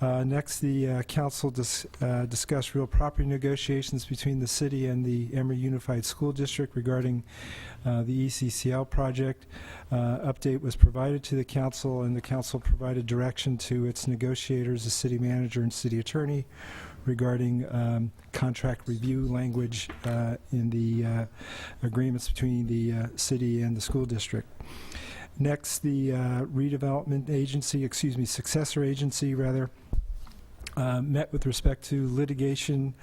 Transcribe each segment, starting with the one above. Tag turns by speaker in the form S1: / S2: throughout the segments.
S1: Next, the council discussed real property negotiations between the city and the Emory Unified School District regarding the ECCL project. Update was provided to the council, and the council provided direction to its negotiators, the city manager and city attorney, regarding contract review language in the agreements between the city and the school district. Next, the redevelopment agency, successor agency rather, met with respect to litigation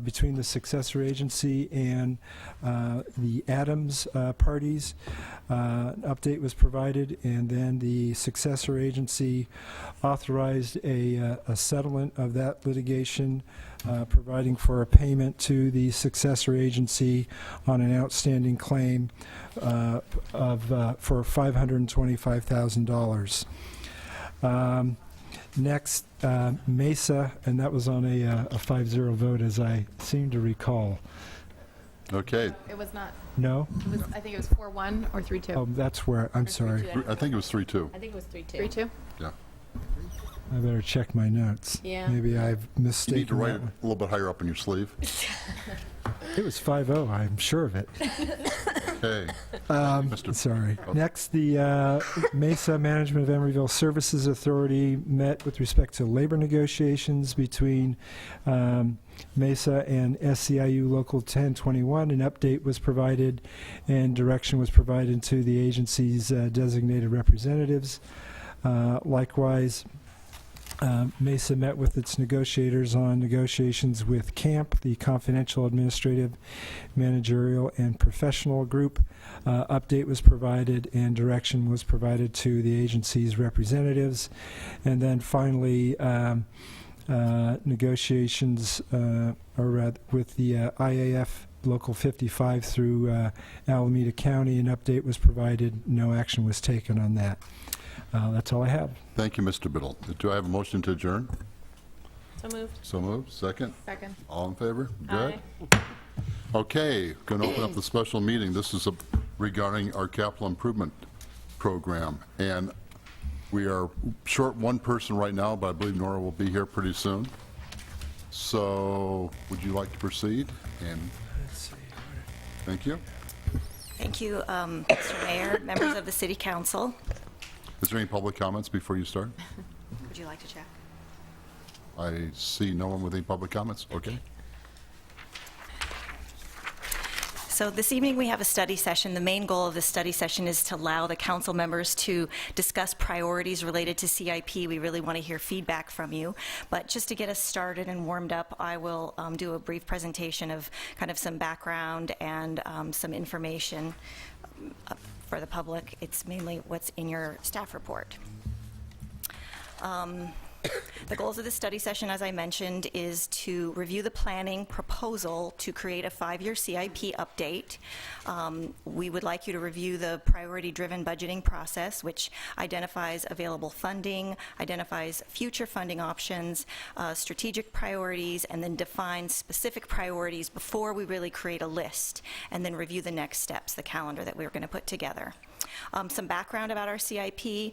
S1: between the successor agency and the Adams parties. An update was provided, and then the successor agency authorized a settlement of that litigation, providing for a payment to the successor agency on an outstanding claim for $525,000. Next, Mesa, and that was on a 5-0 vote, as I seem to recall.
S2: Okay.
S3: It was not.
S1: No?
S3: It was, I think it was 4-1 or 3-2.
S1: Oh, that's where, I'm sorry.
S2: I think it was 3-2.
S4: I think it was 3-2.
S3: 3-2?
S2: Yeah.
S1: I better check my notes.
S4: Yeah.
S1: Maybe I've
S2: You
S1: mistaken
S2: need to write
S1: that
S2: it
S1: one.
S2: a little bit higher up in your sleeve.
S1: It was 5-0, I'm sure of it.
S2: Okay.
S1: Sorry. Next, the Mesa Management of Emeryville Services Authority met with respect to labor negotiations between Mesa and SCIU Local 1021. An update was provided and direction was provided to the agency's designated representatives. Likewise, Mesa met with its negotiators on negotiations with CAMP, the Confidential Administrative, Managerial, and Professional Group. Update was provided and direction was provided to the agency's representatives. And then finally, negotiations with the IAF Local 55 through Alameda County. An update was provided. No action was taken on that. That's all I have.
S2: Thank you, Mr. Biddle. Do I have a motion to adjourn?
S4: So moved.
S2: So moved. Second?
S3: Second.
S2: All in favor? Good.
S4: Aye.
S2: Okay, going to open up the special meeting. This is regarding our capital improvement program. And we are short one person right now, but I believe Nora will be here pretty soon. So would you like to proceed? And thank you.
S5: Thank you, Mr. Mayor, members of the City Council.
S2: Is there any public comments before you start?
S5: Would you like to check?
S2: I see no one with any public comments. Okay.
S5: So this evening we have a study session. The main goal of this study session is to allow the council members to discuss priorities related to CIP. We really want to hear feedback from you. But just to get us started and warmed up, I will do a brief presentation of kind of some background and some information for the public. It's mainly what's in your staff report. The goals of this study session, as I mentioned, is to review the planning proposal to create a 5-year CIP update. We would like you to review the priority-driven budgeting process, which identifies available funding, identifies future funding options, strategic priorities, and then defines specific priorities before we really create a list, and then review the next steps, the calendar that we're going to put together. Some background about our CIP.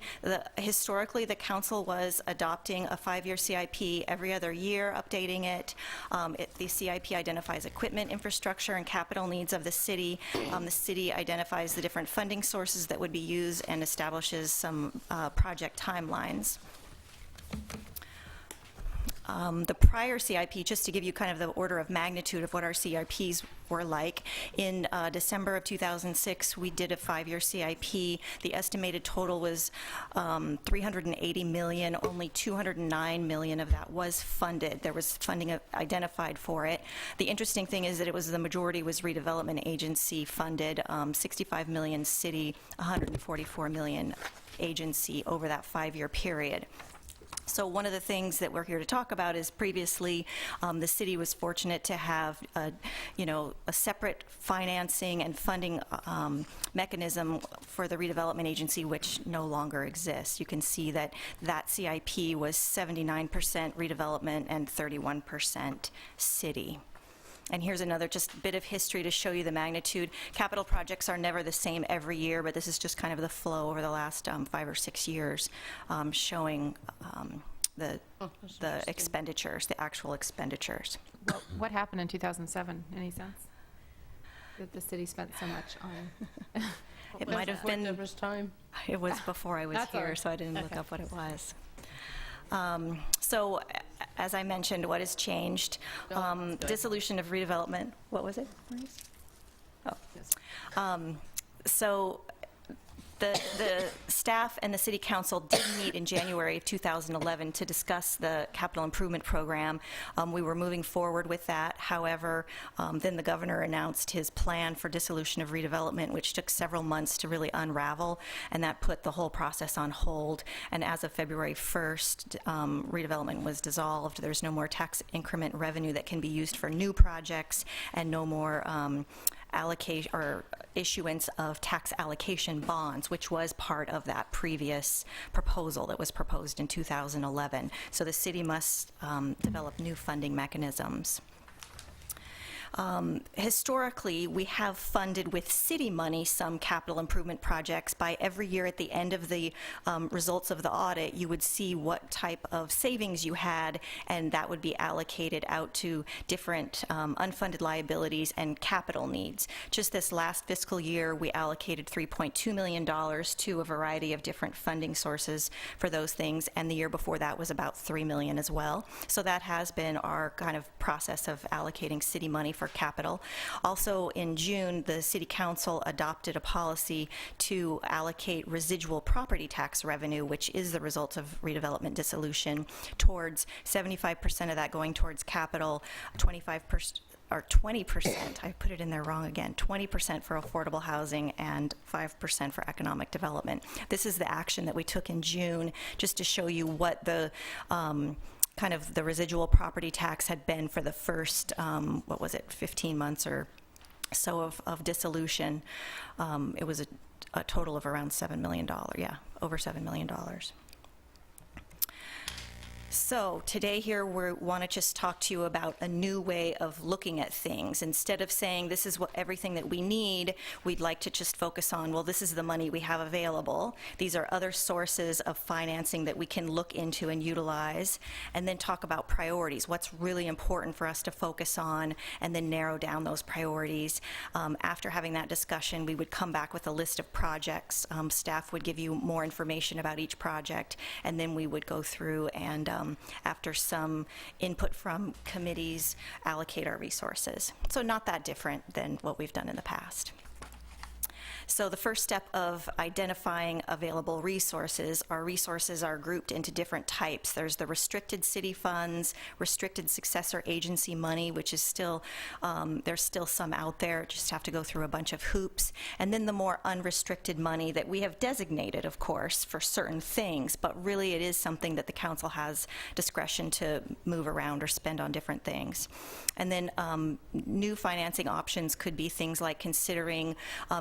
S5: Historically, the council was adopting a 5-year CIP every other year, updating it. The CIP identifies equipment, infrastructure, and capital needs of the city. The city identifies the different funding sources that would be used and establishes some project timelines. The prior CIP, just to give you kind of the order of magnitude of what our CIPs were like, in December of 2006, we did a 5-year CIP. The estimated total was $380 million. Only $209 million of that was funded. There was funding identified for it. The interesting thing is that it was the majority was redevelopment agency funded, 65 million city, 144 million agency over that 5-year period. So one of the things that we're here to talk about is previously the city was fortunate to have a separate financing and funding mechanism for the redevelopment agency, which no longer exists. You can see that that CIP was 79% redevelopment and 31% city. And here's another just bit of history to show you the magnitude. Capital projects are never the same every year, but this is just kind of the flow over the last 5 or 6 years, showing the expenditures, the actual expenditures.
S3: What happened in 2007? Any sense? That the city spent so much on?
S5: It might have been,
S4: time.
S5: it was before I was
S3: That's all
S5: here,
S3: right.
S5: so I didn't look
S3: Okay.
S5: up what it was. So, as I mentioned, what has changed? Dissolution of redevelopment, what was it, Maurice? So the staff and the city council did meet in January of 2011 to discuss the capital improvement program. We were moving forward with that. However, then the governor announced his plan for dissolution of redevelopment, which took several months to really unravel, and that put the whole process on hold. And as of February 1st, redevelopment was dissolved. There's no more tax increment revenue that can be used for new projects, and no more allocation or issuance of tax allocation bonds, which was part of that previous proposal that was proposed in 2011. So the city must develop new funding mechanisms. Historically, we have funded with city money some capital improvement projects. By every year at the end of the results of the audit, you would see what type of savings you had, and that would be allocated out to different unfunded liabilities and capital needs. Just this last fiscal year, we allocated $3.2 million to a variety of different funding sources for those things, and the year before that was about $3 million as well. So that has been our kind of process of allocating city money for capital. Also, in June, the City Council adopted a policy to allocate residual property tax revenue, which is the result of redevelopment dissolution, towards 75% of that going towards capital, 25% or 20%, I put it in there wrong again, 20% for affordable housing and 5% for economic development. This is the action that we took in June, just to show you what the kind of the residual property tax had been for the first, 15 months or so of dissolution. It was a total of around $7 million, over $7 million. So today here we want to just talk to you about a new way of looking at things. Instead of saying this is everything that we need, we'd like to just focus on, well, this is the money we have available. These are other sources of financing that we can look into and utilize, and then talk about priorities, what's really important for us to focus on, and then narrow down those priorities. After having that discussion, we would come back with a list of projects. Staff would give you more information about each project, and then we would go through and after some input from committees, allocate our resources. So not that different than what we've done in the past. So the first step of identifying available resources, our resources are grouped into different types. There's the restricted city funds, restricted successor agency money, which is still, there's still some out there, just have to go through a bunch of hoops. And then the more unrestricted money that we have designated, of course, for certain things, but really it is something that the council has discretion to move around or spend on different things. And then new financing options could be things like considering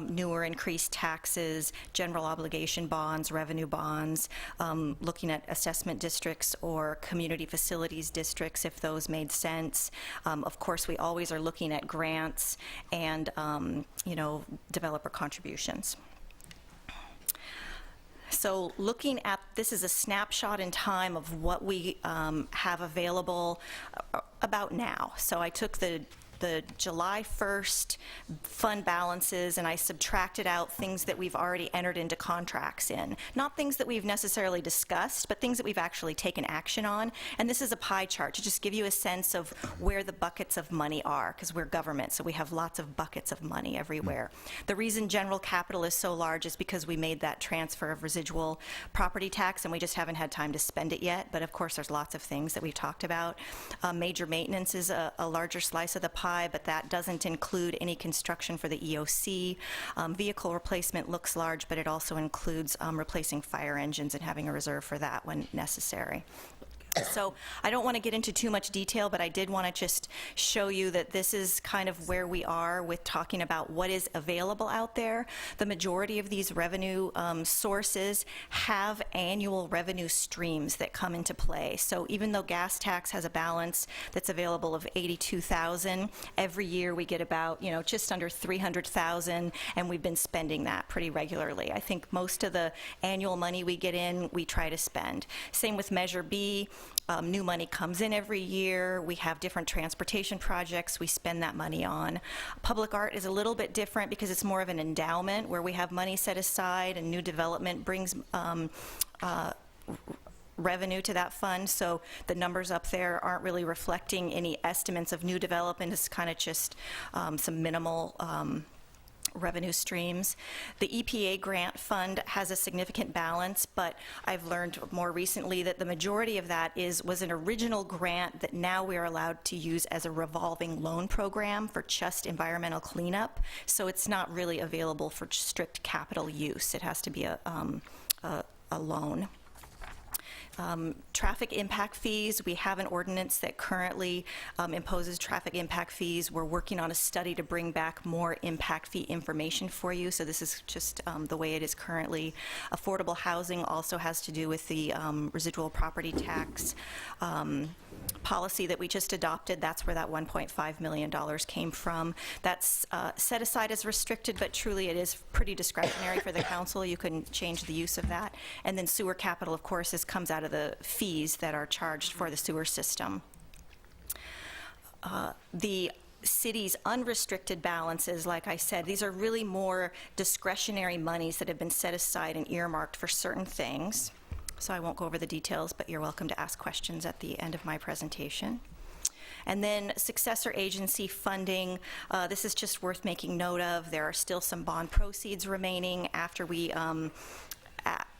S5: newer increased taxes, general obligation bonds, revenue bonds, looking at assessment districts or community facilities districts if those made sense. Of course, we always are looking at grants and developer contributions. So looking at, this is a snapshot in time of what we have available about now. So I took the July 1st fund balances and I subtracted out things that we've already entered into contracts in. Not things that we've necessarily discussed, but things that we've actually taken action on. And this is a pie chart to just give you a sense of where the buckets of money are, because we're government, so we have lots of buckets of money everywhere. The reason general capital is so large is because we made that transfer of residual property tax and we just haven't had time to spend it yet. But of course, there's lots of things that we've talked about. Major maintenance is a larger slice of the pie, but that doesn't include any construction for the EOC. Vehicle replacement looks large, but it also includes replacing fire engines and having a reserve for that when necessary. So I don't want to get into too much detail, but I did want to just show you that this is kind of where we are with talking about what is available out there. The majority of these revenue sources have annual revenue streams that come into play. So even though gas tax has a balance that's available of $82,000, every year we get about, just under $300,000, and we've been spending that pretty regularly. I think most of the annual money we get in, we try to spend. Same with Measure B. new money comes in every year. We have different transportation projects we spend that money on. Public art is a little bit different because it's more of an endowment where we have money set aside and new development brings revenue to that fund. So the numbers up there aren't really reflecting any estimates of new development. It's kind of just some minimal revenue streams. The EPA grant fund has a significant balance, but I've learned more recently that the majority of that was an original grant that now we are allowed to use as a revolving loan program for just environmental cleanup. So it's not really available for strict capital use. It has to be a loan. Traffic impact fees, we have an ordinance that currently imposes traffic impact fees. We're working on a study to bring back more impact fee information for you, so this is just the way it is currently. Affordable housing also has to do with the residual property tax policy that we just adopted. That's where that $1.5 million came from. That's set aside as restricted, but truly it is pretty discretionary for the council. You can change the use of that. And then sewer capital, of course, comes out of the fees that are charged for the sewer system. The city's unrestricted balances, like I said, these are really more discretionary monies that have been set aside and earmarked for certain things. So I won't go over the details, but you're welcome to ask questions at the end of my presentation. And then successor agency funding, this is just worth making note of. There are still some bond proceeds remaining after we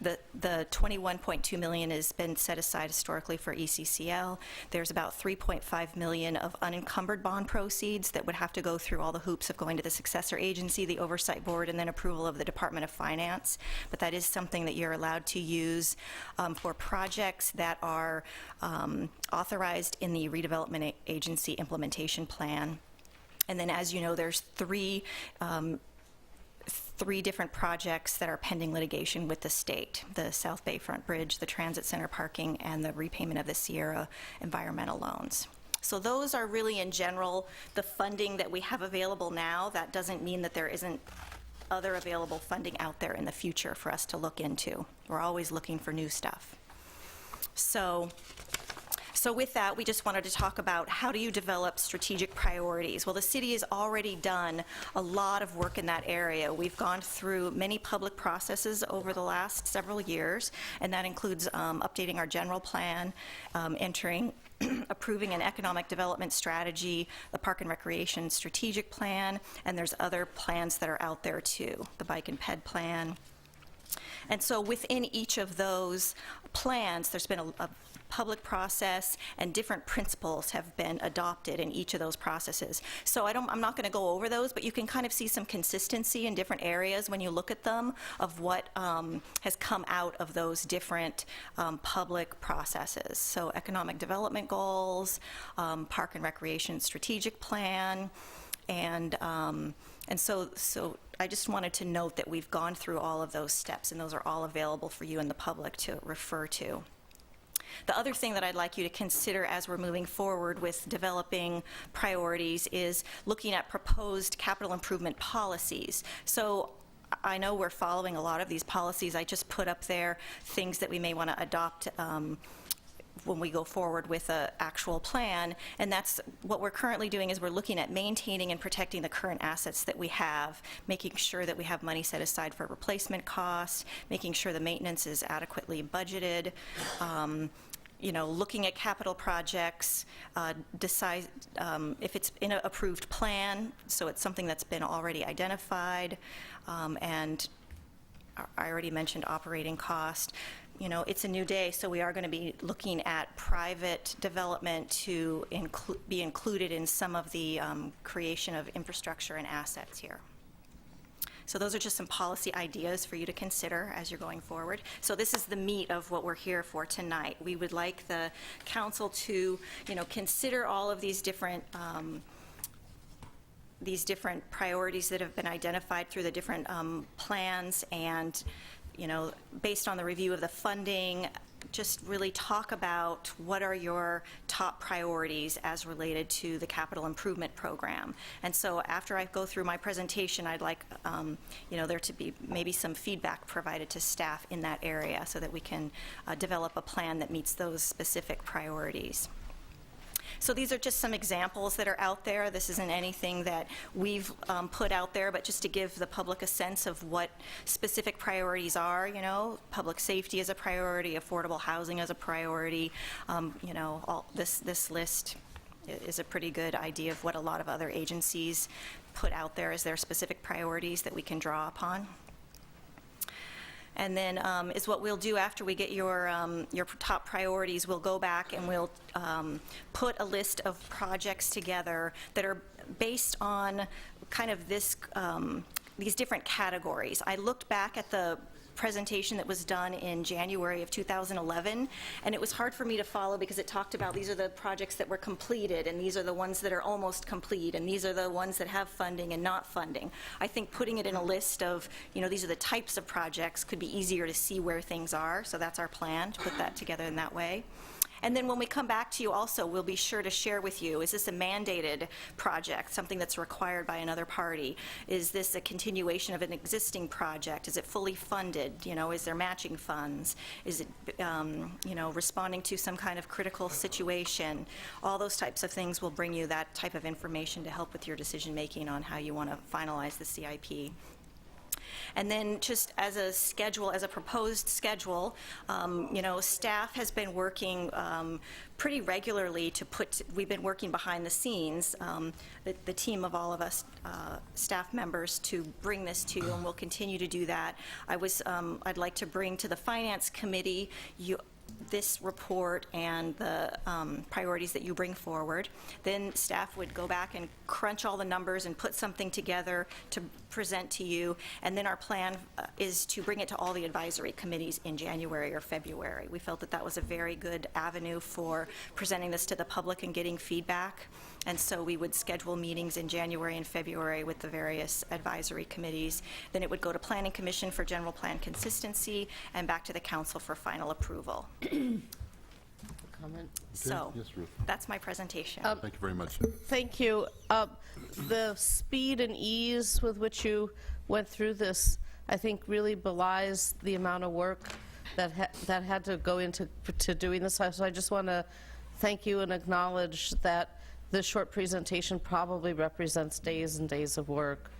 S5: the $21.2 million has been set aside historically for ECCL. There's about $3.5 million of unencumbered bond proceeds that would have to go through all the hoops of going to the successor agency, the oversight board, and then approval of the Department of Finance. But that is something that you're allowed to use for projects that are authorized in the redevelopment agency implementation plan. And then, as you know, there's three different projects that are pending litigation with the state: the South Bayfront Bridge, the Transit Center parking, and the repayment of the Sierra environmental loans. So those are really, in general, the funding that we have available now. That doesn't mean that there isn't other available funding out there in the future for us to look into. We're always looking for new stuff. So with that, we just wanted to talk about how do you develop strategic priorities. Well, the city has already done a lot of work in that area. We've gone through many public processes over the last several years, and that includes updating our general plan, approving an economic development strategy, the park and recreation strategic plan, and there's other plans that are out there too, the bike and ped plan. And so within each of those plans, there's been a public process, and different principles have been adopted in each of those processes. So I'm not going to go over those, but you can kind of see some consistency in different areas when you look at them of what has come out of those different public processes. So economic development goals, park and recreation strategic plan, and so I just wanted to note that we've gone through all of those steps, and those are all available for you and the public to refer to. The other thing that I'd like you to consider as we're moving forward with developing priorities is looking at proposed capital improvement policies. So I know we're following a lot of these policies. I just put up there things that we may want to adopt when we go forward with an actual plan, and that's what we're currently doing. Is we're looking at maintaining and protecting the current assets that we have, making sure that we have money set aside for replacement costs, making sure the maintenance is adequately budgeted, looking at capital projects, decide if it's in an approved plan, so it's something that's been already identified, and I already mentioned operating cost. It's a new day, so we are going to be looking at private development to be included in some of the creation of infrastructure and assets here. So those are just some policy ideas for you to consider as you're going forward. So this is the meat of what we're here for tonight. We would like the council to, consider all of these different priorities that have been identified through the different plans, and based on the review of the funding, just really talk about what are your top priorities as related to the capital improvement program. And so after I go through my presentation, I'd like there to be maybe some feedback provided to staff in that area so that we can develop a plan that meets those specific priorities. So these are just some examples that are out there. This isn't anything that we've put out there, but just to give the public a sense of what specific priorities are. Public safety is a priority, affordable housing is a priority. All this list is a pretty good idea of what a lot of other agencies put out there as their specific priorities that we can draw upon. And then is what we'll do after we get your top priorities, we'll go back and we'll put a list of projects together that are based on kind of these different categories. I looked back at the presentation that was done in January of 2011, and it was hard for me to follow because it talked about these are the projects that were completed, and these are the ones that are almost complete, and these are the ones that have funding and not funding. I think putting it in a list of, these are the types of projects could be easier to see where things are, so that's our plan, to put that together in that way. And then when we come back to you also, we'll be sure to share with you, is this a mandated project, something that's required by another party? Is this a continuation of an existing project? Is it fully funded? Is there matching funds? Is it, responding to some kind of critical situation? All those types of things will bring you that type of information to help with your decision-making on how you want to finalize the CIP. And then just as a schedule, as a proposed schedule, staff has been working pretty regularly we've been working behind the scenes, the team of all of us staff members, to bring this to you, and we'll continue to do that. I'd like to bring to the Finance Committee this report and the priorities that you bring forward. Then staff would go back and crunch all the numbers and put something together to present to you. And then our plan is to bring it to all the advisory committees in January or February. We felt that that was a very good avenue for presenting this to the public and getting feedback. And so we would schedule meetings in January and February with the various advisory committees. Then it would go to Planning Commission for general plan consistency and back to the council for final approval.
S4: Comment?
S5: So
S2: Yes, Ruth.
S5: that's my presentation.
S2: Thank you very much.
S4: Thank you. The speed and ease with which you went through this, I think, really belies the amount of work that had to go into doing this. So I just want to thank you and acknowledge that this short presentation probably represents days and days of work.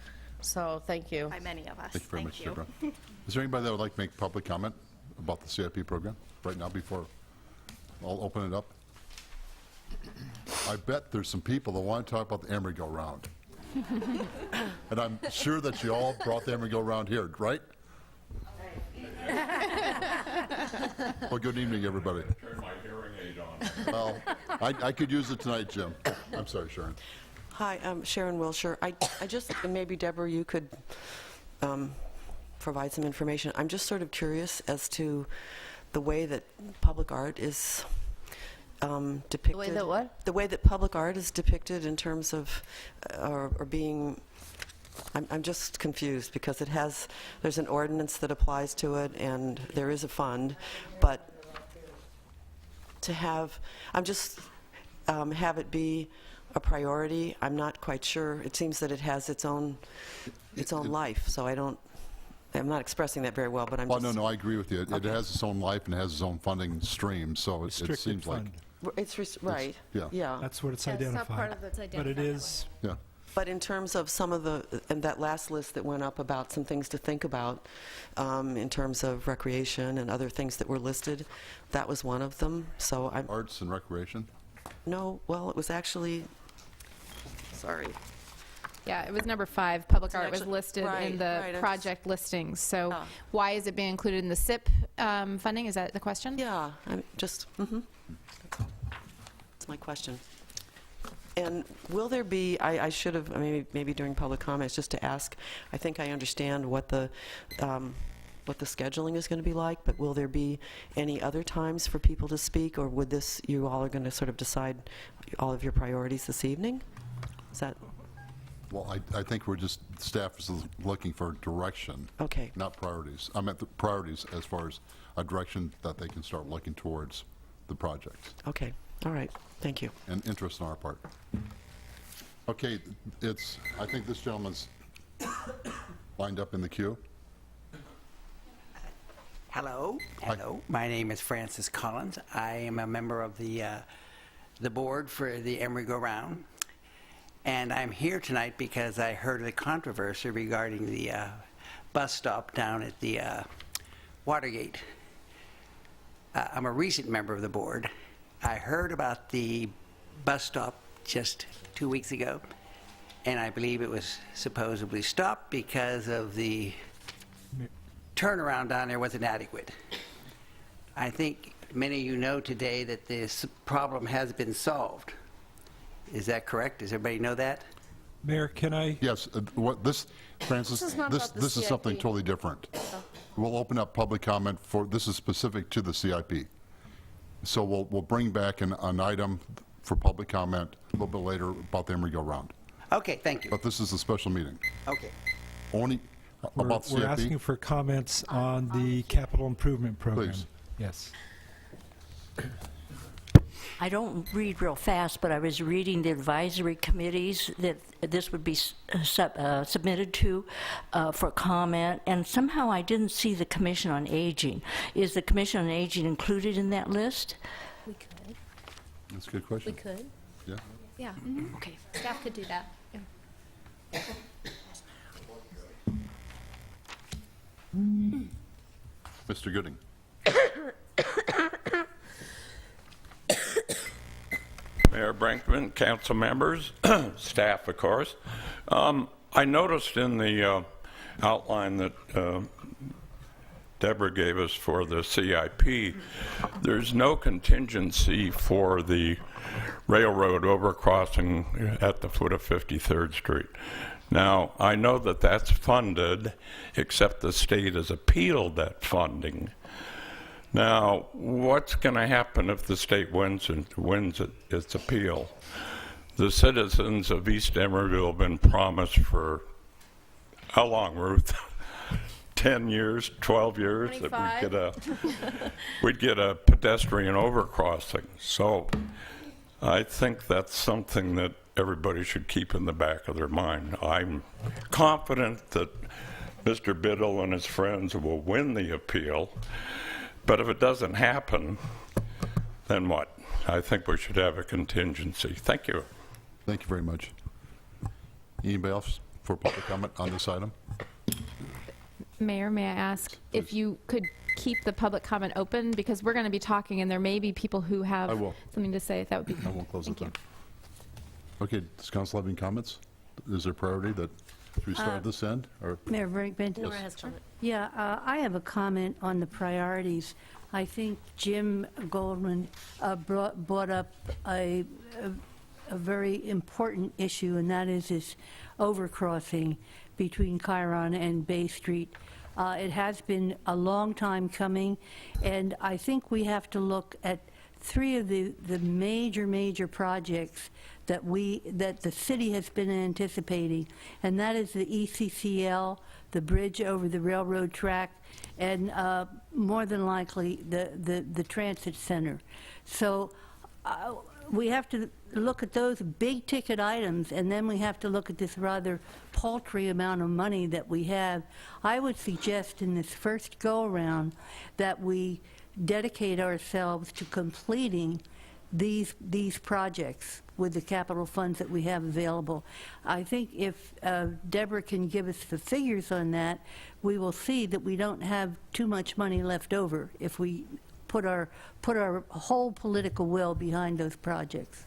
S4: So thank you.
S5: By many of us.
S2: Thank you very much, Deborah. Is there anybody that would like to make public comment about the CIP program right now before I'll open it up? I bet there's some people that want to talk about the Emeryville round. And I'm sure that you all brought the Emeryville round here, right? Well, good evening, everybody.
S6: Turn my hearing aid on.
S2: Well, I could use it tonight, Jim. I'm sorry, Sharon.
S7: Hi, I'm Sharon Wilshire. I just, maybe Deborah, you could provide some information. I'm just sort of curious as to the way that public art is depicted.
S4: The way that what?
S7: The way that public art is depicted in terms of, or being, I'm just confused because there's an ordinance that applies to it and there is a fund, but to have it be a priority, I'm not quite sure. It seems that it has its own life, so I'm not expressing that very well, but I'm
S2: Well,
S7: just...
S2: no, I agree with you. It has its own life and it has its own funding stream, so it
S1: Restricted
S2: seems like,
S1: fund.
S7: It's right.
S2: yeah.
S7: Yeah.
S1: That's what it's
S3: Yeah, it's not part
S1: identified.
S3: of the-
S1: But it is,
S2: yeah.
S7: But in terms of some of and that last list that went up about some things to think about in terms of recreation and other things that were listed, that was one of them. So
S2: Arts and recreation?
S7: no, well, it was actually, sorry.
S3: Yeah, it was number 5. Public art was
S7: actually-
S3: listed in
S7: right,
S3: the
S7: right,
S3: project listings. So
S7: Ah.
S3: why is it being included in the SIP funding? Is that the question?
S7: Yeah, I'm just, that's my question. And will there be, I should have, maybe during public comments, just to ask, I think I understand what the scheduling is going to be like, but will there be any other times for people to speak, or would you all are going to sort of decide all of your priorities this evening? Is that,
S2: Well, I think staff is looking for direction.
S7: okay.
S2: Not priorities. I meant the priorities as far as a direction that they can start looking towards the projects
S7: Okay, all right, thank you.
S2: and interest on our part. Okay, I think this gentleman's lined up in the queue.
S8: Hello. Hello. My name is Francis Collins. I am a member of the board for the Emeryville Go-Round. And I'm here tonight because I heard of the controversy regarding the bus stop down at the Watergate. I'm a recent member of the board. I heard about the bus stop just 2 weeks ago, and I believe it was supposedly stopped because of the turnaround down there wasn't adequate. I think many of you know today that this problem has been solved. Is that correct? Does everybody know that?
S1: Mayor, can I?
S2: Yes, Francis,
S4: This is not about the
S2: this is something
S4: CIP.
S2: totally different. We'll open up public comment this is specific to the CIP. So we'll bring back an item for public comment a little bit later about the Emeryville round.
S8: Okay, thank you.
S2: But this is a special meeting.
S8: Okay.
S2: Only about the
S1: We're
S2: CIP?
S1: asking for comments on the capital improvement program.
S2: Please.
S1: Yes.
S9: I don't read real fast, but I was reading the advisory committees that this would be submitted to for comment, and somehow I didn't see the Commission on Aging. Is the Commission on Aging included in that list?
S3: We could.
S2: That's a good question.
S3: We could.
S2: Yeah.
S3: Yeah.
S9: Okay.
S3: Staff could do that. Yeah.
S2: Mr. Gooding.
S6: Mayor Brinkman, council members, staff, of course. I noticed in the outline that Deborah gave us for the CIP, there's no contingency for the railroad overcrossing at the foot of 53rd Street. Now, I know that that's funded, except the state has appealed that funding. Now, what's going to happen if the state wins its appeal? The citizens of East Emeryville have been promised for how long, Ruth? 10 years, 12 years,
S3: 25.
S6: that we'd get a pedestrian overcrossing. So I think that's something that everybody should keep in the back of their mind. I'm confident that Mr. Biddle and his friends will win the appeal, but if it doesn't happen, then what? I think we should have a contingency. Thank you.
S2: Thank you very much. Anybody else for public comment on this item?
S3: Mayor, may I ask if you could keep the public comment open, because we're going to be talking and there may be people who have
S2: I will.
S3: something to say. That would be
S2: I won't close it
S3: Thank you.
S2: then. Okay, does council have any comments? Is there priority that should we start at this end, or?
S10: Mayor Brinkman?
S4: Nora has comment.
S10: Yeah, I have a comment on the priorities. I think Jim Goldman brought up a very important issue, and that is this overcrossing between Chiron and Bay Street. It has been a long time coming, and I think we have to look at three of the major projects that the city has been anticipating, and that is the ECCL, the bridge over the railroad track, and more than likely the transit center. So we have to look at those big ticket items, and then we have to look at this rather paltry amount of money that we have. I would suggest in this first go-around that we dedicate ourselves to completing these projects with the capital funds that we have available. I think if Deborah can give us the figures on that, we will see that we don't have too much money left over if we put our whole political will behind those projects.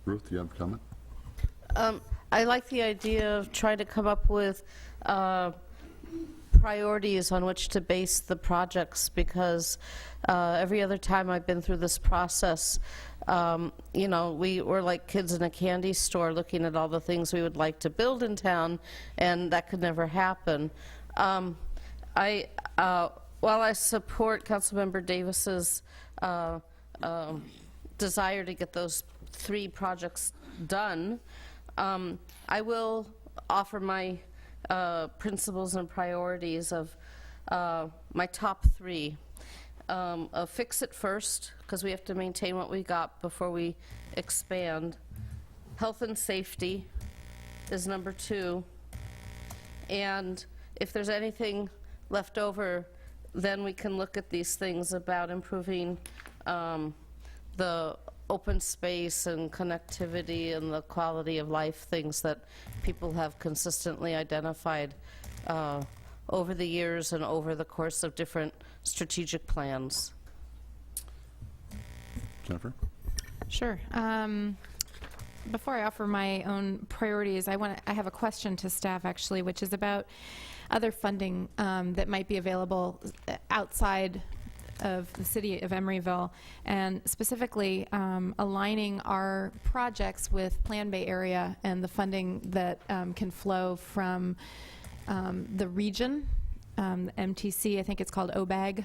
S2: Ruth, do you have a comment?
S4: I like the idea of trying to come up with priorities on which to base the projects, because every other time I've been through this process, you know, we were like kids in a candy store looking at all the things we would like to build in town, and that could never happen. While I support Councilmember Davis's desire to get those 3 projects done, I will offer my principles and priorities of my top 3. a fix it first, because we have to maintain what we got before we expand. Health and safety is number 2. And if there's anything left over, then we can look at these things about improving the open space and connectivity and the quality of life, things that people have consistently identified over the years and over the course of different strategic plans.
S2: Jennifer?
S3: Sure. Before I offer my own priorities, I have a question to staff, actually, which is about other funding that might be available outside of the city of Emeryville, and specifically aligning our projects with Plan Bay Area and the funding that can flow from the region, MTC, I think it's called OBAG,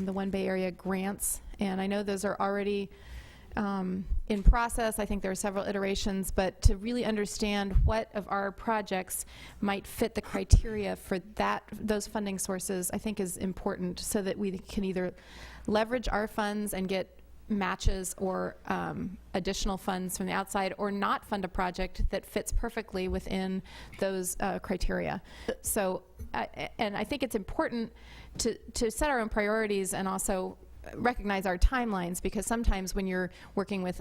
S3: the One Bay Area grants. And I know those are already in process. I think there are several iterations, but to really understand what of our projects might fit the criteria for those funding sources, I think is important, so that we can either leverage our funds and get matches or additional funds from the outside, or not fund a project that fits perfectly within those criteria. So, and I think it's important to set our own priorities and also recognize our timelines, because sometimes when you're working with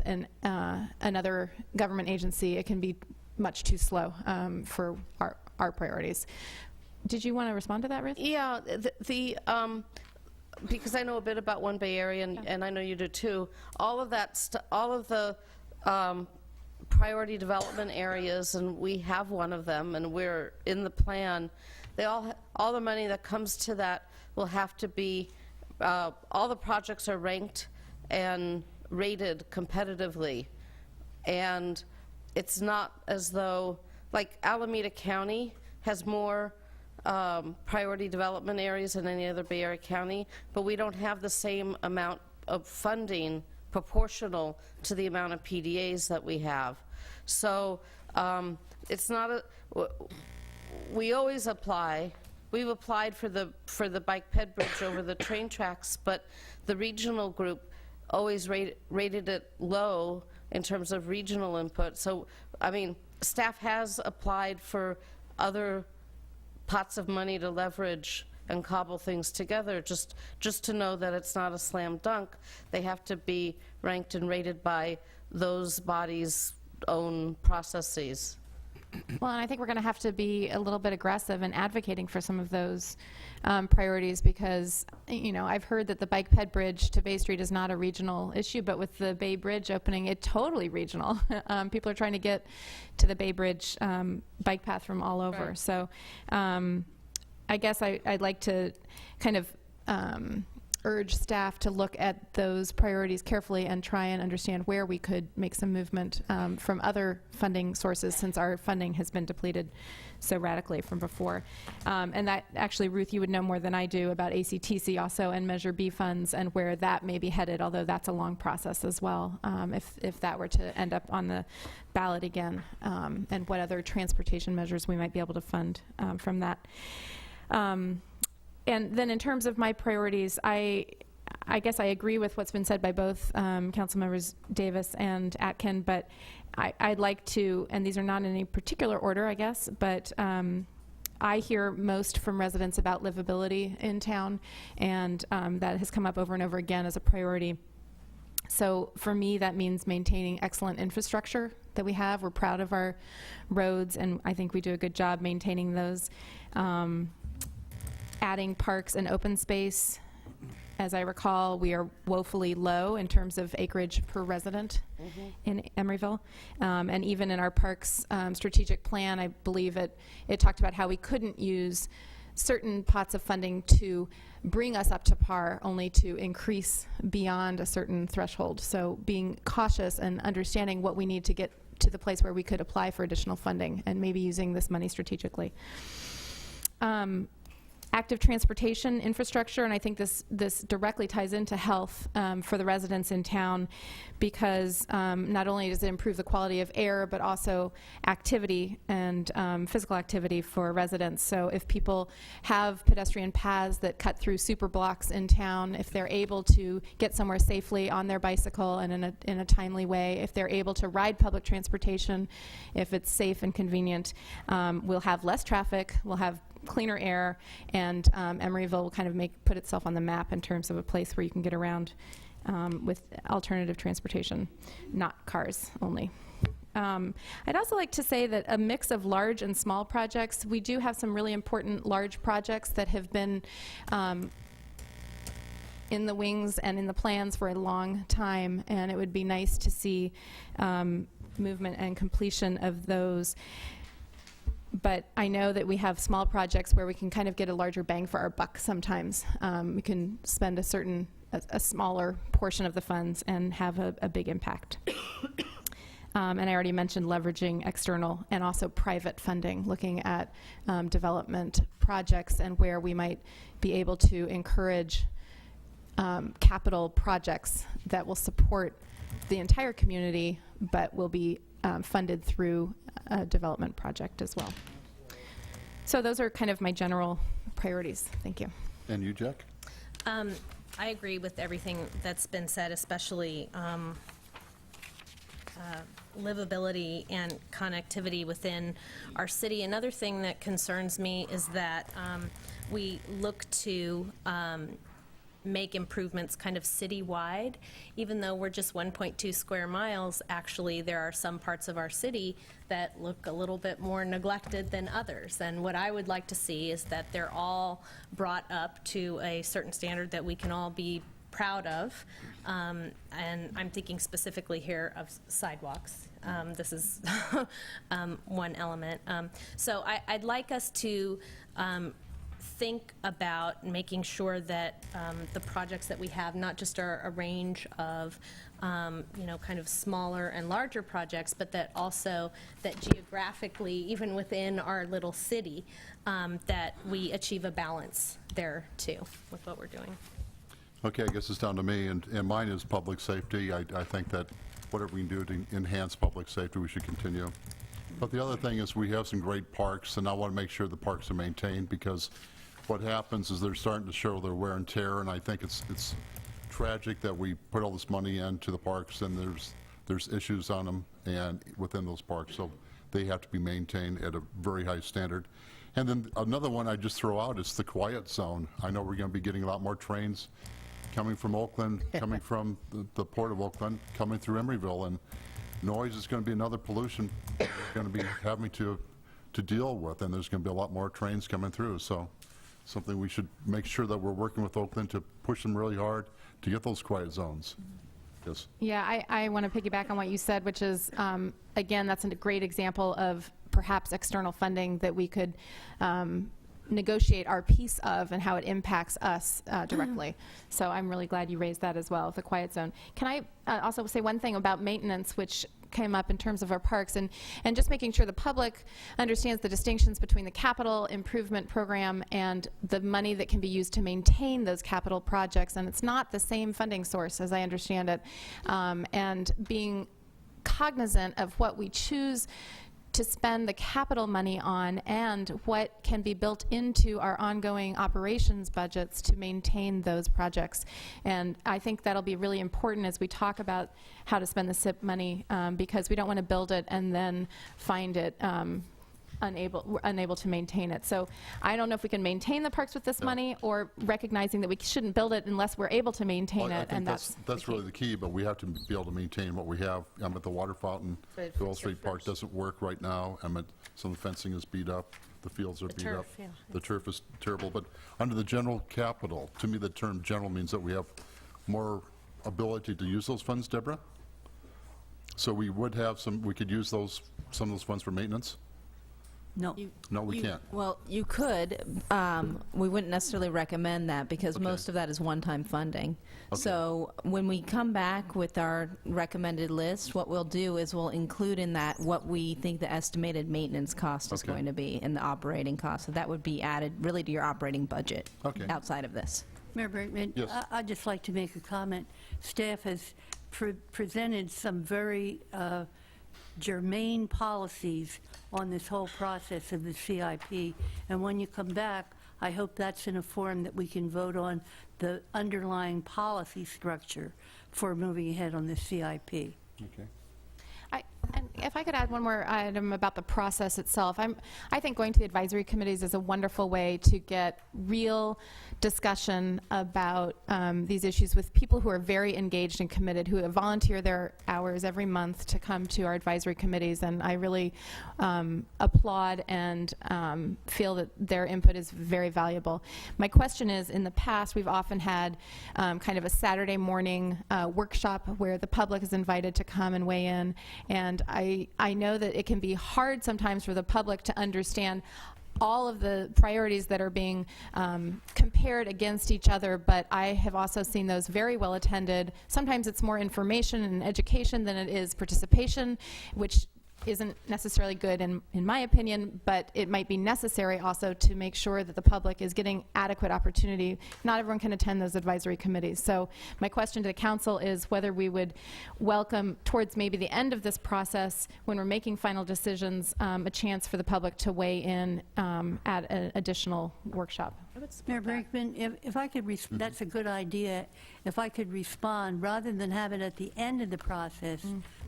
S3: another government agency, it can be much too slow for our priorities. Did you want to respond to that, Ruth?
S4: Yeah, because I know a bit about One Bay Area, and I know you do too. All of the priority development areas, and we have one of them, and we're in the plan. All the money that comes to that will have to be. All the projects are ranked and rated competitively, and it's not as though, like, Alameda County has more priority development areas than any other Bay Area county, but we don't have the same amount of funding proportional to the amount of PDAs that we have. So it's not we always apply. We've applied for the bike ped bridge over the train tracks, but the regional group always rated it low in terms of regional input. So, I mean, staff has applied for other pots of money to leverage and cobble things together, just to know that it's not a slam dunk. They have to be ranked and rated by those bodies' own processes.
S3: Well, and I think we're going to have to be a little bit aggressive in advocating for some of those priorities, because, you know, I've heard that the bike ped bridge to Bay Street is not a regional issue, but with the Bay Bridge opening, it's totally regional. People are trying to get to the Bay Bridge bike path from all over. Right. So I guess I'd like to kind of urge staff to look at those priorities carefully and try and understand where we could make some movement from other funding sources, since our funding has been depleted so radically from before. And that, actually, Ruth, you would know more than I do about ACTC also and Measure B funds and where that may be headed, although that's a long process as well, if that were to end up on the ballot again, and what other transportation measures we might be able to fund from that. And then in terms of my priorities, I guess I agree with what's been said by both council members Davis and Atkin, but I'd like to, and these are not in any particular order, I guess, but I hear most from residents about livability in town, and that has come up over and over again as a priority. So for me, that means maintaining excellent infrastructure that we have. We're proud of our roads, and I think we do a good job maintaining those. Adding parks and open space. As I recall, we are woefully low in terms of acreage per resident in Emeryville. And even in our parks strategic plan, I believe it talked about how we couldn't use certain pots of funding to bring us up to par, only to increase beyond a certain threshold. So being cautious and understanding what we need to get to the place where we could apply for additional funding, and maybe using this money strategically. active transportation infrastructure, and I think this directly ties into health for the residents in town, because not only does it improve the quality of air, but also activity and physical activity for residents. So if people have pedestrian paths that cut through super blocks in town, if they're able to get somewhere safely on their bicycle and in a timely way, if they're able to ride public transportation, if it's safe and convenient, we'll have less traffic, we'll have cleaner air, and Emeryville will kind of put itself on the map in terms of a place where you can get around with alternative transportation, not cars only. I'd also like to say that a mix of large and small projects, we do have some really important large projects that have been in the wings and in the plans for a long time, and it would be nice to see movement and completion of those. But I know that we have small projects where we can kind of get a larger bang for our buck sometimes. We can spend a smaller portion of the funds and have a big impact. And I already mentioned leveraging external and also private funding, looking at development projects and where we might be able to encourage capital projects that will support the entire community, but will be funded through a development project as well. So those are kind of my general priorities. Thank you.
S2: And you, Jack?
S11: I agree with everything that's been said, especially livability and connectivity within our city. Another thing that concerns me is that we look to make improvements kind of citywide. Even though we're just 1.2 square miles, actually there are some parts of our city that look a little bit more neglected than others. And what I would like to see is that they're all brought up to a certain standard that we can all be proud of. And I'm thinking specifically here of sidewalks. This is one element. So I'd like us to think about making sure that the projects that we have not just are a range of kind of smaller and larger projects, but that also that geographically, even within our little city, that we achieve a balance there too with what we're doing.
S2: Okay, I guess it's down to me, and mine is public safety. I think that whatever we can do to enhance public safety, we should continue. But the other thing is we have some great parks, and I want to make sure the parks are maintained, because what happens is they're starting to show their wear and tear, and I think it's tragic that we put all this money into the parks and there's issues on them and within those parks, so they have to be maintained at a very high standard. And then another one I just throw out is the quiet zone. I know we're going to be getting a lot more trains coming from Oakland, coming from the Port of Oakland, coming through Emeryville, and noise is going to be another pollution we're going to be having to deal with, and there's going to be a lot more trains coming through. So something we should make sure that we're working with Oakland to push them really hard to get those quiet zones. Yes.
S3: Yeah, I want to piggyback on what you said, which is, again, that's a great example of perhaps external funding that we could negotiate our piece of and how it impacts us directly. So I'm really glad you raised that as well, the quiet zone. Can I also say one thing about maintenance, which came up in terms of our parks, and just making sure the public understands the distinctions between the capital improvement program and the money that can be used to maintain those capital projects. And it's not the same funding source, as I understand it. And being cognizant of what we choose to spend the capital money on and what can be built into our ongoing operations budgets to maintain those projects. And I think that'll be really important as we talk about how to spend the SIP money, because we don't want to build it and then find it unable to maintain it. So I don't know if we can maintain the parks with this money, or recognizing that we shouldn't build it unless we're able to maintain
S2: Well, I
S3: it,
S2: think
S3: and
S2: that's really the key, but we have to be able to maintain what we have. At the water fountain,
S4: Right,
S2: the Wall Street Park doesn't work right now. Some of the fencing is beat up, the fields are beat up.
S4: turf, yeah.
S2: The turf is terrible, but under the general capital, to me the term general means that we have more ability to use those funds, Deborah? So we would have we could use some of those funds for maintenance?
S10: No.
S2: No, we can't.
S12: Well, you could. We wouldn't necessarily recommend that because
S2: Okay.
S12: most of that is one-time funding.
S2: Okay.
S12: So when we come back with our recommended list, what we'll do is we'll include in that what we think the estimated maintenance cost is
S2: Okay.
S12: going to be and the operating cost. So that would be added really to your operating budget
S2: Okay.
S12: outside of this.
S10: Mayor Brinkman?
S2: Yes.
S10: I'd just like to make a comment. Staff has presented some very germane policies on this whole process of the CIP. And when you come back, I hope that's in a form that we can vote on the underlying policy structure for moving ahead on the CIP.
S2: Okay.
S3: And if I could add one more item about the process itself, I think going to the advisory committees is a wonderful way to get real discussion about these issues with people who are very engaged and committed, who volunteer their hours every month to come to our advisory committees, and I really applaud and feel that their input is very valuable. My question is, in the past, we've often had kind of a Saturday morning workshop where the public is invited to come and weigh in, and I know that it can be hard sometimes for the public to understand all of the priorities that are being compared against each other, but I have also seen those very well attended. Sometimes it's more information and education than it is participation, which isn't necessarily good in my opinion, but it might be necessary also to make sure that the public is getting adequate opportunity. Not everyone can attend those advisory committees. So my question to the council is whether we would welcome towards maybe the end of this process, when we're making final decisions, a chance for the public to weigh in at an additional workshop.
S10: Mayor Brinkman, if I could, that's a good idea. If I could respond, rather than have it at the end of the process,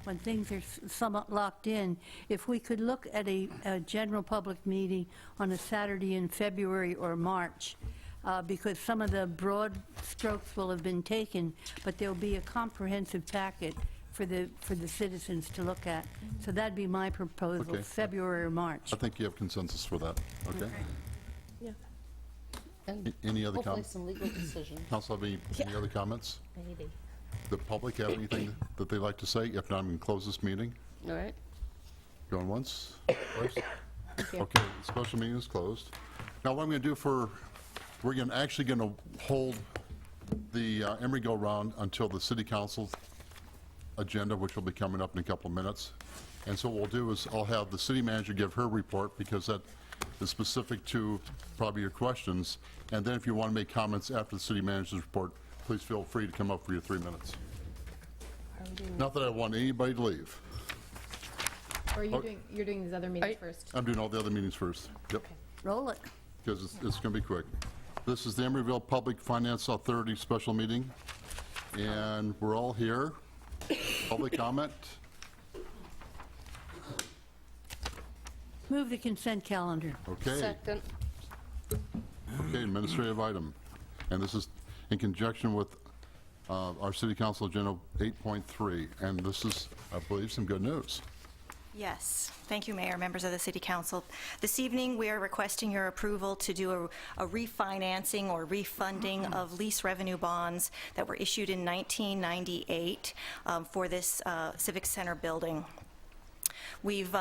S10: when things are somewhat locked in, if we could look at a general public meeting on a Saturday in February or March, because some of the broad strokes will have been taken, but there'll be a comprehensive packet for the citizens to look at. So that'd be my proposal,
S2: Okay.
S10: February or March.
S2: I think you have consensus for that. Okay.
S4: Yeah. And
S2: Any other
S4: hopefully
S2: comments?
S4: some legal decision.
S2: Council have any other comments?
S4: Maybe.
S2: The public have anything that they'd like to say? If not, I'm going to close this meeting.
S4: All right.
S2: Going once? Twice? Okay, the special meeting is closed. Now, what I'm going to do we're actually going to hold the Emeryville go-round until the city council agenda, which will be coming up in a couple of minutes. And so what we'll do is I'll have the city manager give her report, because that is specific to probably your questions. And then if you want to make comments after the city manager's report, please feel free to come up for your 3 minutes. Not that I want anybody to leave.
S3: Or are you're doing these other meetings first?
S2: I'm doing all the other meetings first. Yep.
S10: Roll it.
S2: Because it's going to be quick. This is the Emeryville Public Finance Authority special meeting, and we're all here. Public comment?
S10: Move the consent calendar.
S2: Okay.
S4: Second.
S2: Okay, administrative item. And this is in conjunction with our City Council Agenda 8.3, and this is, I believe, some good news.
S5: Yes. Thank you, Mayor, members of the City Council. This evening, we are requesting your approval to do a refinancing or refunding of lease revenue bonds that were issued in 1998 for this Civic Center building. We've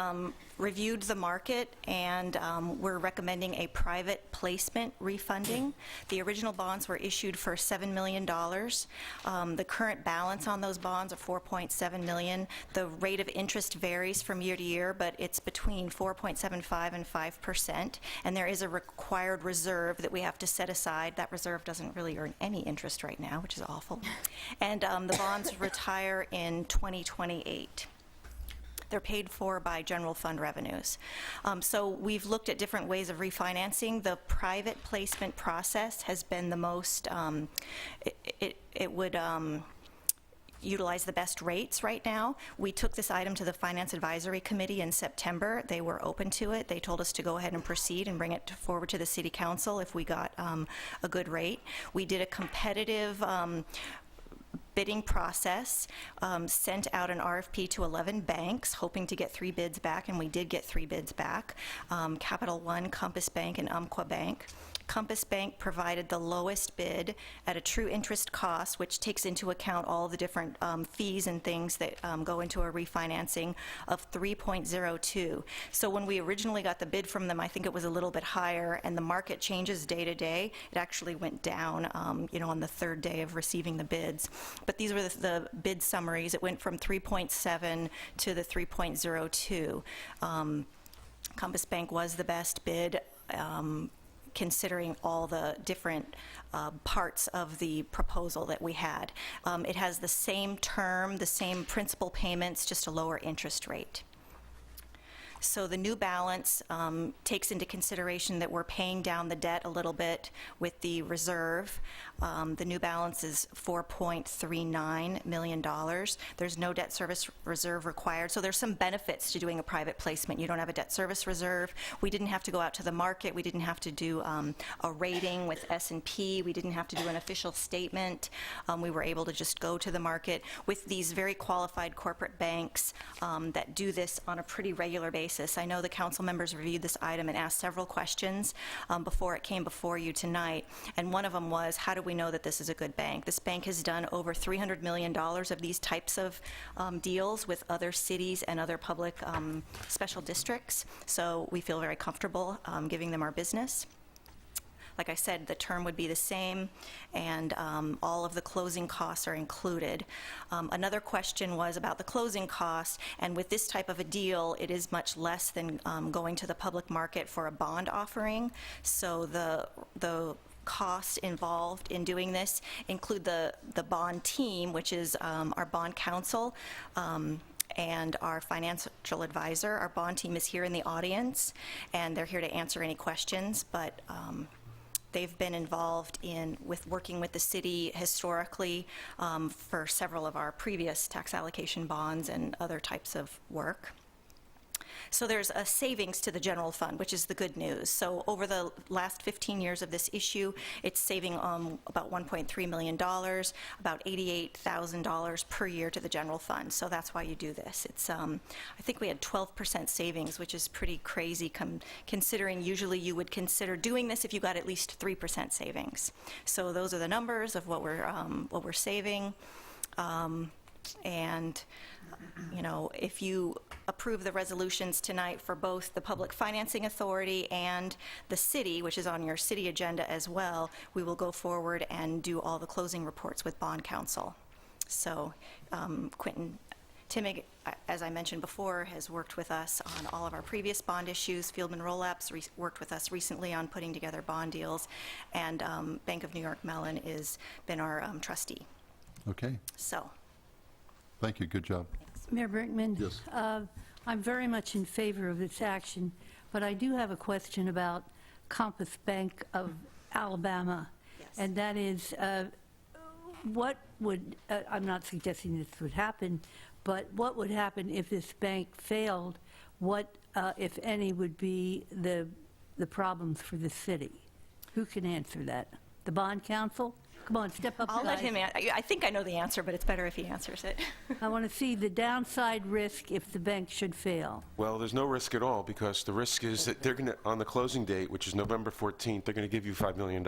S5: reviewed the market, and we're recommending a private placement refunding. The original bonds were issued for $7 million. The current balance on those bonds are $4.7 million. The rate of interest varies from year to year, but it's between 4.75% and 5%, and there is a required reserve that we have to set aside. That reserve doesn't really earn any interest right now, which is awful. And the bonds retire in 2028. They're paid for by general fund revenues. So we've looked at different ways of refinancing. The private placement process has been the most, it would utilize the best rates right now. We took this item to the Finance Advisory Committee in September. They were open to it. They told us to go ahead and proceed and bring it forward to the City Council if we got a good rate. We did a competitive bidding process, sent out an RFP to 11 banks, hoping to get 3 bids back, and we did get 3 bids back, Capital One, Compass Bank, and Umpqua Bank. Compass Bank provided the lowest bid at a true interest cost, which takes into account all the different fees and things that go into a refinancing, of 3.02. So when we originally got the bid from them, I think it was a little bit higher, and the market changes day to day. It actually went down, on the third day of receiving the bids. But these were the bid summaries. It went from 3.7 to the 3.02. Compass Bank was the best bid, considering all the different parts of the proposal that we had. It has the same term, the same principal payments, just a lower interest rate. So the new balance takes into consideration that we're paying down the debt a little bit with the reserve. The new balance is $4.39 million. There's no debt service reserve required, so there's some benefits to doing a private placement. You don't have a debt service reserve. We didn't have to go out to the market. We didn't have to do a rating with S&P. We didn't have to do an official statement. We were able to just go to the market with these very qualified corporate banks that do this on a pretty regular basis. I know the council members reviewed this item and asked several questions before it came before you tonight, and one of them was, how do we know that this is a good bank? This bank has done over $300 million of these types of deals with other cities and other public special districts, so we feel very comfortable giving them our business. Like I said, the term would be the same, and all of the closing costs are included. Another question was about the closing costs, and with this type of a deal, it is much less than going to the public market for a bond offering. So the costs involved in doing this include the bond team, which is our bond counsel, and our financial advisor. Our bond team is here in the audience, and they're here to answer any questions, but they've been involved with working with the city historically for several of our previous tax allocation bonds and other types of work. So there's a savings to the general fund, which is the good news. So over the last 15 years of this issue, it's saving about $1.3 million, about $88,000 per year to the general fund. So that's why you do this. It's, I think we had 12% savings, which is pretty crazy considering usually you would consider doing this if you got at least 3% savings. So those are the numbers of what we're saving. And if you approve the resolutions tonight for both the Public Financing Authority and the city, which is on your city agenda as well, we will go forward and do all the closing reports with bond counsel. So Quentin Timmig, as I mentioned before, has worked with us on all of our previous bond issues. Fieldman Rollaps worked with us recently on putting together bond deals, and Bank of New York Mellon has been our trustee.
S2: Okay.
S5: So.
S2: Thank you. Good job.
S10: Mayor Brinkman?
S2: Yes.
S10: I'm very much in favor of this action, but I do have a question about Compass Bank of Alabama.
S5: Yes.
S10: And that is, what would, I'm not suggesting this would happen, but what would happen if this bank failed? What, if any, would be the problems for the city? Who can answer that? The bond counsel? Come on, step up,
S5: I'll let
S10: guys.
S5: him I think I know the answer, but it's better if he answers it.
S10: I want to see the downside risk if the bank should fail.
S13: Well, there's no risk at all, because the risk is that they're going to, on the closing date, which is November 14th, they're going to give you $5 million.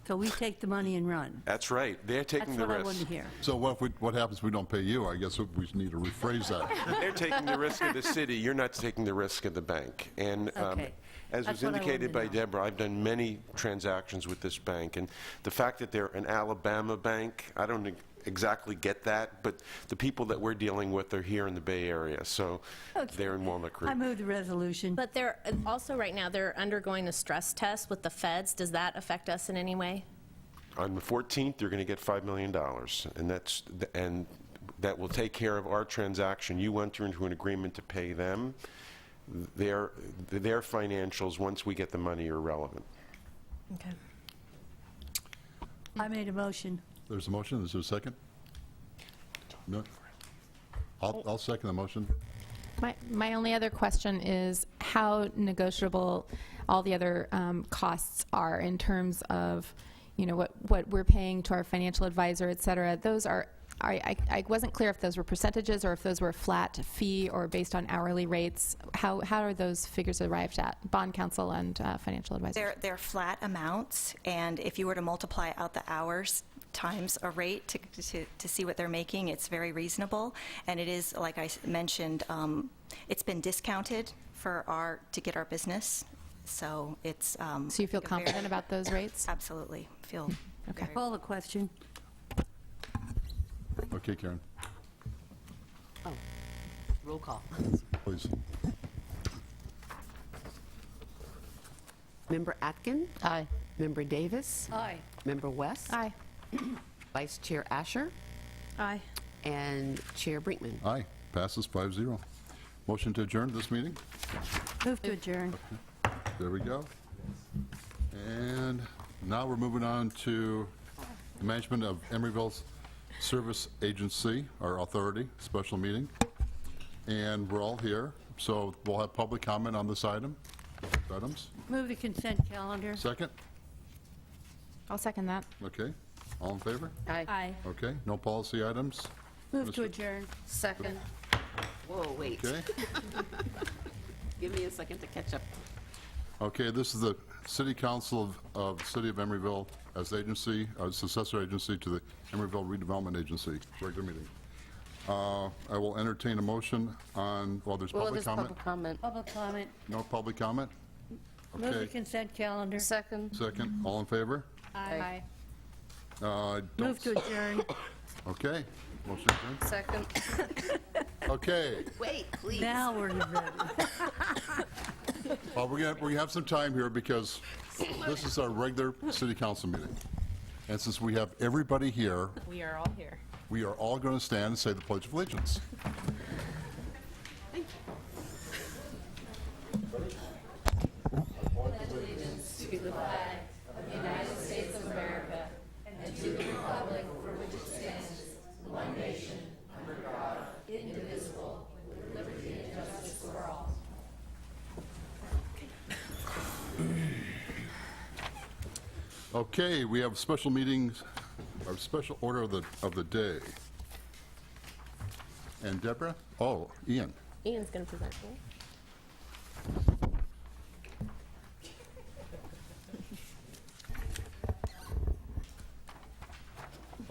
S10: So we take the money and run.
S13: That's right. They're taking
S10: That's
S13: the
S10: what I
S13: risk.
S10: wanted to hear.
S2: So what happens if we don't pay you? I guess we need to rephrase that.
S13: They're taking the risk of the city. You're not taking the risk of the bank. And
S10: Okay.
S13: as
S10: That's
S13: was
S10: what I
S13: indicated
S10: wanted
S13: by
S10: to know.
S13: Deborah, I've done many transactions with this bank. And the fact that they're an Alabama bank, I don't exactly get that. But the people that we're dealing with are here in the Bay Area. So
S10: Okay.
S13: they're in Walnut Creek.
S10: I move the resolution.
S11: But they're also right now, they're undergoing a stress test with the feds. Does that affect us in any way?
S13: On the 14th, you're going to get $5 million, and that will take care of our transaction. You enter into an agreement to pay them. Their financials, once we get the money, are relevant.
S11: Okay.
S10: I made a motion.
S2: There's a motion. Is there a second? No? I'll second the motion.
S3: My only other question is how negotiable all the other costs are in terms of, what we're paying to our financial advisor, et cetera. Those are I wasn't clear if those were percentages or if those were flat fee or based on hourly rates. How are those figures arrived at? Bond counsel and financial advisors.
S5: They're flat amounts, and if you were to multiply out the hours times a rate to see what they're making, it's very reasonable. And it is, like I mentioned, it's been discounted to get our business. So it's.
S3: So you feel confident about those rates?
S5: Absolutely. Feel.
S3: Okay.
S10: Call the question.
S2: Okay, Karen,
S14: Roll call.
S2: please.
S14: Member Atkin?
S12: Aye.
S14: Member Davis?
S10: Aye.
S14: Member West?
S3: Aye.
S14: Vice Chair Asher?
S11: Aye.
S14: And Chair Brinkman?
S2: Aye, passes 5-0. Motion to adjourn this meeting?
S10: Move to adjourn.
S2: There we go. And now we're moving on to the management of Emeryville Service Agency, our authority, special meeting. And we're all here, so we'll have public comment on this items.
S10: Move the consent calendar.
S2: Second?
S3: I'll second that.
S2: Okay. All in favor?
S10: Aye.
S2: Okay, no policy items?
S10: Move to
S2: Mr.
S10: adjourn.
S4: Second.
S14: Whoa, wait.
S2: Okay.
S14: Give me a second to catch up.
S2: Okay, this is the City Council of the City of Emeryville as agency, successor agency to the Emeryville Redevelopment Agency, regular meeting. I will entertain a motion on, well, there's public comment?
S10: Public comment.
S2: No public comment?
S10: Move the
S2: Okay,
S10: consent calendar.
S4: Second.
S2: second, all in favor?
S3: Aye.
S2: Don't
S10: Move to adjourn.
S2: Okay, motion adjourned.
S4: Second.
S2: Okay,
S14: Wait, please.
S10: Now we're ready.
S2: well, we're gonna have some time here because this is our regular city council meeting. And since we have everybody here,
S11: We are all here.
S2: we are all going to stand and say the Pledge of Allegiance. Okay, we have special meetings, our special order of the day. And Deborah? Oh, Ian.
S11: Ian's going to present.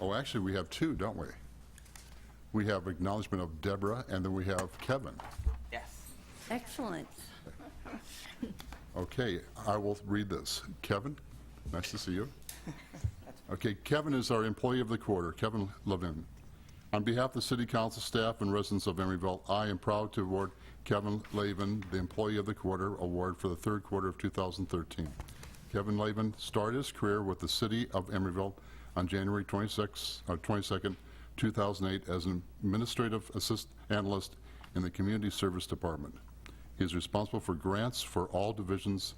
S2: Oh, actually, we have two, don't we? We have acknowledgement of Deborah, and then we have Kevin.
S8: Yes.
S10: Excellent.
S2: Okay, I will read this. Kevin, nice to see you. Okay, Kevin is our employee of the quarter, Kevin Levin. On behalf of the City Council staff and residents of Emeryville, I am proud to award Kevin Levin the Employee of the Quarter Award for the third quarter of 2013. Kevin Levin started his career with the City of Emeryville on January 22nd, 2008 as an administrative analyst in the Community Service Department. He is responsible for grants for all divisions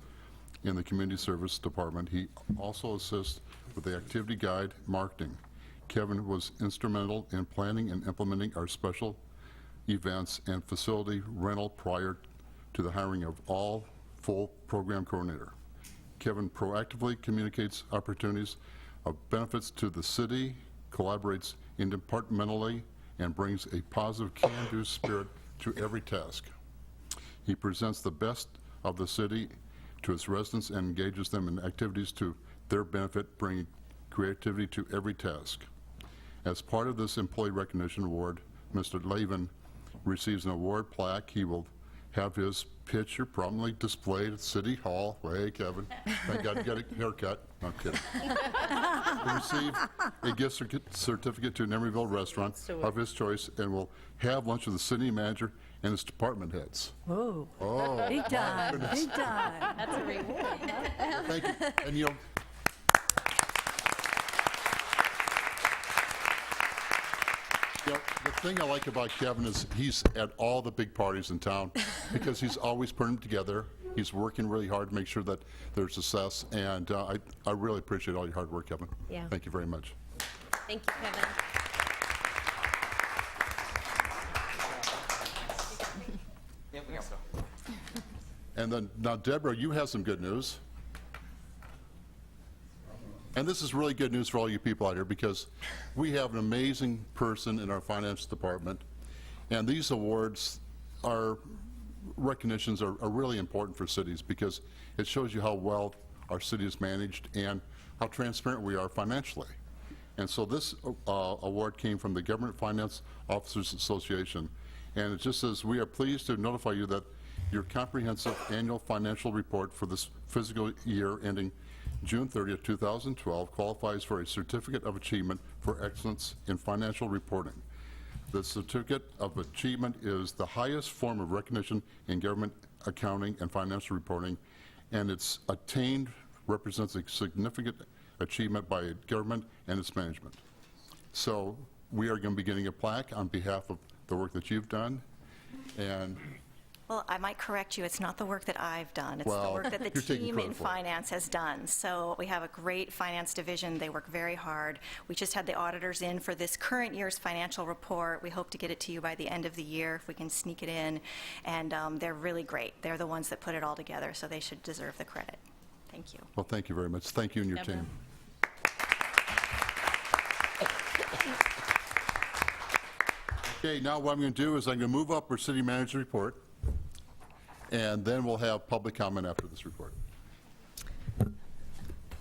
S2: in the Community Service Department. He also assists with the activity guide marketing. Kevin was instrumental in planning and implementing our special events and facility rental prior to the hiring of all full program coordinator. Kevin proactively communicates opportunities of benefits to the city, collaborates interdepartmentally, and brings a positive can-do spirit to every task. He presents the best of the city to its residents and engages them in activities to their benefit, bringing creativity to every task. As part of this Employee Recognition Award, Mr. Levin receives an award plaque. He will have his picture prominently displayed at City Hall. Hey, Kevin, thank God you got a haircut. No, I'm kidding. He'll receive a gift certificate to an Emeryville restaurant of his choice and will have lunch with the city manager and his department heads.
S10: Whoa.
S2: Oh,
S10: Big time. Big time.
S11: That's a reward.
S2: thank you. And you know, the thing I like about Kevin is he's at all the big parties in town because he's always putting them together. He's working really hard to make sure that there's success, and I really appreciate all your hard work, Kevin.
S11: Yeah.
S2: Thank you very much.
S11: Thank you, Kevin.
S2: And then, now, Deborah, you have some good news. And this is really good news for all you people out here, because we have an amazing person in our finance department, and these awards are, recognitions are really important for cities, because it shows you how well our city is managed and how transparent we are financially. And so this award came from the Government Finance Officers Association, and it just says, we are pleased to notify you that your comprehensive annual financial report for this fiscal year ending June 30th, 2012 qualifies for a Certificate of Achievement for Excellence in Financial Reporting. The Certificate of Achievement is the highest form of recognition in government accounting and financial reporting, and its attained represents a significant achievement by government and its management. So we are going to be getting a plaque on behalf of the work that you've done, and
S5: Well, I might correct you, it's not the work that I've done, it's the
S2: Well,
S5: work that the
S2: you're taking
S5: team
S2: credit
S5: in
S2: for it.
S5: finance has done. So we have a great finance division, they work very hard. We just had the auditors in for this current year's financial report. We hope to get it to you by the end of the year, if we can sneak it in. And they're really great. They're the ones that put it all together, so they should deserve the credit. Thank you.
S2: well, thank you very much. Thank you and your
S11: Deborah.
S2: team. Okay, now what I'm going to do is I'm going to move up our city manager report, and then we'll have public comment after this report.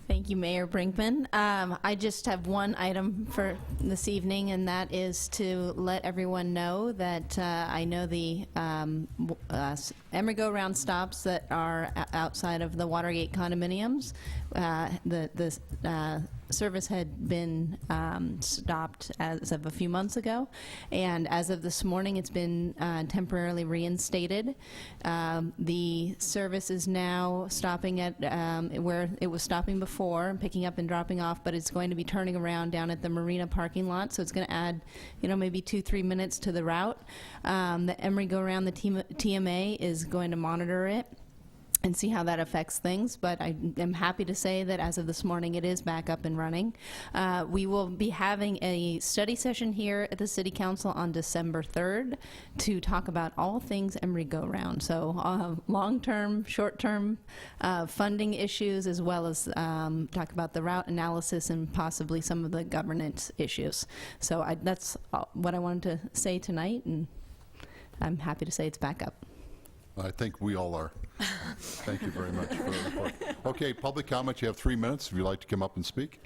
S12: Thank you, Mayor Brinkman. I just have one item for this evening, and that is to let everyone know that I know the Emeryville stops that are outside of the Watergate condominiums. The service had been stopped as of a few months ago, and as of this morning, it's been temporarily reinstated. The service is now stopping at where it was stopping before, picking up and dropping off, but it's going to be turning around down at the marina parking lot, so it's going to add, maybe 2-3 minutes to the route. The Emery Go Round, the TMA is going to monitor it and see how that affects things, but I am happy to say that as of this morning, it is back up and running. We will be having a study session here at the City Council on December 3rd to talk about all things Emery Go Round. So long-term, short-term funding issues, as well as talk about the route analysis and possibly some of the governance issues. So that's what I wanted to say tonight, and I'm happy to say it's back up.
S2: I think we all are. Thank you very much for the report. Okay, public comment, you have 3 minutes if you'd like to come up and speak.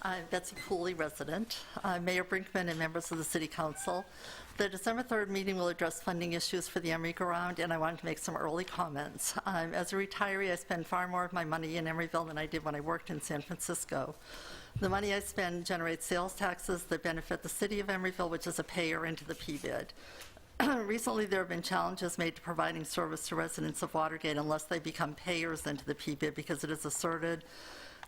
S15: I'm Betsy Pooley, resident. Mayor Brinkman and members of the City Council. The December 3rd meeting will address funding issues for the Emery Go Round, and I wanted to make some early comments. As a retiree, I spend far more of my money in Emeryville than I did when I worked in San Francisco. The money I spend generates sales taxes that benefit the city of Emeryville, which is a payer into the PBID. Recently, there have been challenges made to providing service to residents of Watergate unless they become payers into the PBID, because it is asserted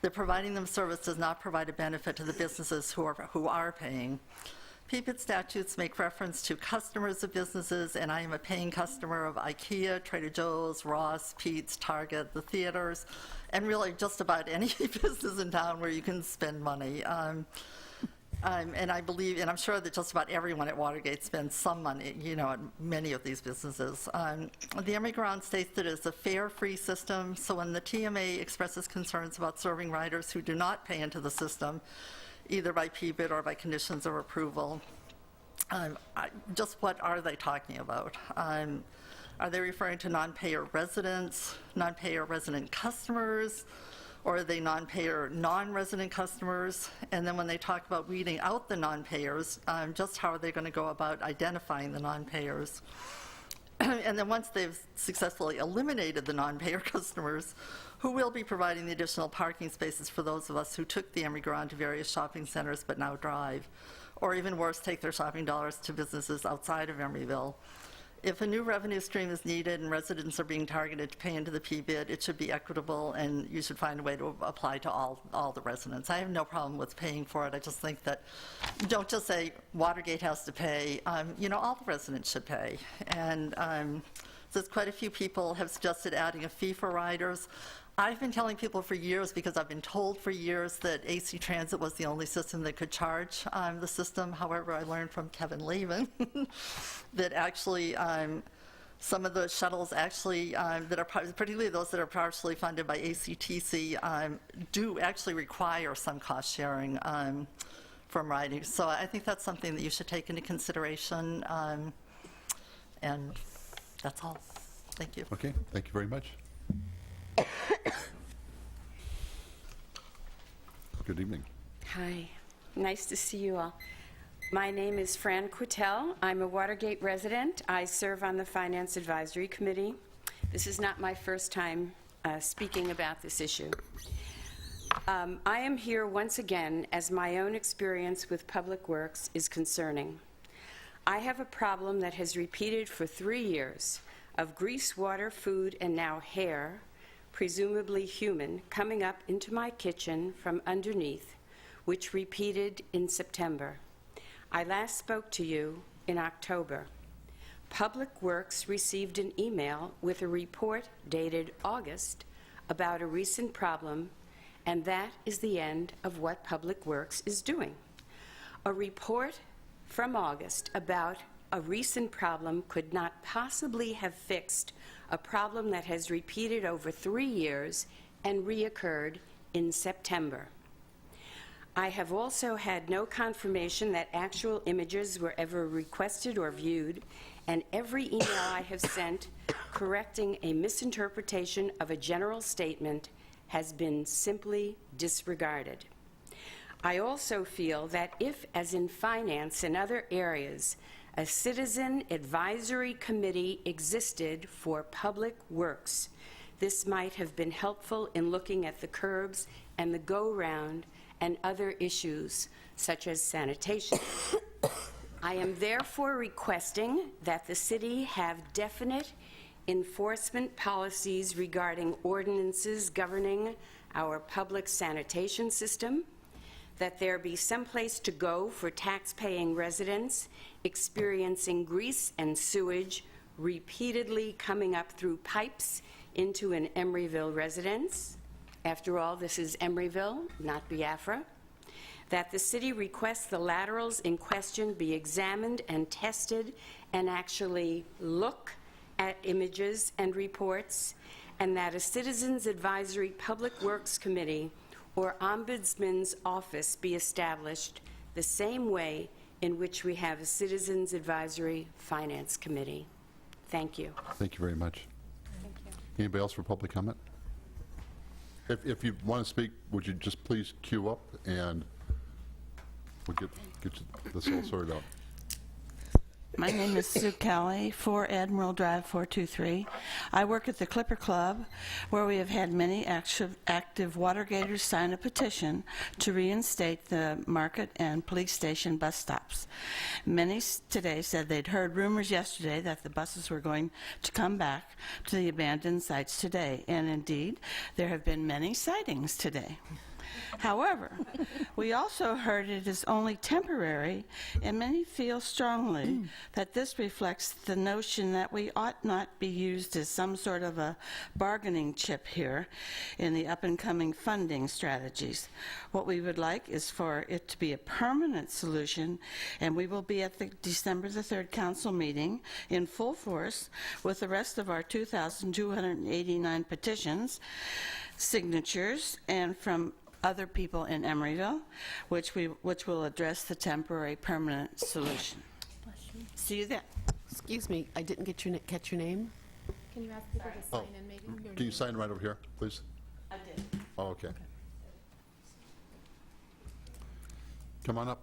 S15: that providing them service does not provide a benefit to the businesses who are paying. PBID statutes make reference to customers of businesses, and I am a paying customer of IKEA, Trader Joe's, Ross, Pete's, Target, the theaters, and really just about any business in town where you can spend money. And I believe, and I'm sure that just about everyone at Watergate spends some money, at many of these businesses. The Emery Go Round states that it's a fair, free system, so when the TMA expresses concerns about serving riders who do not pay into the system, either by PBID or by conditions of approval, just what are they talking about? Are they referring to non-payer residents, non-payer resident customers, or are they non-payer, non-resident customers? And then when they talk about weeding out the non-payers, just how are they going to go about identifying the non-payers? And then once they've successfully eliminated the non-payer customers, who will be providing the additional parking spaces for those of us who took the Emery Go Round to various shopping centers but now drive? Or even worse, take their shopping dollars to businesses outside of Emeryville. If a new revenue stream is needed and residents are being targeted to pay into the PBID, it should be equitable, and you should find a way to apply to all the residents. I have no problem with paying for it. I just think that, don't just say Watergate has to pay. All the residents should pay. And so quite a few people have suggested adding a fee for riders. I've been telling people for years, because I've been told for years that AC Transit was the only system that could charge the system. However, I learned from Kevin Levin that actually some of the shuttles actually, that are particularly those that are partially funded by ACTC, do actually require some cost sharing from riding. So I think that's something that you should take into consideration. And that's all. Thank you.
S2: Okay, thank you very much. Good evening.
S16: Hi, nice to see you all. My name is Fran Quittel. I'm a Watergate resident. I serve on the Finance Advisory Committee. This is not my first time speaking about this issue. I am here once again as my own experience with Public Works is concerning. I have a problem that has repeated for 3 years of grease, water, food, and now hair, presumably human, coming up into my kitchen from underneath, which repeated in September. I last spoke to you in October. Public Works received an email with a report dated August about a recent problem, and that is the end of what Public Works is doing. A report from August about a recent problem could not possibly have fixed a problem that has repeated over 3 years and reoccurred in September. I have also had no confirmation that actual images were ever requested or viewed, and every email I have sent correcting a misinterpretation of a general statement has been simply disregarded. I also feel that if, as in finance and other areas, a citizen advisory committee existed for Public Works, this might have been helpful in looking at the curbs and the go-round and other issues, such as sanitation. I am therefore requesting that the city have definite enforcement policies regarding ordinances governing our public sanitation system, that there be someplace to go for tax-paying residents experiencing grease and sewage repeatedly coming up through pipes into an Emeryville residence. After all, this is Emeryville, not Biafra. That the city requests the laterals in question be examined and tested and actually look at images and reports, and that a Citizens Advisory Public Works Committee or Ombudsman's Office be established the same way in which we have a Citizens Advisory Finance Committee. Thank you.
S2: Thank you very much.
S3: Thank you.
S2: Anybody else for public comment? If you want to speak, would you just please queue up and we'll get this all sorted out.
S17: My name is Sue Kelly, 4 Admiral Drive 423. I work at the Clipper Club, where we have had many active Watergators sign a petition to reinstate the Market and Police Station bus stops. Many today said they'd heard rumors yesterday that the buses were going to come back to the abandoned sites today, and indeed, there have been many sightings today. However, we also heard it is only temporary, and many feel strongly that this reflects the notion that we ought not be used as some sort of a bargaining chip here in the up-and-coming funding strategies. What we would like is for it to be a permanent solution, and we will be at the December the 3rd council meeting in full force with the rest of our 2,289 petitions, signatures, and from other people in Emeryville, which will address the temporary permanent solution. See you then.
S14: Excuse me, I didn't catch your name.
S3: Can you ask people to sign in, maybe?
S2: Can you sign right over here, please?
S17: I did.
S2: Oh, okay. Come on up.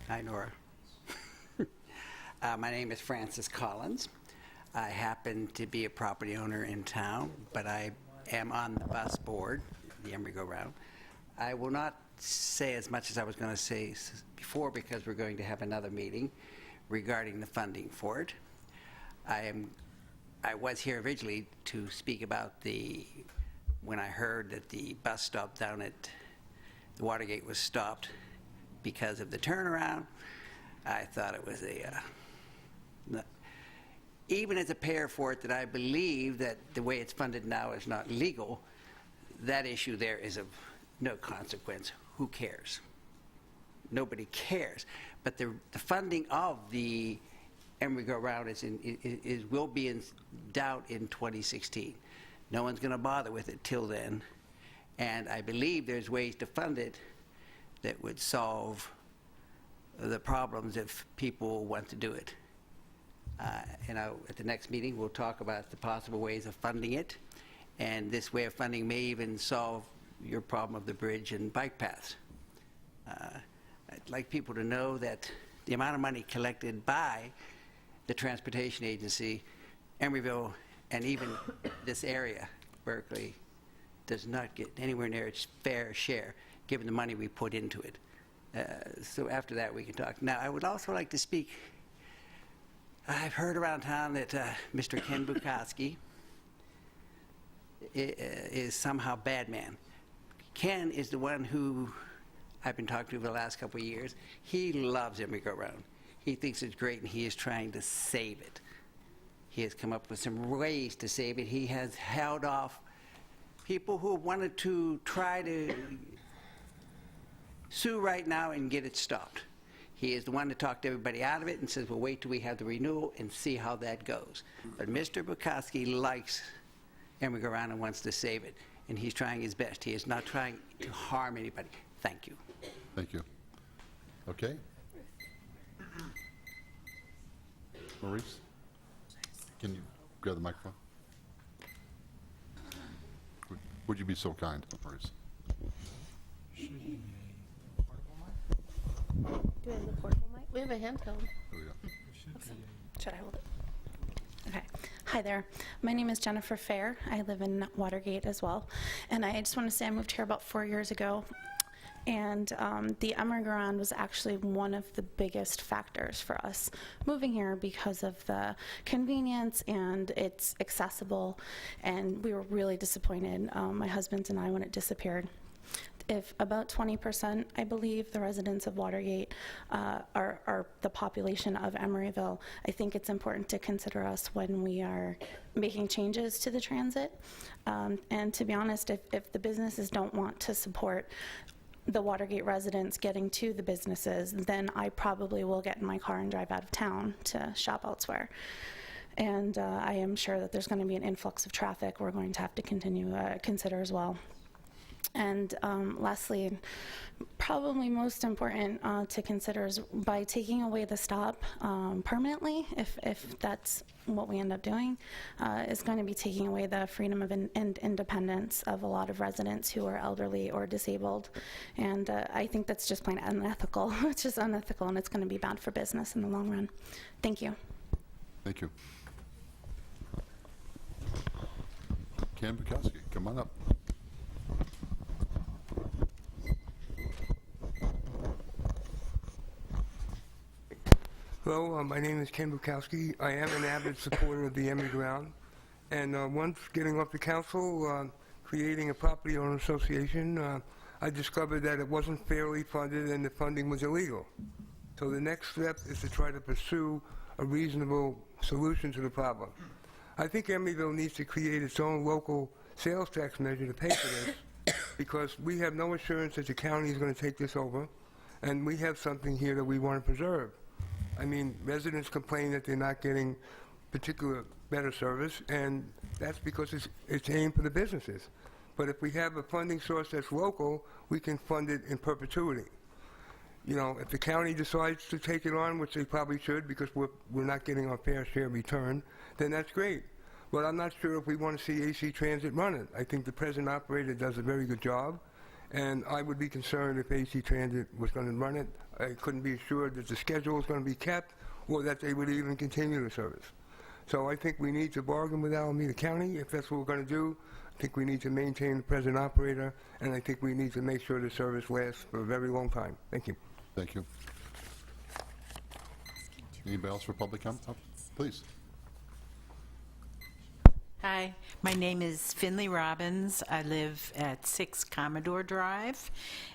S8: Hi, Nora. My name is Francis Collins. I happen to be a property owner in town, but I am on the bus board, the Emery-Go-Round. I will not say as much as I was going to say before because we're going to have another meeting regarding the funding for it. I was here originally to speak about when I heard that the bus stop down at the Watergate was stopped because of the turnaround. I thought it was even as a pair for it that I believe that the way it's funded now is not legal, that issue there is of no consequence. Who cares? nobody cares. But the funding of the Emeryville will be in doubt in 2016. No one's going to bother with it till then. And I believe there's ways to fund it that would solve the problems if people want to do it. At the next meeting, we'll talk about the possible ways of funding it. And this way of funding may even solve your problem of the bridge and bike paths. I'd like people to know that the amount of money collected by the transportation agency, Emeryville, and even this area, Berkeley, does not get anywhere near its fair share, given the money we put into it. So after that, we can talk. Now, I would also like to speak. I've heard around town that Mr. Ken Bukowski is somehow bad man. Ken is the one who I've been talking to for the last couple of years. He loves Emeryville. He thinks it's great, and he is trying to save it. He has come up with some ways to save it. He has held off people who wanted to try to sue right now and get it stopped. He is the one to talk to everybody out of it and says, well, wait till we have the renewal and see how that goes. But Mr. Bukowski likes Emeryville and wants to save it, and he's trying his best. He is not trying to harm anybody. Thank you.
S2: Thank you. Okay. Maurice, can you grab the microphone? Would you be so kind, Maurice?
S4: Do we have the portable mic? We have a handheld.
S2: There we go.
S18: Should I hold it? Okay. Hi there. My name is Jennifer Fair. I live in Watergate as well. And I just want to say I moved here about 4 years ago. And the Emeryville was actually one of the biggest factors for us moving here because of the convenience and it's accessible. And we were really disappointed, my husband and I, when it disappeared. If about 20%, I believe, the residents of Watergate are the population of Emeryville, I think it's important to consider us when we are making changes to the transit. And to be honest, if the businesses don't want to support the Watergate residents getting to the businesses, then I probably will get in my car and drive out of town to shop elsewhere. And I am sure that there's going to be an influx of traffic we're going to have to continue consider as well. And lastly, probably most important to consider is by taking away the stop permanently, if that's what we end up doing, is going to be taking away the freedom of and independence of a lot of residents who are elderly or disabled. And I think that's just plain unethical. It's just unethical, and it's going to be bad for business in the long run. Thank you.
S2: Thank you. Ken Bukowski, come on up.
S19: Hello, my name is Ken Bukowski. I am an avid supporter of the Emeryville. And once getting off the council, creating a property owner association, I discovered that it wasn't fairly funded and the funding was illegal. So the next step is to try to pursue a reasonable solution to the problem. I think Emeryville needs to create its own local sales tax measure to pay for this because we have no assurance that the county is going to take this over, and we have something here that we want to preserve. I mean, residents complain that they're not getting particular better service, and that's because it's aimed for the businesses. But if we have a funding source that's local, we can fund it in perpetuity. You know, if the county decides to take it on, which they probably should because we're not getting our fair share return, then that's great. But I'm not sure if we want to see AC Transit run it. I think the present operator does a very good job, and I would be concerned if AC Transit was going to run it. I couldn't be assured that the schedule is going to be kept or that they would even continue the service. So I think we need to bargain with Alameda County if that's what we're going to do. I think we need to maintain the present operator, and I think we need to make sure the service lasts for a very long time. Thank you.
S2: Thank you. Anybody else for public comment? Oh, please.
S20: Hi, my name is Finley Robbins. I live at 6 Commodore Drive.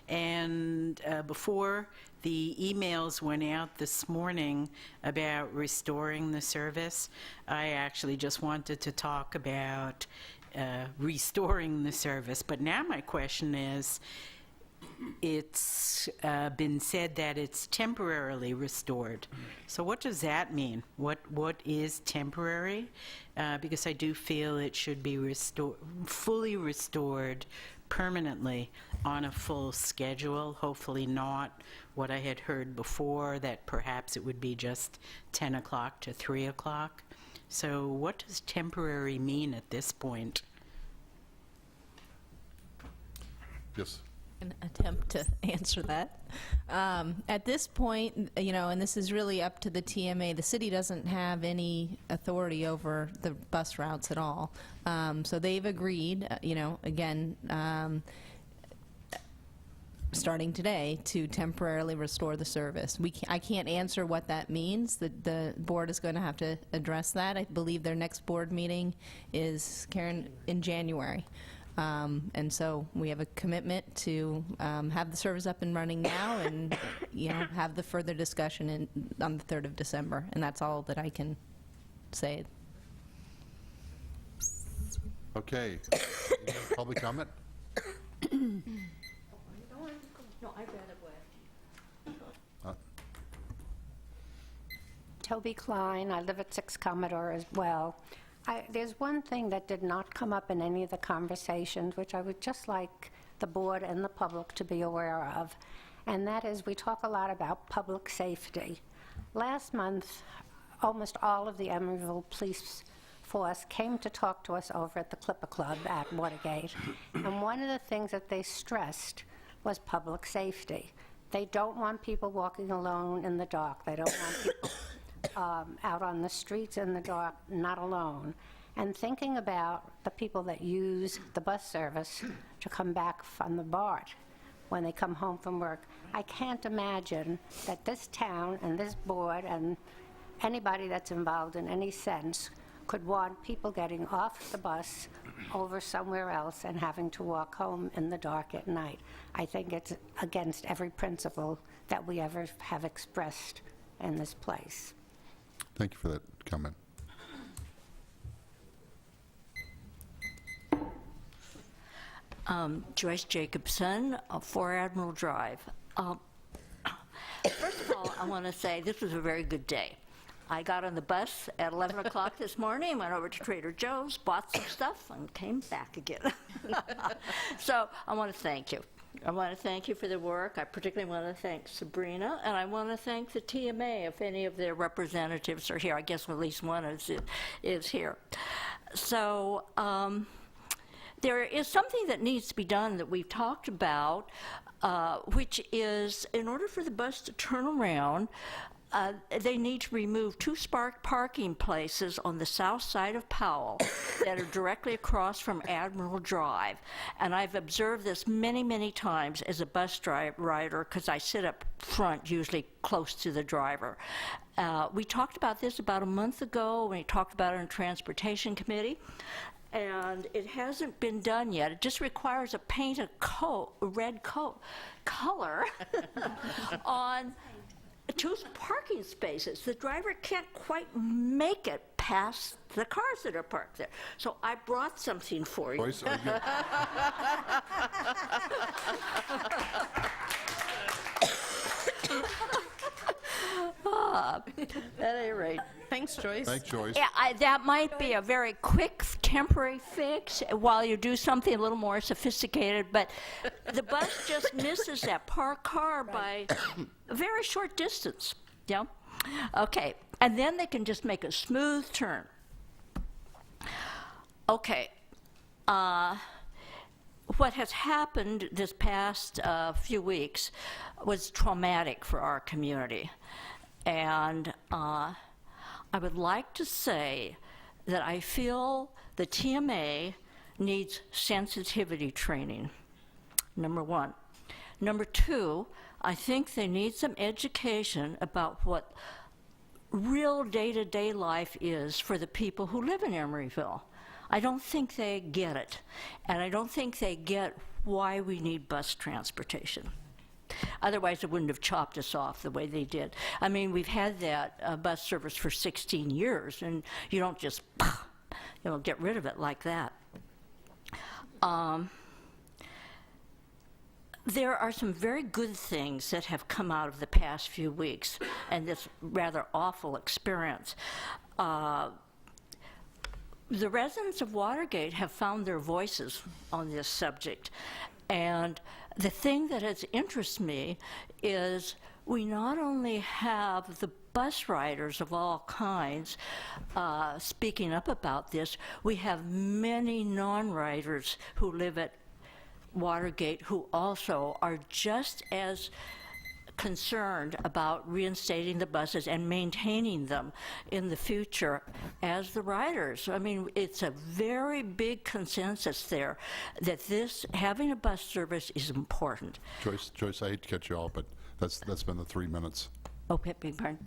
S20: And before the emails went out this morning about restoring the service, I actually just wanted to talk about restoring the service. But now my question is, it's it's been said that it's temporarily restored. So what does that mean? What is temporary? Because I do feel it should be fully restored permanently on a full schedule, hopefully not what I had heard before, that perhaps it would be just 10 o'clock to 3 o'clock. So what does temporary mean at this point?
S2: Yes.
S12: An attempt to answer that. At this point, you know, and this is really up to the TMA, the city doesn't have any authority over the bus routes at all. So they've agreed, you know, again, starting today, to temporarily restore the service. I can't answer what that means. The board is going to have to address that. I believe their next board meeting is, Karen, in January. And so we have a commitment to have the service up and running now, and you know, have the further discussion on the 3rd of December, and that's all that I can say.
S2: Okay. Any other public comment?
S9: No, I'd rather wait.
S21: Toby Klein. I live at 6 Commodore as well. There's one thing that did not come up in any of the conversations, which I would just like the board and the public to be aware of, and that is we talk a lot about public safety. Last month, almost all of the Emeryville police force came to talk to us over at the Clipper Club at Watergate, and one of the things that they stressed was public safety. They don't want people walking alone in the dark. They don't want people out on the streets in the dark, not alone. And thinking about the people that use the bus service to come back from the BART when they come home from work, I can't imagine that this town and this board and anybody that's involved in any sense could want people getting off the bus over somewhere else and having to walk home in the dark at night. I think it's against every principle that we ever have expressed in this place.
S2: Thank you for that comment.
S9: Joyce Jacobson, 4 Admiral Drive. First of all, I want to say this was a very good day. I got on the bus at 11 o'clock this morning, went over to Trader Joe's, bought some stuff, and came back again. So I want to thank you. I want to thank you for the work. I particularly want to thank Sabrina, and I want to thank the TMA if any of their representatives are here. I guess at least one is here. So there is something that needs to be done that we've talked about, which is in order for the bus to turn around, they need to remove 2 parking places on the south side of Powell that are directly across from Admiral Drive. And I've observed this many, many times as a bus rider, because I sit up front, usually close to the driver. We talked about this about a month ago when we talked about it in Transportation Committee. And it hasn't been done yet. It just requires a paint a red color on 2 parking spaces. The driver can't quite make it past the cars that are parked there. So I brought something for you.
S2: Joyce, are you
S9: At any rate.
S4: Thanks, Joyce.
S2: Thanks, Joyce.
S9: Yeah, that might be a very quick, temporary fix while you do something a little more sophisticated, but the bus just misses that parked car by a very short distance. Yeah? Okay, and then they can just make a smooth turn. Okay. What has happened this past few weeks was traumatic for our community. And I would like to say that I feel the TMA needs sensitivity training, number 1. Number 2, I think they need some education about what real day-to-day life is for the people who live in Emeryville. I don't think they get it, and I don't think they get why we need bus transportation. Otherwise, they wouldn't have chopped us off the way they did. I mean, we've had that bus service for 16 years, and you don't just, get rid of it like that. there are some very good things that have come out of the past few weeks and this rather awful experience. The residents of Watergate have found their voices on this subject. And the thing that has interested me is we not only have the bus riders of all kinds speaking up about this, we have many non-riders who live at Watergate who also are just as concerned about reinstating the buses and maintaining them in the future as the riders. I mean, it's a very big consensus there that this, having a bus service is important.
S2: Joyce, I hate to cut you off, but that's been the 3 minutes.
S9: Okay, beg pardon?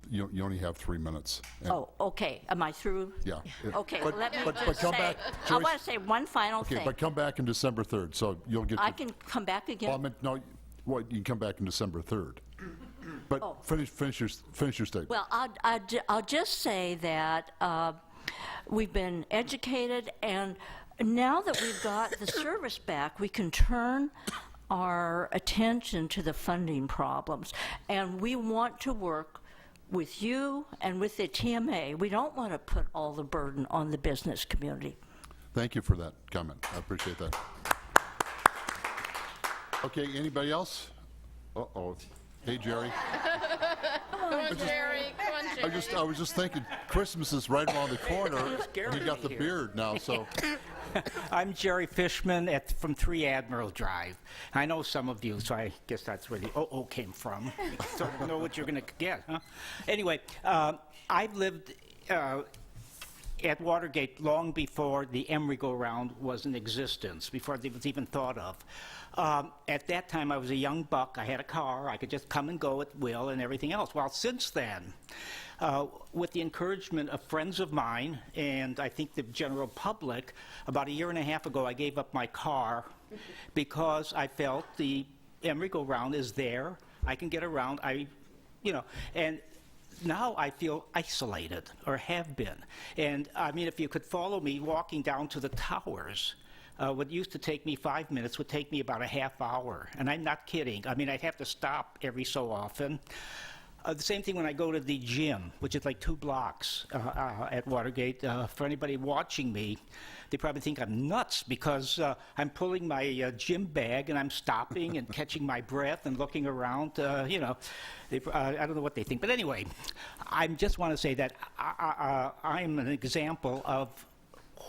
S2: You only have 3 minutes. And
S9: Oh, okay. Am I through?
S2: Yeah.
S9: Okay,
S2: But-
S9: let me
S2: but
S9: just
S2: come
S9: say,
S2: back,
S9: I
S2: Joyce.
S9: want to say one final
S2: Okay,
S9: thing.
S2: but come back in December 3rd, so you'll get.
S9: I can come back again?
S2: Well, I meant, no, well, you can come back in December 3rd. But
S9: Oh.
S2: finish your statement.
S9: Well, I'll just say that we've been educated, and now that we've got the service back, we can turn our attention to the funding problems. And we want to work with you and with the TMA. We don't want to put all the burden on the business community.
S2: Thank you for that comment. I appreciate that. Okay, anybody else? Uh-oh. Hey, Jerry.
S3: Come on, Jerry. Come on, Jerry.
S2: I was just thinking, Christmas is right around the corner, and you got the
S7: here.
S2: beard now, so.
S7: I'm Jerry Fishman from 3 Admiral Drive. I know some of you, so I guess that's where the "oh" came from. So I know what you're going to get, huh? Anyway, I've lived at Watergate long before the Emeryville was in existence, before it was even thought of. At that time, I was a young buck. I had a car. I could just come and go at will and everything else. Well, since then, with the encouragement of friends of mine and I think the general public, about 1.5 years ago, I gave up my car because I felt the Emeryville is there. I can get around. And now I feel isolated, or have been. And I mean, if you could follow me walking down to the towers, what used to take me 5 minutes would take me about a half hour. And I'm not kidding. I mean, I'd have to stop every so often. The same thing when I go to the gym, which is like 2 blocks at Watergate. For anybody watching me, they probably think I'm nuts because I'm pulling my gym bag and I'm stopping and catching my breath and looking around. I don't know what they think. But anyway, I just want to say that I'm an example of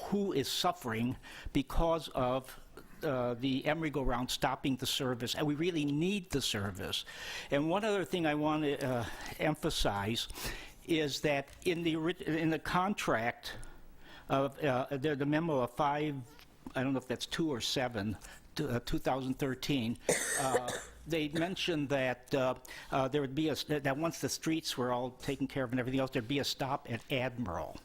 S7: who is suffering because of the Emeryville stopping the service, and we really need the service. And one other thing I want to emphasize is that in the contract of the memo of 5, I don't know if that's 2 or 7, 2013. They mentioned that there would be that once the streets were all taken care of and everything else, there'd be a stop at Admiral.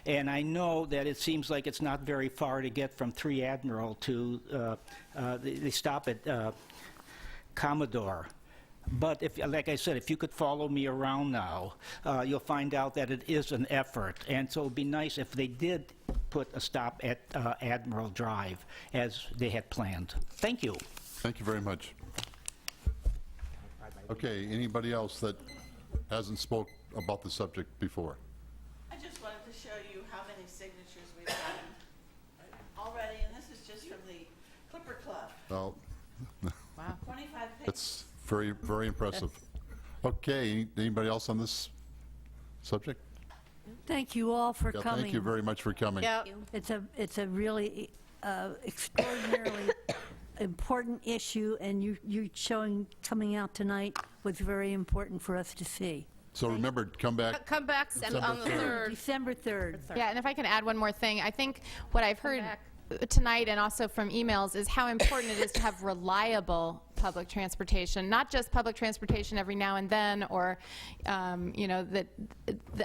S7: And I know that it seems like it's not very far to get from 3 Admiral to the stop at Commodore. But if, like I said, if you could follow me around now, you'll find out that it is an effort. And so it would be nice if they did put a stop at Admiral Drive as they had planned. Thank you.
S2: Thank you very much. Okay, anybody else that hasn't spoke about the subject before?
S17: I just wanted to show you how many signatures we've gotten already, and this is just from the Clipper Club.
S2: Well,
S17: Wow. 25 pages.
S2: it's very, very impressive. Okay, anybody else on this subject?
S10: Thank you all for
S2: Yeah,
S10: coming.
S2: thank you very much for coming.
S10: It's a really extraordinarily important issue, and you coming out tonight was very important for us to see.
S2: So remember, come back.
S3: Come back on the 3rd.
S10: December 3rd.
S3: Yeah, and if I can add one more thing, I think what I've heard tonight and also from emails is how important it is to have reliable public transportation, not just public transportation every now and then, or, that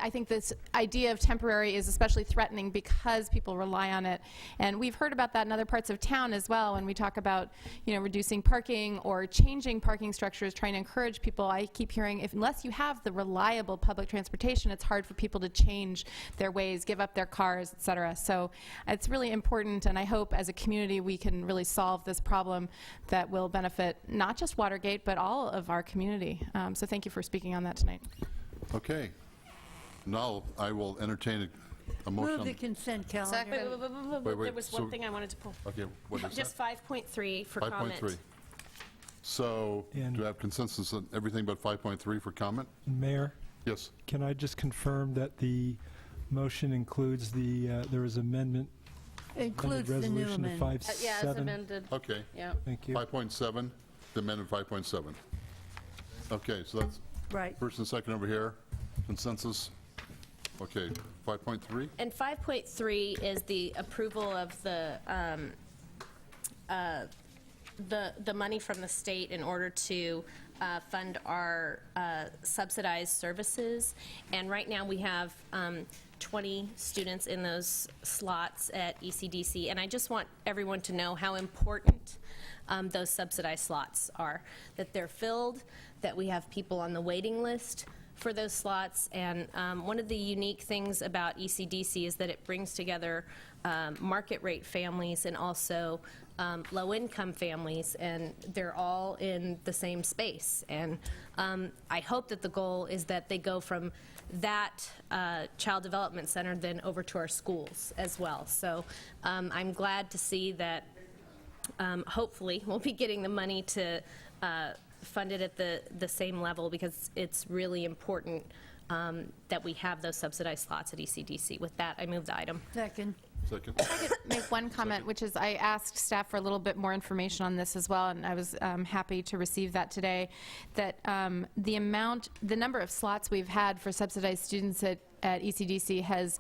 S3: I think this idea of temporary is especially threatening because people rely on it. And we've heard about that in other parts of town as well when we talk about, reducing parking or changing parking structures, trying to encourage people. I keep hearing, unless you have the reliable public transportation, it's hard for people to change their ways, give up their cars, et cetera. So it's really important, and I hope as a community we can really solve this problem that will benefit not just Watergate, but all of our community. So thank you for speaking on that tonight.
S2: Okay. Now I will entertain a motion.
S10: Move the consent calendar.
S2: Wait,
S11: There was
S2: so-
S11: one thing I wanted to pull.
S2: Okay, what is
S11: Just
S2: that?
S11: 5.3 for comment.
S2: 5.3. So, do I have consensus on everything but 5.3 for comment?
S1: Mayor,
S2: Yes.
S1: can I just confirm that the motion includes there is amendment,
S10: Includes the new
S1: resolution to
S10: amendment.
S1: 5.7?
S4: Yeah, it's amended.
S2: Okay.
S4: Yeah.
S1: Thank you.
S2: 5.7, the amendment 5.7. Okay, so that's
S10: Right.
S2: first and second over here. Consensus. Okay, 5.3?
S11: And 5.3 is the approval of the money from the state in order to fund our subsidized services. And right now we have 20 students in those slots at ECDC. And I just want everyone to know how important those subsidized slots are, that they're filled, that we have people on the waiting list for those slots. And one of the unique things about ECDC is that it brings together market rate families and also low-income families, and they're all in the same space. And I hope that the goal is that they go from that child development center then over to our schools as well. So I'm glad to see that hopefully we'll be getting the money to fund it at the same level, because it's really important that we have those subsidized slots at ECDC. With that, I move the item.
S10: Second.
S2: Second.
S3: Make one comment, which is I asked staff for a little bit more information on this as well, and I was happy to receive that today, that the number of slots we've had for subsidized students at ECDC has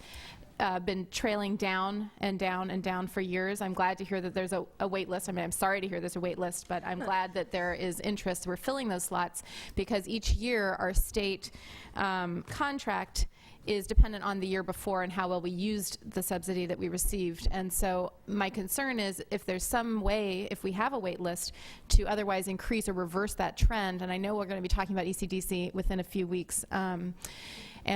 S3: been trailing down and down and down for years. I'm glad to hear that there's a wait list. I mean, I'm sorry to hear there's a wait list, but I'm glad that there is interest. We're filling those slots because each year our state contract is dependent on the year before and how well we used the subsidy that we received. And so my concern is if there's some way, if we have a wait list, to otherwise increase or reverse that trend. And I know we're going to be talking about ECDC within a few weeks and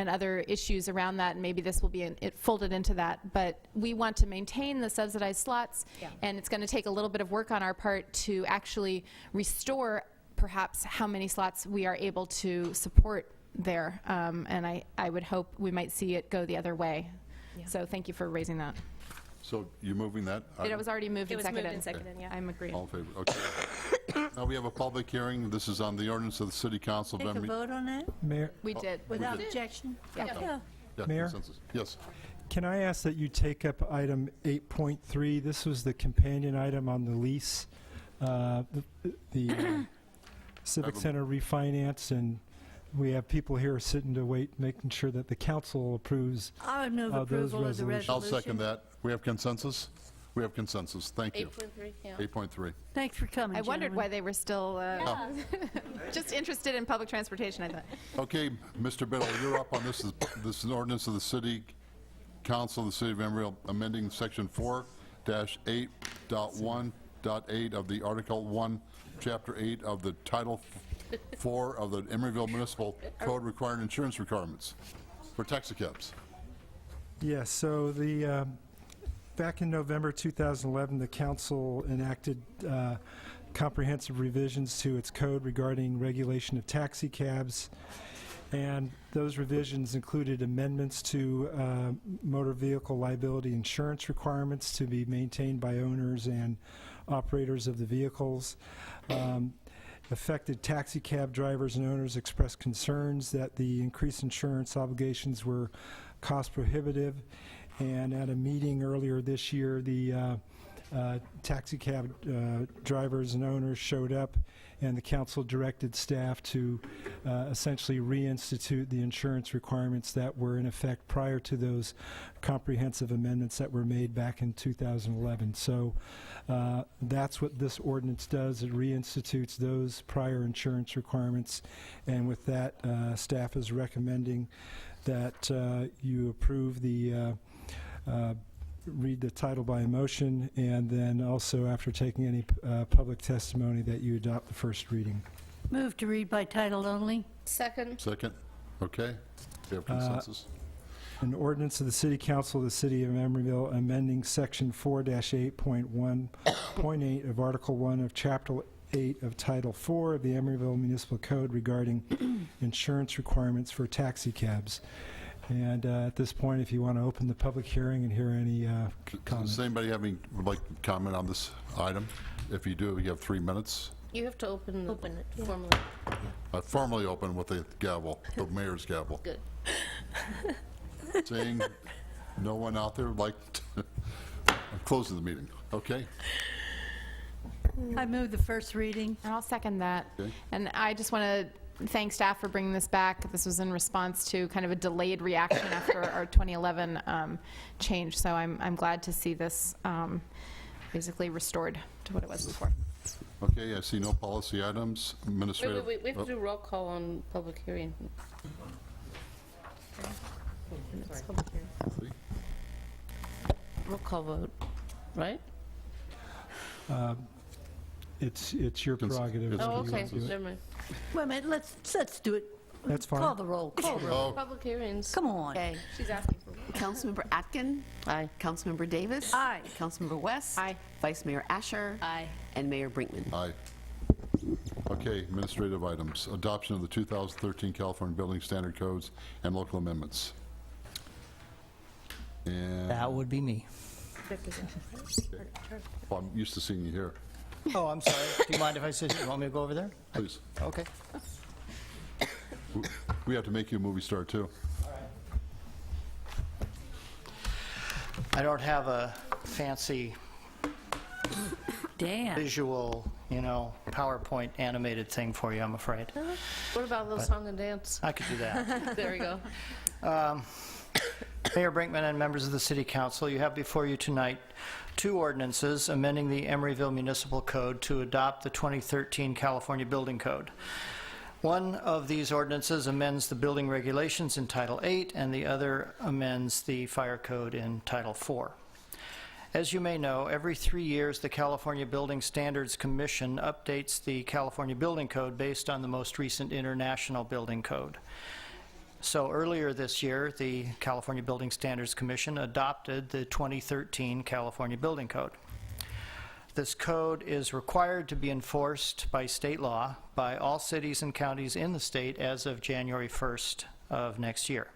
S3: other issues around that, and maybe this will be folded into that. But we want to maintain the subsidized slots, and it's going to take a little bit of work on our part to actually restore perhaps how many slots we are able to support there, and I would hope we might see it go the other way. So thank you for raising that.
S2: So you moving that?
S3: It was already moved
S11: It
S3: and
S11: was
S3: seconded.
S11: moved and seconded, yeah.
S3: I'm agreeing.
S2: All in favor? Okay. Now we have a public hearing. This is on the ordinance of the City Council.
S10: Take a vote on that?
S1: Mayor,
S3: We did.
S10: Without objection? Yeah.
S2: Yeah,
S1: Mayor?
S2: consensus. Yes.
S1: can I ask that you take up item 8.3? This was the companion item on the lease, the Civic Center refinance, and we have people here sitting to wait, making sure that the council approves
S10: I would move
S1: those
S10: approval of the
S1: resolutions.
S2: I'll second that. We have consensus? We have consensus. Thank you.
S4: 8.3, yeah.
S2: 8.3.
S10: Thanks for coming,
S3: I wondered
S10: gentlemen.
S3: why they were still just interested in public transportation, I thought.
S2: Okay, Mr. Biddle, you're up on this. This is an ordinance of the City Council of the City of Emeryville amending Section 4-8.1.8 of the Article 1, Chapter 8 of the Title 4 of the Emeryville Municipal Code requiring insurance requirements for taxicabs.
S1: Yes, so the, back in November 2011, the council enacted comprehensive revisions to its code regarding regulation of taxi cabs, and those revisions included amendments to motor vehicle liability insurance requirements to be maintained by owners and operators of the vehicles. Affected taxi cab drivers and owners expressed concerns that the increased insurance obligations were cost prohibitive, and at a meeting earlier this year, the taxi cab drivers and owners showed up, and the council directed staff to essentially reinstitute the insurance requirements that were in effect prior to those comprehensive amendments that were made back in 2011. So that's what this ordinance does. It reinstitutes those prior insurance requirements. And with that, staff is recommending that you approve the read the title by motion, and then also, after taking any public testimony, that you adopt the first reading.
S10: Move to read by title only.
S4: Second.
S2: Second? Okay. We have consensus?
S1: An ordinance of the City Council of the City of Emeryville amending Section 4-8.1.8 of Article 1 of Chapter 8 of Title 4 of the Emeryville Municipal Code regarding insurance requirements for taxi cabs. And at this point, if you want to open the public hearing and hear any comments.
S2: Does anybody would like to comment on this item? If you do, you have 3 minutes.
S4: You have to open it formally.
S2: I formally open with the gavel, the mayor's gavel.
S4: Good.
S2: Saying no one out there would like to, I'm closing the meeting, okay?
S10: I move the first reading.
S3: And I'll second that.
S2: Okay.
S3: And I just want to thank staff for bringing this back. This was in response to kind of a delayed reaction after our 2011 change. So I'm glad to see this basically restored to what it was before.
S2: Okay, I see no policy items. Administrative.
S4: Wait, we have to do roll call on public hearing. Roll call vote, right?
S1: It's your prerogative.
S4: Oh, okay, never mind.
S10: Wait a minute, let's do it.
S1: That's fine.
S10: Call the roll. Call the roll.
S4: Public hearings.
S10: Come on.
S14: Okay.
S3: She's asking for
S14: Councilmember Atkin.
S4: Aye.
S14: Councilmember Davis.
S10: Aye.
S14: Councilmember West.
S3: Aye.
S14: Vice Mayor Asher.
S21: Aye.
S14: And Mayor Brinkman.
S2: Aye. Okay, administrative items. Adoption of the 2013 California Building Standard Codes and local amendments. And
S6: That would be me.
S2: well, I'm used to seeing you here.
S6: Oh, I'm sorry. Do you mind if I sit here? You want me to go over there?
S2: Please.
S6: Okay.
S2: We have to make you a movie star, too.
S6: I don't have a fancy visual, PowerPoint animated thing for you, I'm afraid.
S4: What about a little song and dance?
S6: I could do that.
S4: There we go.
S6: Mayor Brinkman and members of the City Council, you have before you tonight 2 ordinances amending the Emeryville Municipal Code to adopt the 2013 California Building Code. One of these ordinances amends the building regulations in Title 8, and the other amends the fire code in Title 4. As you may know, every 3 years the California Building Standards Commission updates the California Building Code based on the most recent international building code. So earlier this year, the California Building Standards Commission adopted the 2013 California Building Code. This code is required to be enforced by state law by all cities and counties in the state as of January 1st of next year.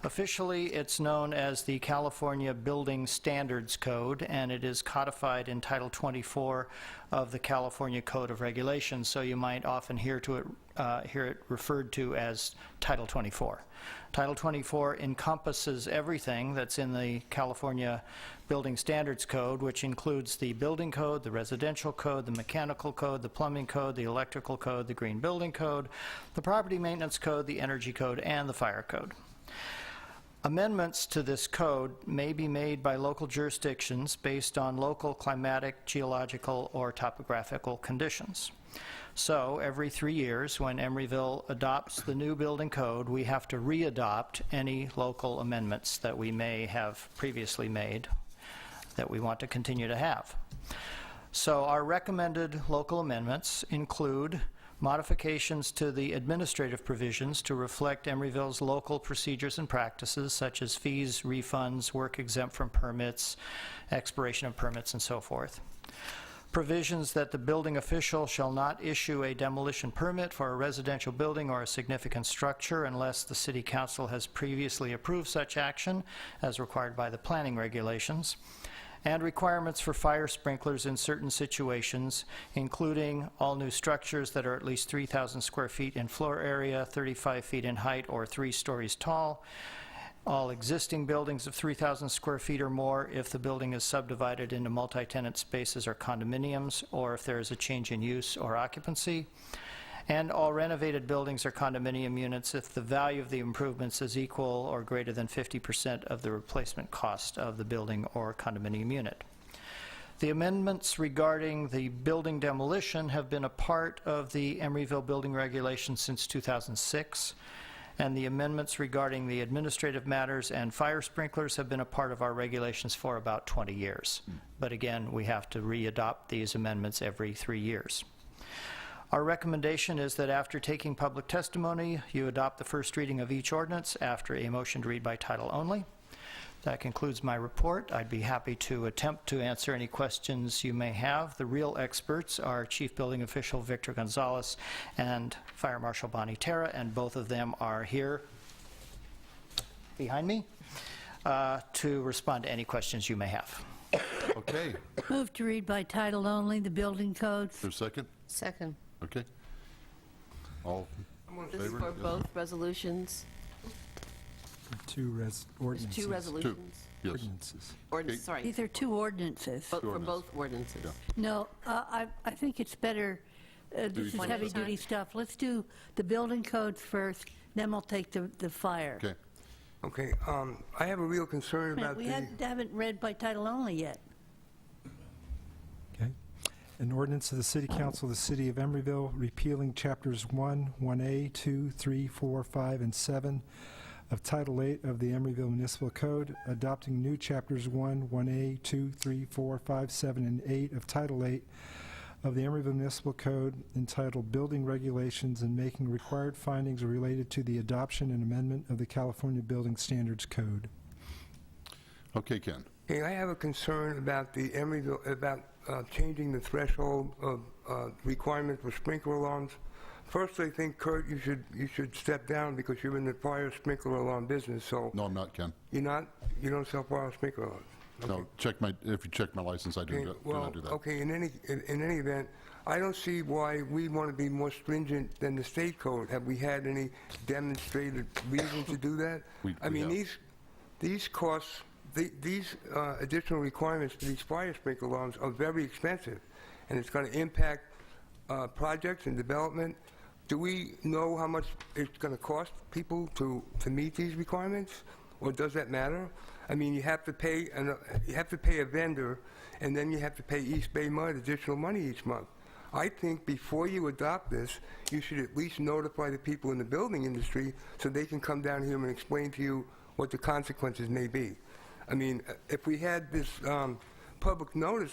S6: Officially, it's known as the California Building Standards Code, and it is codified in Title 24 of the California Code of Regulations, so you might often hear it referred to as Title 24. Title 24 encompasses everything that's in the California Building Standards Code, which includes the building code, the residential code, the mechanical code, the plumbing code, the electrical code, the green building code, the property maintenance code, the energy code, and the fire code. Amendments to this code may be made by local jurisdictions based on local climatic, geological, or topographical conditions. So every 3 years, when Emeryville adopts the new building code, we have to re-adopt any local amendments that we may have previously made that we want to continue to have. So our recommended local amendments include modifications to the administrative provisions to reflect Emeryville's local procedures and practices, such as fees, refunds, work exempt from permits, expiration of permits, and so forth. Provisions that the building official shall not issue a demolition permit for a residential building or a significant structure unless the City Council has previously approved such action, as required by the planning regulations. And requirements for fire sprinklers in certain situations, including all new structures that are at least 3,000 square feet in floor area, 35 feet in height, or 3 stories tall. All existing buildings of 3,000 square feet or more if the building is subdivided into multi-tenant spaces or condominiums, or if there is a change in use or occupancy. and all renovated buildings or condominium units if the value of the improvements is equal or greater than 50% of the replacement cost of the building or condominium unit. The amendments regarding the building demolition have been a part of the Emeryville building regulations since 2006, and the amendments regarding the administrative matters and fire sprinklers have been a part of our regulations for about 20 years. But again, we have to re-adopt these amendments every 3 years. Our recommendation is that after taking public testimony, you adopt the first reading of each ordinance after a motion to read by title only. That concludes my report. I'd be happy to attempt to answer any questions you may have. The real experts are Chief Building Official Victor Gonzalez and Fire Marshal Bonnie Terra, and both of them are here behind me to respond to any questions you may have.
S2: Okay.
S10: Move to read by title only, the building codes.
S2: Is there a second?
S4: Second.
S2: Okay. All in
S14: This is
S2: favor?
S14: for
S2: Yes.
S14: both resolutions.
S1: Two ordinances.
S14: Two resolutions.
S2: Yes.
S1: Ordinances.
S14: Ordinance, sorry.
S10: These are two ordinances.
S14: For both ordinances.
S10: No, I think it's better, this is
S14: One at a
S10: heavy-duty stuff. Let's do the building codes first, then we'll take the fire.
S2: Okay.
S19: Okay, I have a real concern about
S10: We
S19: the...
S10: haven't read by title only yet.
S1: Okay. An ordinance of the City Council of the City of Emeryville repealing Chapters 1, 1A, 2, 3, 4, 5, and 7 of Title 8 of the Emeryville Municipal Code, adopting new Chapters 1, 1A, 2, 3, 4, 5, 7, and 8 of Title 8 of the Emeryville Municipal Code entitled Building Regulations and making required findings related to the adoption and amendment of the California Building Standards Code.
S2: Okay, Ken.
S19: Okay, I have a concern about the Emeryville, about changing the threshold of requirement for sprinkler alarms. First, I think, Kurt, you should step down because you're in the fire sprinkler alarm business, so...
S2: No, I'm not, Ken.
S19: You're not? You don't sell fire sprinkler alarms?
S2: No, if you check my license, I do not do that.
S19: Okay, in any event, I don't see why we want to be more stringent than the state code. Have we had any demonstrated reason to do that? I mean, these costs, these additional requirements for these fire sprinkler alarms are very expensive, and it's going to impact projects and development. Do we know how much it's going to cost people to meet these requirements, or does that matter? I mean, you have to pay a vendor, and then you have to pay East Bay Mud additional money each month. I think before you adopt this, you should at least notify the people in the building industry so they can come down here and explain to you what the consequences may be. I mean, if we had this public notice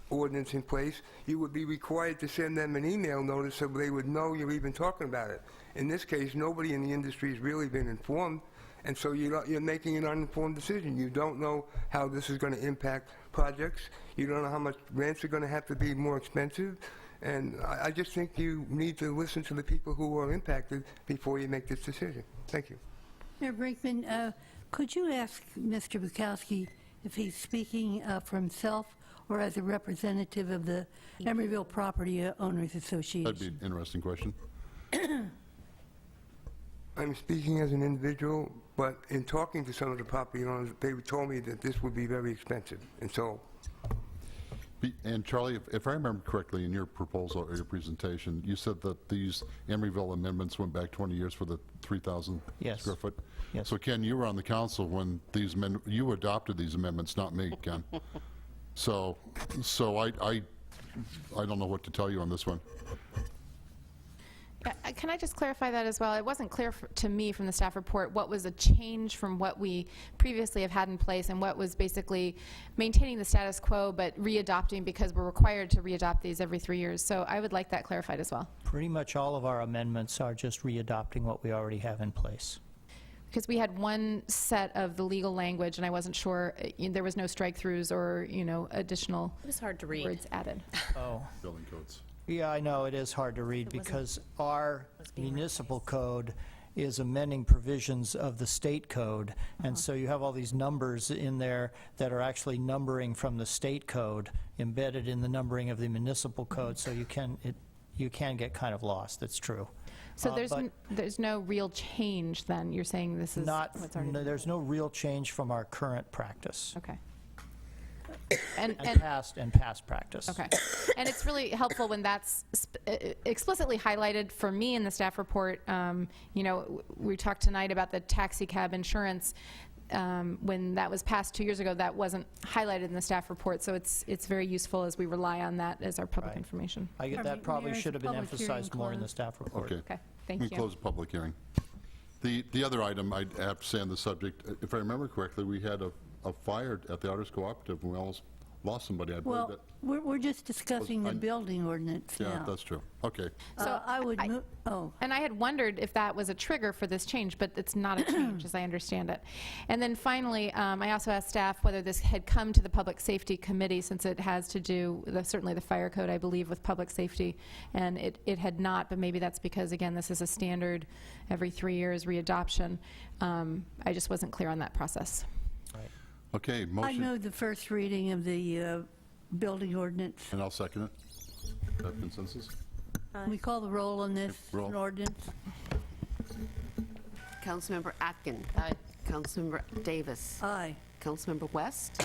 S19: ordinance in place, you would be required to send them an email notice so they would know you're even talking about it. In this case, nobody in the industry has really been informed, and so you're making an uninformed decision. You don't know how this is going to impact projects. You don't know how much rents are going to have to be more expensive. And I just think you need to listen to the people who are impacted before you make this decision. Thank you.
S10: Mayor Brinkman, could you ask Mr. Bukowski if he's speaking for himself or as a representative of the Emeryville Property Owners Association?
S2: That'd be an interesting question.
S19: I'm speaking as an individual, but in talking to some of the property owners, they told me that this would be very expensive, and so...
S2: And Charlie, if I remember correctly, in your proposal or your presentation, you said that these Emeryville amendments went back 20 years for the 3,000 square foot.
S6: Yes.
S2: So Ken, you were on the council when you adopted these amendments, not me, Ken. So I don't know what to tell you on this one.
S3: Can I just clarify that as well? It wasn't clear to me from the staff report what was a change from what we previously have had in place and what was basically maintaining the status quo but readopting because we're required to readopt these every 3 years. So I would like that clarified as well.
S6: Pretty much all of our amendments are just readopting what we already have in place.
S3: Because we had one set of the legal language and I wasn't sure, there was no strike-throughs or, additional
S11: It was hard to read.
S3: words added.
S6: Oh.
S2: Building codes.
S6: Yeah, I know, it is hard to read because our municipal code is amending provisions of the state code, and so you have all these numbers in there that are actually numbering from the state code embedded in the numbering of the municipal code, so you can get kind of lost. That's true.
S3: So there's no real change then? You're saying this is what's already...
S6: There's no real change from our current practice.
S3: Okay. And
S6: past practice.
S3: Okay. And it's really helpful when that's explicitly highlighted for me in the staff report. You know, we talked tonight about the taxi cab insurance. When that was passed 2 years ago, that wasn't highlighted in the staff report, so it's very useful as we rely on that as our public information.
S6: I get that probably should have been
S10: Public hearing
S6: emphasized more in the
S10: closed.
S6: staff report.
S2: Okay.
S3: Okay, thank
S2: We
S3: you.
S2: close the public hearing. The other item I have to say on the subject, if I remember correctly, we had a fire at the Artists Cooperative, and we almost lost somebody. I believe
S10: Well,
S2: that.
S10: we're just discussing the building ordinance
S2: Yeah,
S10: now.
S2: that's true. Okay.
S10: I would move, oh.
S3: And I had wondered if that was a trigger for this change, but it's not a change as I understand it. And then finally, I also asked staff whether this had come to the Public Safety Committee, since it has to do, certainly the fire code, I believe, with public safety. And it had not, but maybe that's because, again, this is a standard every 3 years readoption. I just wasn't clear on that process.
S2: Okay,
S10: I
S2: motion,
S10: move the first reading of the building ordinance.
S2: and I'll second it. Do I have consensus?
S10: We call the roll on this
S2: Roll.
S10: ordinance.
S14: Councilmember Atkin. Aye. Councilmember Davis.
S10: Aye.
S14: Councilmember West.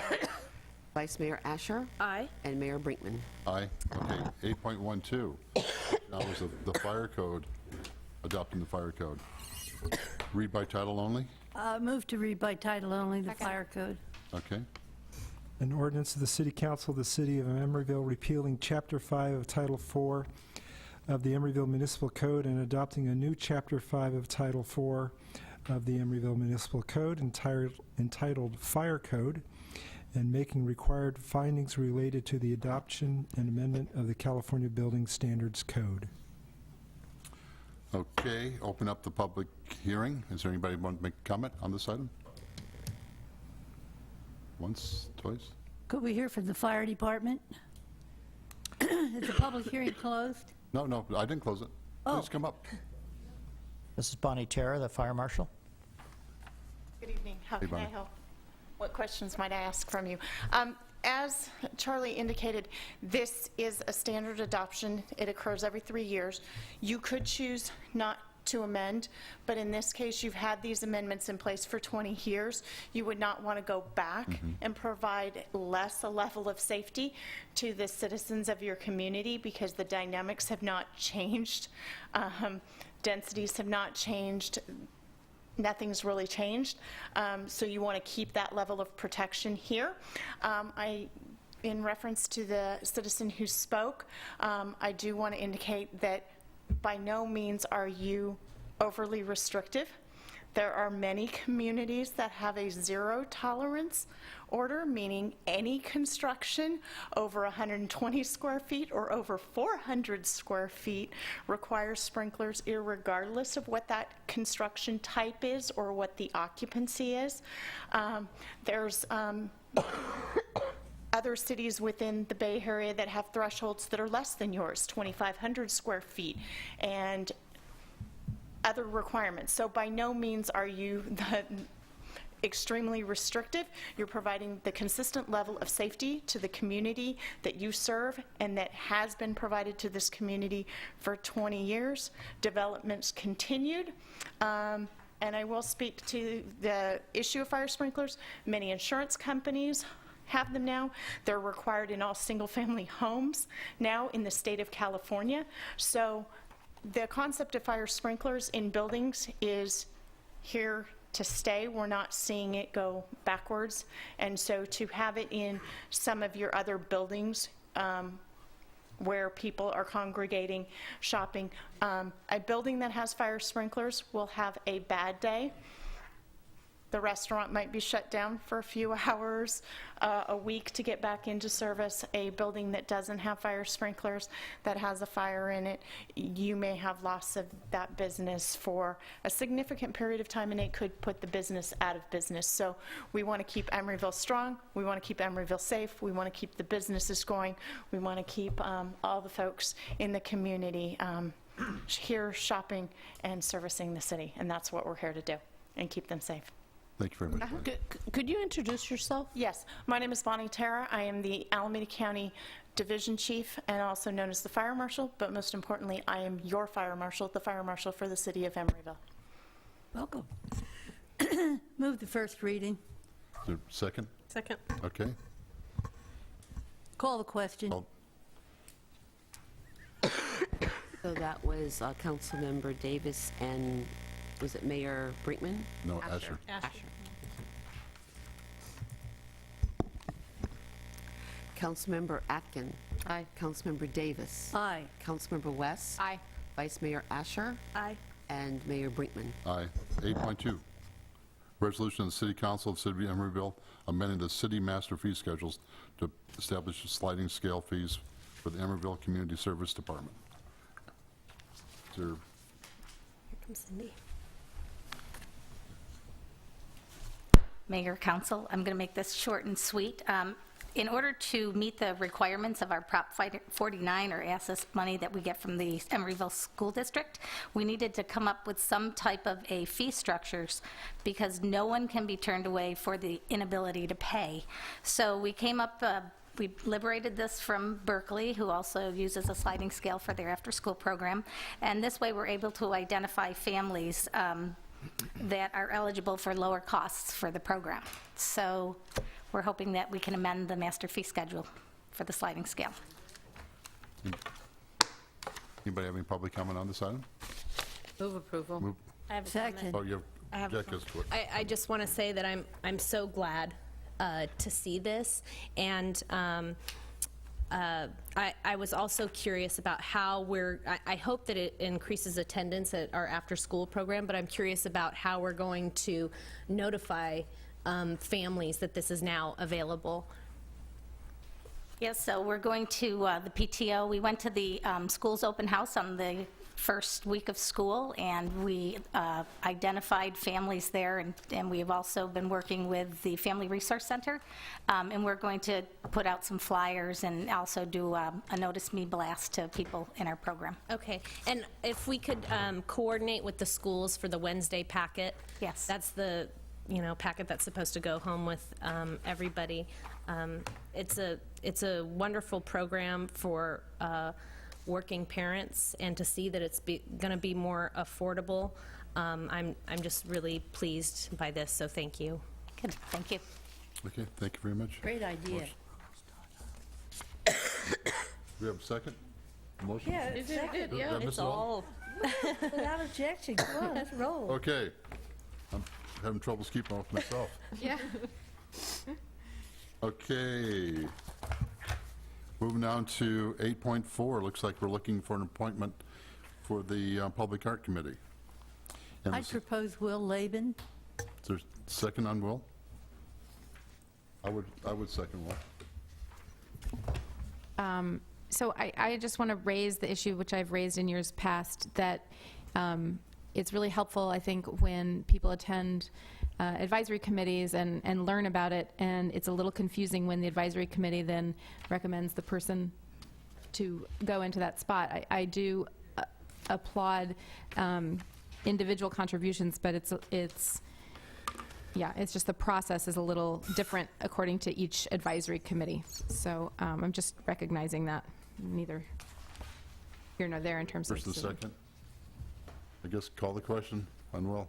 S14: Vice Mayor Asher.
S4: Aye.
S14: And Mayor Brinkman.
S2: Aye. Okay, 8.12. Now is the fire code, adopting the fire code. Read by title only?
S10: Move to read by title only, the fire code.
S2: Okay.
S1: An ordinance of the City Council of the City of Emeryville repealing Chapter 5 of Title 4 of the Emeryville Municipal Code and adopting a new Chapter 5 of Title 4 of the Emeryville Municipal Code entitled Fire Code, and making required findings related to the adoption and amendment of the California Building Standards Code.
S2: Okay, open up the public hearing. Is there anybody want to make a comment on this item? Once, twice?
S10: Could we hear from the fire department? Is the public hearing closed?
S2: No, I didn't close it.
S10: Oh.
S2: Please come up.
S6: This is Bonnie Terra, the fire marshal.
S13: Good evening. How
S2: Hey,
S13: can I
S2: Bonnie.
S13: help? What questions might I ask from you? As Charlie indicated, this is a standard adoption. It occurs every 3 years. You could choose not to amend, but in this case, you've had these amendments in place for 20 years. You would not want to go back and provide less a level of safety to the citizens of your community because the dynamics have not changed. Densities have not changed. Nothing's really changed. So you want to keep that level of protection here. In reference to the citizen who spoke, I do want to indicate that by no means are you overly restrictive. There are many communities that have a zero tolerance order, meaning any construction over 120 square feet or over 400 square feet requires sprinklers irregardless of what that construction type is or what the occupancy is. There's other cities within the Bay Area that have thresholds that are less than yours, 2,500 square feet, and other requirements. So by no means are you extremely restrictive. You're providing the consistent level of safety to the community that you serve and that has been provided to this community for 20 years. Development's continued. And I will speak to the issue of fire sprinklers. Many insurance companies have them now. They're required in all single-family homes now in the state of California. So the concept of fire sprinklers in buildings is here to stay. We're not seeing it go backwards. And so to have it in some of your other buildings where people are congregating, shopping, a building that has fire sprinklers will have a bad day. The restaurant might be shut down for a few hours, a week to get back into service. A building that doesn't have fire sprinklers, that has a fire in it, you may have loss of that business for a significant period of time, and it could put the business out of business. So we want to keep Emeryville strong. We want to keep Emeryville safe. We want to keep the businesses going. We want to keep all the folks in the community here shopping and servicing the city, and that's what we're here to do, and keep them safe.
S2: Thank you very much.
S4: Could you introduce yourself?
S13: Yes, my name is Bonnie Terra. I am the Alameda County Division Chief and also known as the Fire Marshal, but most importantly, I am your Fire Marshal, the Fire Marshal for the City of Emeryville.
S10: Welcome. Move the first reading.
S2: Is there a second?
S4: Second.
S2: Okay.
S10: Call the question.
S14: So that was Councilmember Davis and, was it Mayor Brinkman?
S2: No, Asher.
S14: Councilmember Atkin. Aye. Councilmember Davis.
S10: Aye.
S14: Councilmember West.
S3: Aye.
S14: Vice Mayor Asher.
S10: Aye.
S14: And Mayor Brinkman.
S2: Aye. 8.2, resolution of the City Council of the City of Emeryville amending the city master fee schedules to establish sliding scale fees for the Emeryville Community Service Department. Is there
S11: Here comes Cindy.
S5: Mayor, Council, I'm going to make this short and sweet. In order to meet the requirements of our Prop 49 or access money that we get from the Emeryville School District, we needed to come up with some type of a fee structures because no one can be turned away for the inability to pay. So we came up, we liberated this from Berkeley, who also uses a sliding scale for their after-school program. And this way we're able to identify families that are eligible for lower costs for the program. So we're hoping that we can amend the master fee schedule for the sliding scale.
S2: Anybody have any public comment on this item?
S4: Move approval.
S2: Move.
S11: I have a
S10: Second.
S2: Oh, you
S11: I
S2: have,
S11: have a
S2: Jack has to.
S11: I just want to say that I'm so glad to see this, and I was also curious about how I hope that it increases attendance at our after-school program, but I'm curious about how we're going to notify families that this is now available.
S5: Yes, so we're going to the PTO. We went to the school's open house on the first week of school, and we identified families there, and we have also been working with the Family Resource Center, and we're going to put out some flyers and also do a Notice Me blast to people in our program.
S11: Okay, and if we could coordinate with the schools for the Wednesday packet.
S5: Yes.
S11: That's the packet that's supposed to go home with everybody. It's a wonderful program for working parents, and to see that it's going to be more affordable. I'm just really pleased by this, so thank you.
S5: Good, thank you.
S2: Okay, thank you very much.
S10: Great idea.
S2: We have a second? Motion?
S10: Yeah,
S2: Did I miss it all?
S10: Without objection, come on, let's roll.
S2: Okay. I'm having troubles keeping up with myself.
S3: Yeah.
S2: Okay. Moving on to 8.4, looks like we're looking for an appointment for the Public Art Committee. And
S10: I'd propose Will Laban.
S2: is there a second on Will? I would second Will.
S3: So I just want to raise the issue, which I've raised in years past, that it's really helpful, I think, when people attend advisory committees and learn about it, and it's a little confusing when the advisory committee then recommends the person to go into that spot. I do applaud individual contributions, but it's just the process is a little different according to each advisory committee. So I'm just recognizing that, neither here nor there in terms of.
S2: First and second. I guess call the question on Will.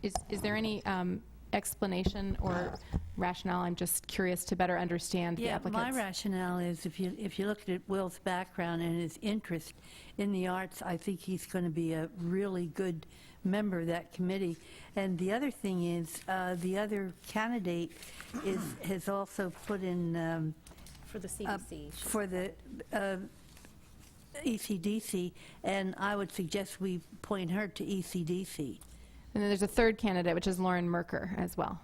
S3: Is there any explanation or rationale? I'm just curious to better understand the applicants.
S10: My rationale is if you look at Will's background and his interest in the arts, I think he's going to be a really good member of that committee. And the other thing is, the other candidate has also put in
S11: For the CDC.
S10: for the ECDC, and I would suggest we point her to ECDC.
S3: And then there's a third candidate, which is Lauren Merker as well.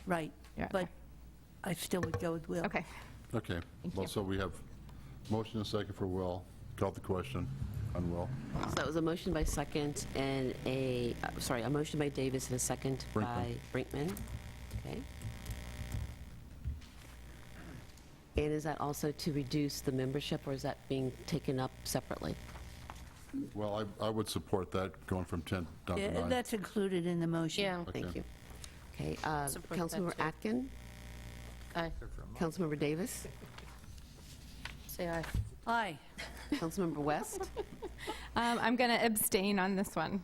S10: Right,
S3: Yeah,
S10: but I still would go with Will.
S3: Okay.
S2: Okay. Well, so we have motion and second for Will. Call the question on Will.
S14: So that was a motion by second and a motion by Davis and a second by Brinkman. Okay. And is that also to reduce the membership, or is that being taken up separately?
S2: Well, I would support that, going from 10 down to 9.
S10: That's included in the motion.
S14: Yeah.
S2: Okay.
S14: Thank you. Okay,
S4: Support that
S14: Councilmember
S4: too.
S14: Atkin?
S4: Aye.
S14: Councilmember Davis?
S4: Say aye.
S10: Aye.
S14: Councilmember West?
S3: I'm going to abstain on this one.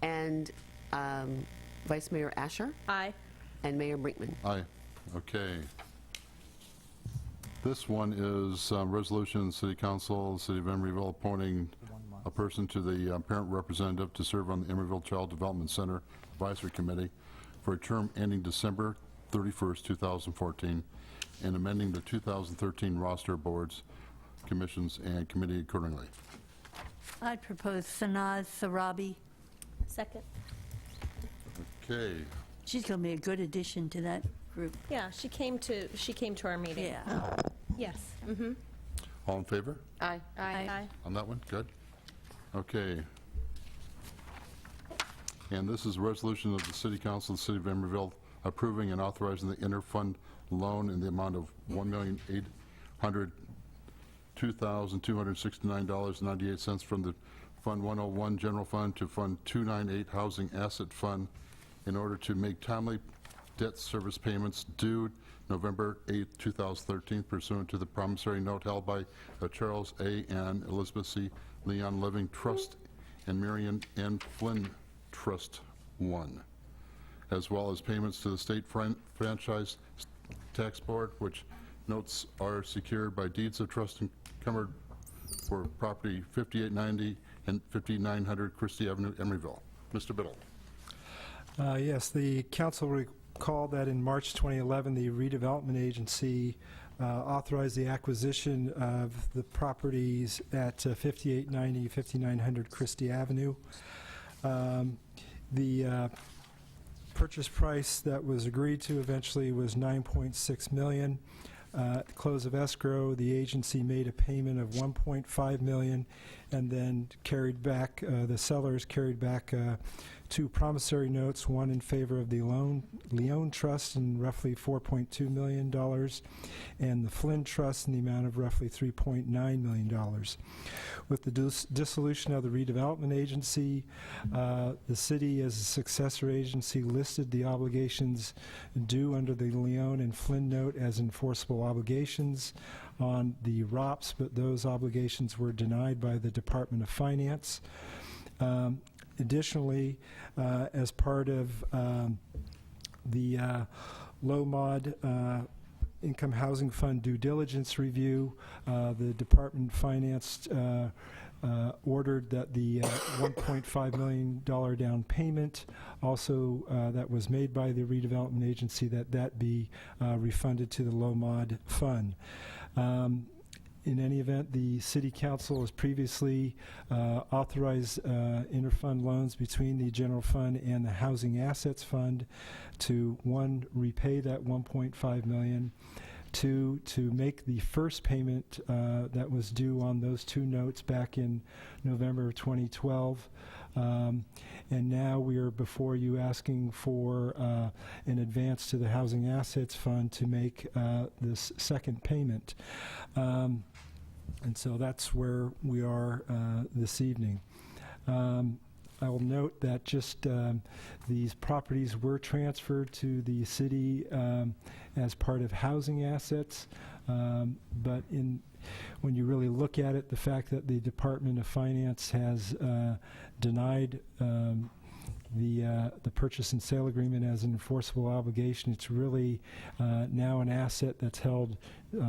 S14: And Vice Mayor Asher?
S11: Aye.
S14: and Mayor Brinkman.
S2: Aye. Okay. This one is resolution, City Council, City of Emeryville appointing a person to the parent representative to serve on the Emeryville Child Development Center Advisory Committee for a term ending December 31st, 2014, and amending the 2013 roster of boards, commissions, and committee accordingly.
S10: I'd propose Sanaz Sarabi.
S4: Second.
S2: Okay.
S10: She's going to be a good addition to that group.
S11: Yeah, she came to our meeting.
S10: Yeah.
S11: Yes. Mm-hmm.
S2: All in favor
S14: Aye.
S11: Aye.
S2: on that one? Good. Okay. And this is a resolution of the City Council of the City of Emeryville approving and authorizing the interfund loan in the amount of $1,802,269.98 from the Fund 101 General Fund to Fund 298 Housing Asset Fund in order to make timely debt service payments due November 8, 2013 pursuant to the promissory note held by Charles A. and Elizabeth C. Leon Living Trust and Marion N. Flynn Trust 1, as well as payments to the State Franchise Tax Board, which notes are secured by deeds of trust encumbered for property 5890 and 5900 Christie Avenue, Emeryville. Mr. Biddle.
S1: Yes, the council recalled that in March 2011, the redevelopment agency authorized the acquisition of the properties at 5890, 5900 Christie Avenue. The purchase price that was agreed to eventually was $9.6 million. At the close of escrow, the agency made a payment of $1.5 million and then carried back, the sellers carried back two promissory notes, one in favor of the Leone Trust in roughly $4.2 million, and the Flynn Trust in the amount of roughly $3.9 million. With the dissolution of the redevelopment agency, the city as a successor agency listed the obligations due under the Leone and Flynn note as enforceable obligations on the ROPS, but those obligations were denied by the Department of Finance. Additionally, as part of the low mod income housing fund due diligence review, the Department of Finance ordered that the $1.5 million down payment also that was made by the redevelopment agency, that be refunded to the low mod fund. In any event, the City Council has previously authorized interfund loans between the General Fund and the Housing Assets Fund to, one, repay that $1.5 million, two, to make the first payment that was due on those two notes back in November of 2012. And now we are before you asking for an advance to the Housing Assets Fund to make this second payment. And so that's where we are this evening. I will note that just these properties were transferred to the city as part of housing assets, but when you really look at it, the fact that the Department of Finance has denied the purchase and sale agreement as an enforceable obligation, it's really now an asset that's held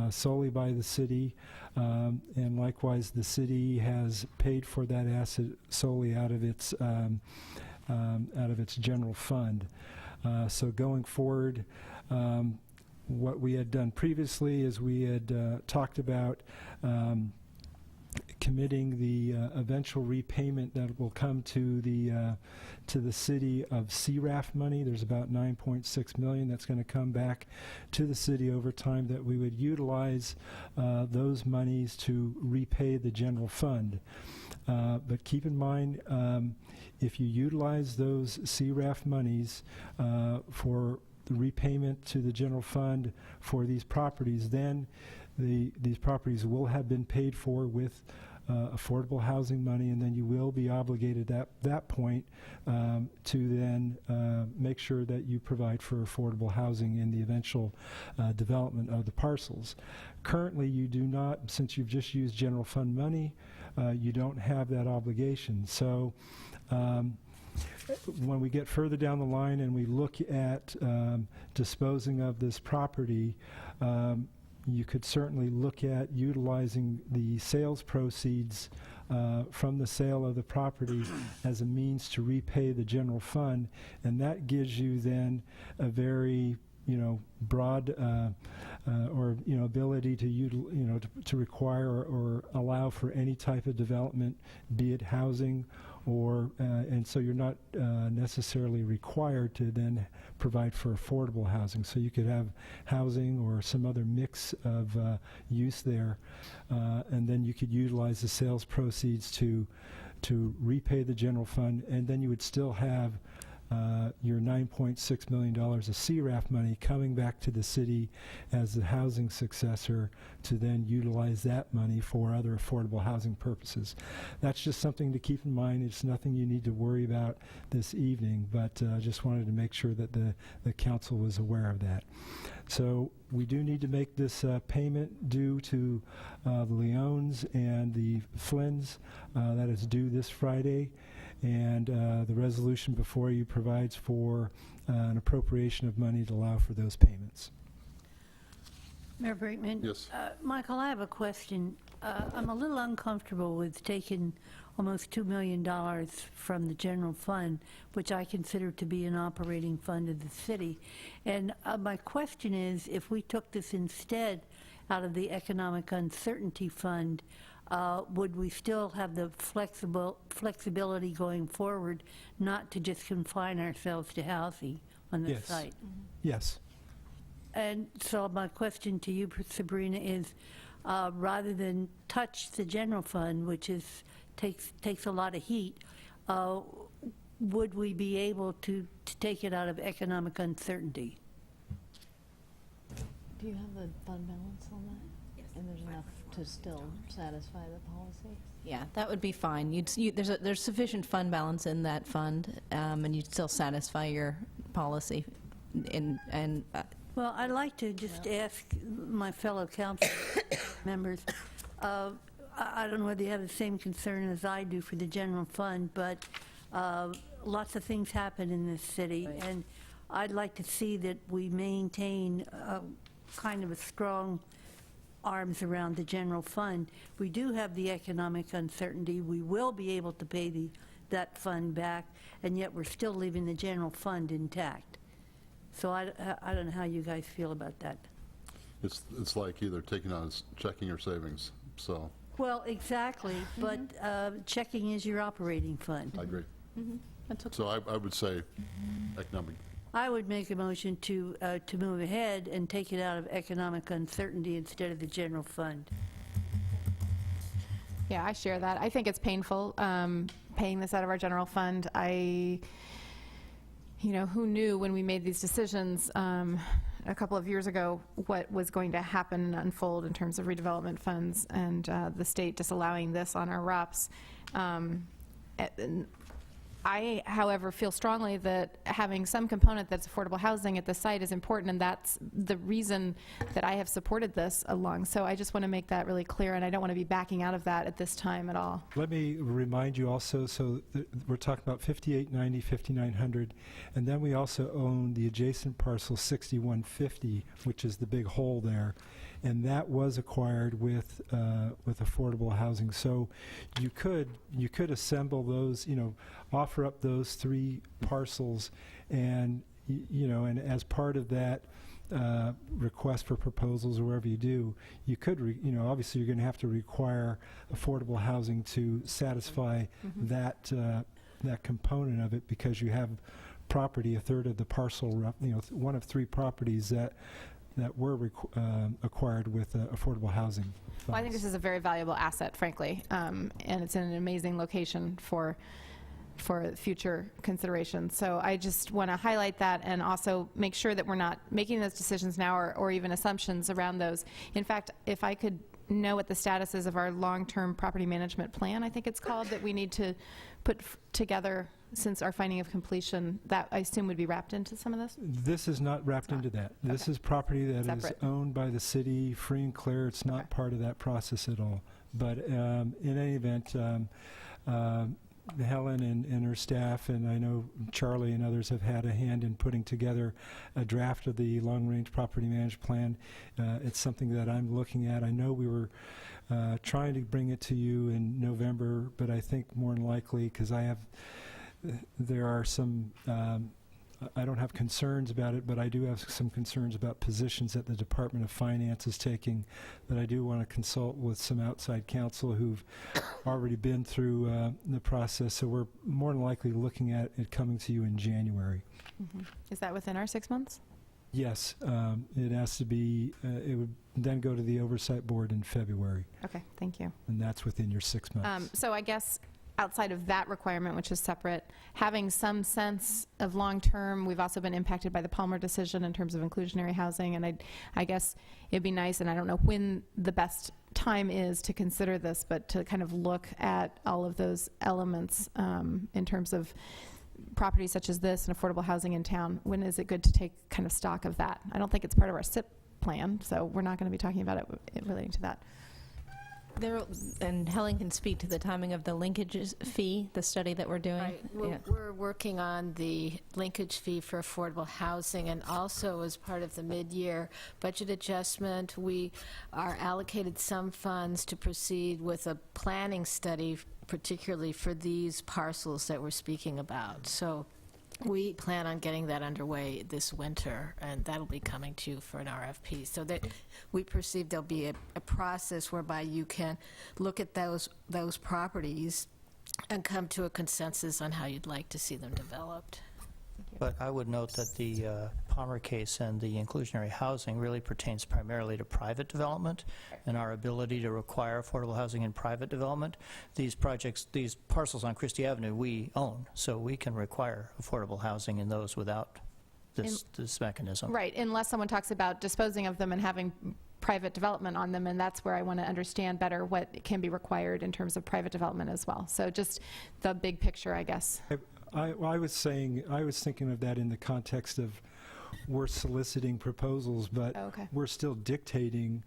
S1: solely by the city, and likewise the city has paid for that asset solely out of its general fund. So going forward, what we had done previously is we had talked about committing the eventual repayment that will come to the city of CRAF money. There's about $9.6 million that's going to come back to the city over time that we would utilize those monies to repay the general fund. But keep in mind, if you utilize those CRAF monies for the repayment to the general fund for these properties, then these properties will have been paid for with affordable housing money, and then you will be obligated at that point to then make sure that you provide for affordable housing in the eventual development of the parcels. Currently, you do not, since you've just used general fund money, you don't have that obligation. So when we get further down the line and we look at disposing of this property, you could certainly look at utilizing the sales proceeds from the sale of the property as a means to repay the general fund, and that gives you then a very broad or ability to to require or allow for any type of development, be it housing or and so you're not necessarily required to then provide for affordable housing. So you could have housing or some other mix of use there, and then you could utilize the sales proceeds to repay the general fund, and then you would still have your $9.6 million of CRAF money coming back to the city as the housing successor to then utilize that money for other affordable housing purposes. That's just something to keep in mind. It's nothing you need to worry about this evening, but I just wanted to make sure that the council was aware of that. So we do need to make this payment due to the Leones and the Flynns. That is due this Friday. And the resolution before you provides for an appropriation of money to allow for those payments.
S10: Mayor Brinkman?
S2: Yes.
S10: Michael, I have a question. I'm a little uncomfortable with taking almost $2 million from the general fund, which I consider to be an operating fund of the city. And my question is, if we took this instead out of the economic uncertainty fund, would we still have the flexibility going forward, not to just confine ourselves to housing on the
S1: Yes.
S10: site?
S1: Yes.
S10: And so my question to you, Sabrina, is rather than touch the general fund, which takes a lot of heat, would we be able to take it out of economic uncertainty?
S12: Do you have the fund balance on that? Yes. And there's enough to still satisfy the policy? Yeah, that would be fine. There's sufficient fund balance in that fund, and you'd still satisfy your policy.
S10: Well, I'd like to just ask my fellow council members, I don't know whether you have the same concern as I do for the general fund, but lots of things happen in this city, and I'd like to see that we maintain kind of a strong arms around the general fund. We do have the economic uncertainty. We will be able to pay that fund back, and yet we're still leaving the general fund intact. So I don't know how you guys feel about that.
S2: It's like either taking on checking or savings, so.
S10: Well, exactly, but checking is your operating fund.
S2: I agree.
S12: That's okay.
S2: So I would say economic.
S10: I would make a motion to move ahead and take it out of economic uncertainty instead of the general fund.
S3: Yeah, I share that. I think it's painful paying this out of our general fund. Who knew when we made these decisions a couple of years ago what was going to happen and unfold in terms of redevelopment funds and the state disallowing this on our ROPS. I, however, feel strongly that having some component that's affordable housing at the site is important, and that's the reason that I have supported this along. So I just want to make that really clear, and I don't want to be backing out of that at this time at all.
S1: Let me remind you also, we're talking about 5890, 5900, and then we also own the adjacent parcel 6150, which is the big hole there, and that was acquired with affordable housing. So you could assemble those, offer up those three parcels, and and as part of that request for proposals or whatever you do, you could obviously you're going to have to require affordable housing to satisfy that component of it, because you have property, a third of the parcel, one of three properties that were acquired with affordable housing funds.
S3: Well, I think this is a very valuable asset, frankly, and it's in an amazing location for future considerations. So I just want to highlight that and also make sure that we're not making those decisions now or even assumptions around those. In fact, if I could know what the status is of our long-term property management plan, I think it's called, that we need to put together since our finding of completion, that I assume would be wrapped into some of this?
S1: This is not wrapped into that. This is property that
S3: Separate.
S1: is owned by the city, free and clear. It's not part of that process at all. But in any event, Helen and her staff, and I know Charlie and others have had a hand in putting together a draft of the long-range property management plan. It's something that I'm looking at. I know we were trying to bring it to you in November, but I think more than likely, because there are some, I don't have concerns about it, but I do have some concerns about positions that the Department of Finance is taking that I do want to consult with some outside counsel who've already been through the process. So we're more than likely looking at it coming to you in January.
S3: Is that within our 6 months?
S1: Yes, it has to be, it would then go to the Oversight Board in February,
S3: Okay, thank you.
S1: and that's within your 6 months.
S3: So I guess outside of that requirement, which is separate, having some sense of long-term, we've also been impacted by the Palmer decision in terms of inclusionary housing, and I guess it'd be nice, and I don't know when the best time is to consider this, but to kind of look at all of those elements in terms of properties such as this and affordable housing in town. When is it good to take kind of stock of that? I don't think it's part of our SIP plan, so we're not going to be talking about it relating to that.
S12: And Helen can speak to the timing of the linkage fee, the study that we're doing.
S15: Right. We're working on the linkage fee for affordable housing, and also as part of the mid-year budget adjustment, we are allocated some funds to proceed with a planning study, particularly for these parcels that we're speaking about. So we plan on getting that underway this winter, and that'll be coming to you for an RFP. So that we perceive there'll be a process whereby you can look at those properties and come to a consensus on how you'd like to see them developed.
S6: But I would note that the Palmer case and the inclusionary housing really pertains primarily to private development and our ability to require affordable housing in private development. These projects, these parcels on Christie Avenue, we own, so we can require affordable housing in those without this mechanism.
S3: Right, unless someone talks about disposing of them and having private development on them, and that's where I want to understand better what can be required in terms of private development as well. So just the big picture, I guess.
S1: I was thinking of that in the context of we're soliciting proposals, but we're still dictating,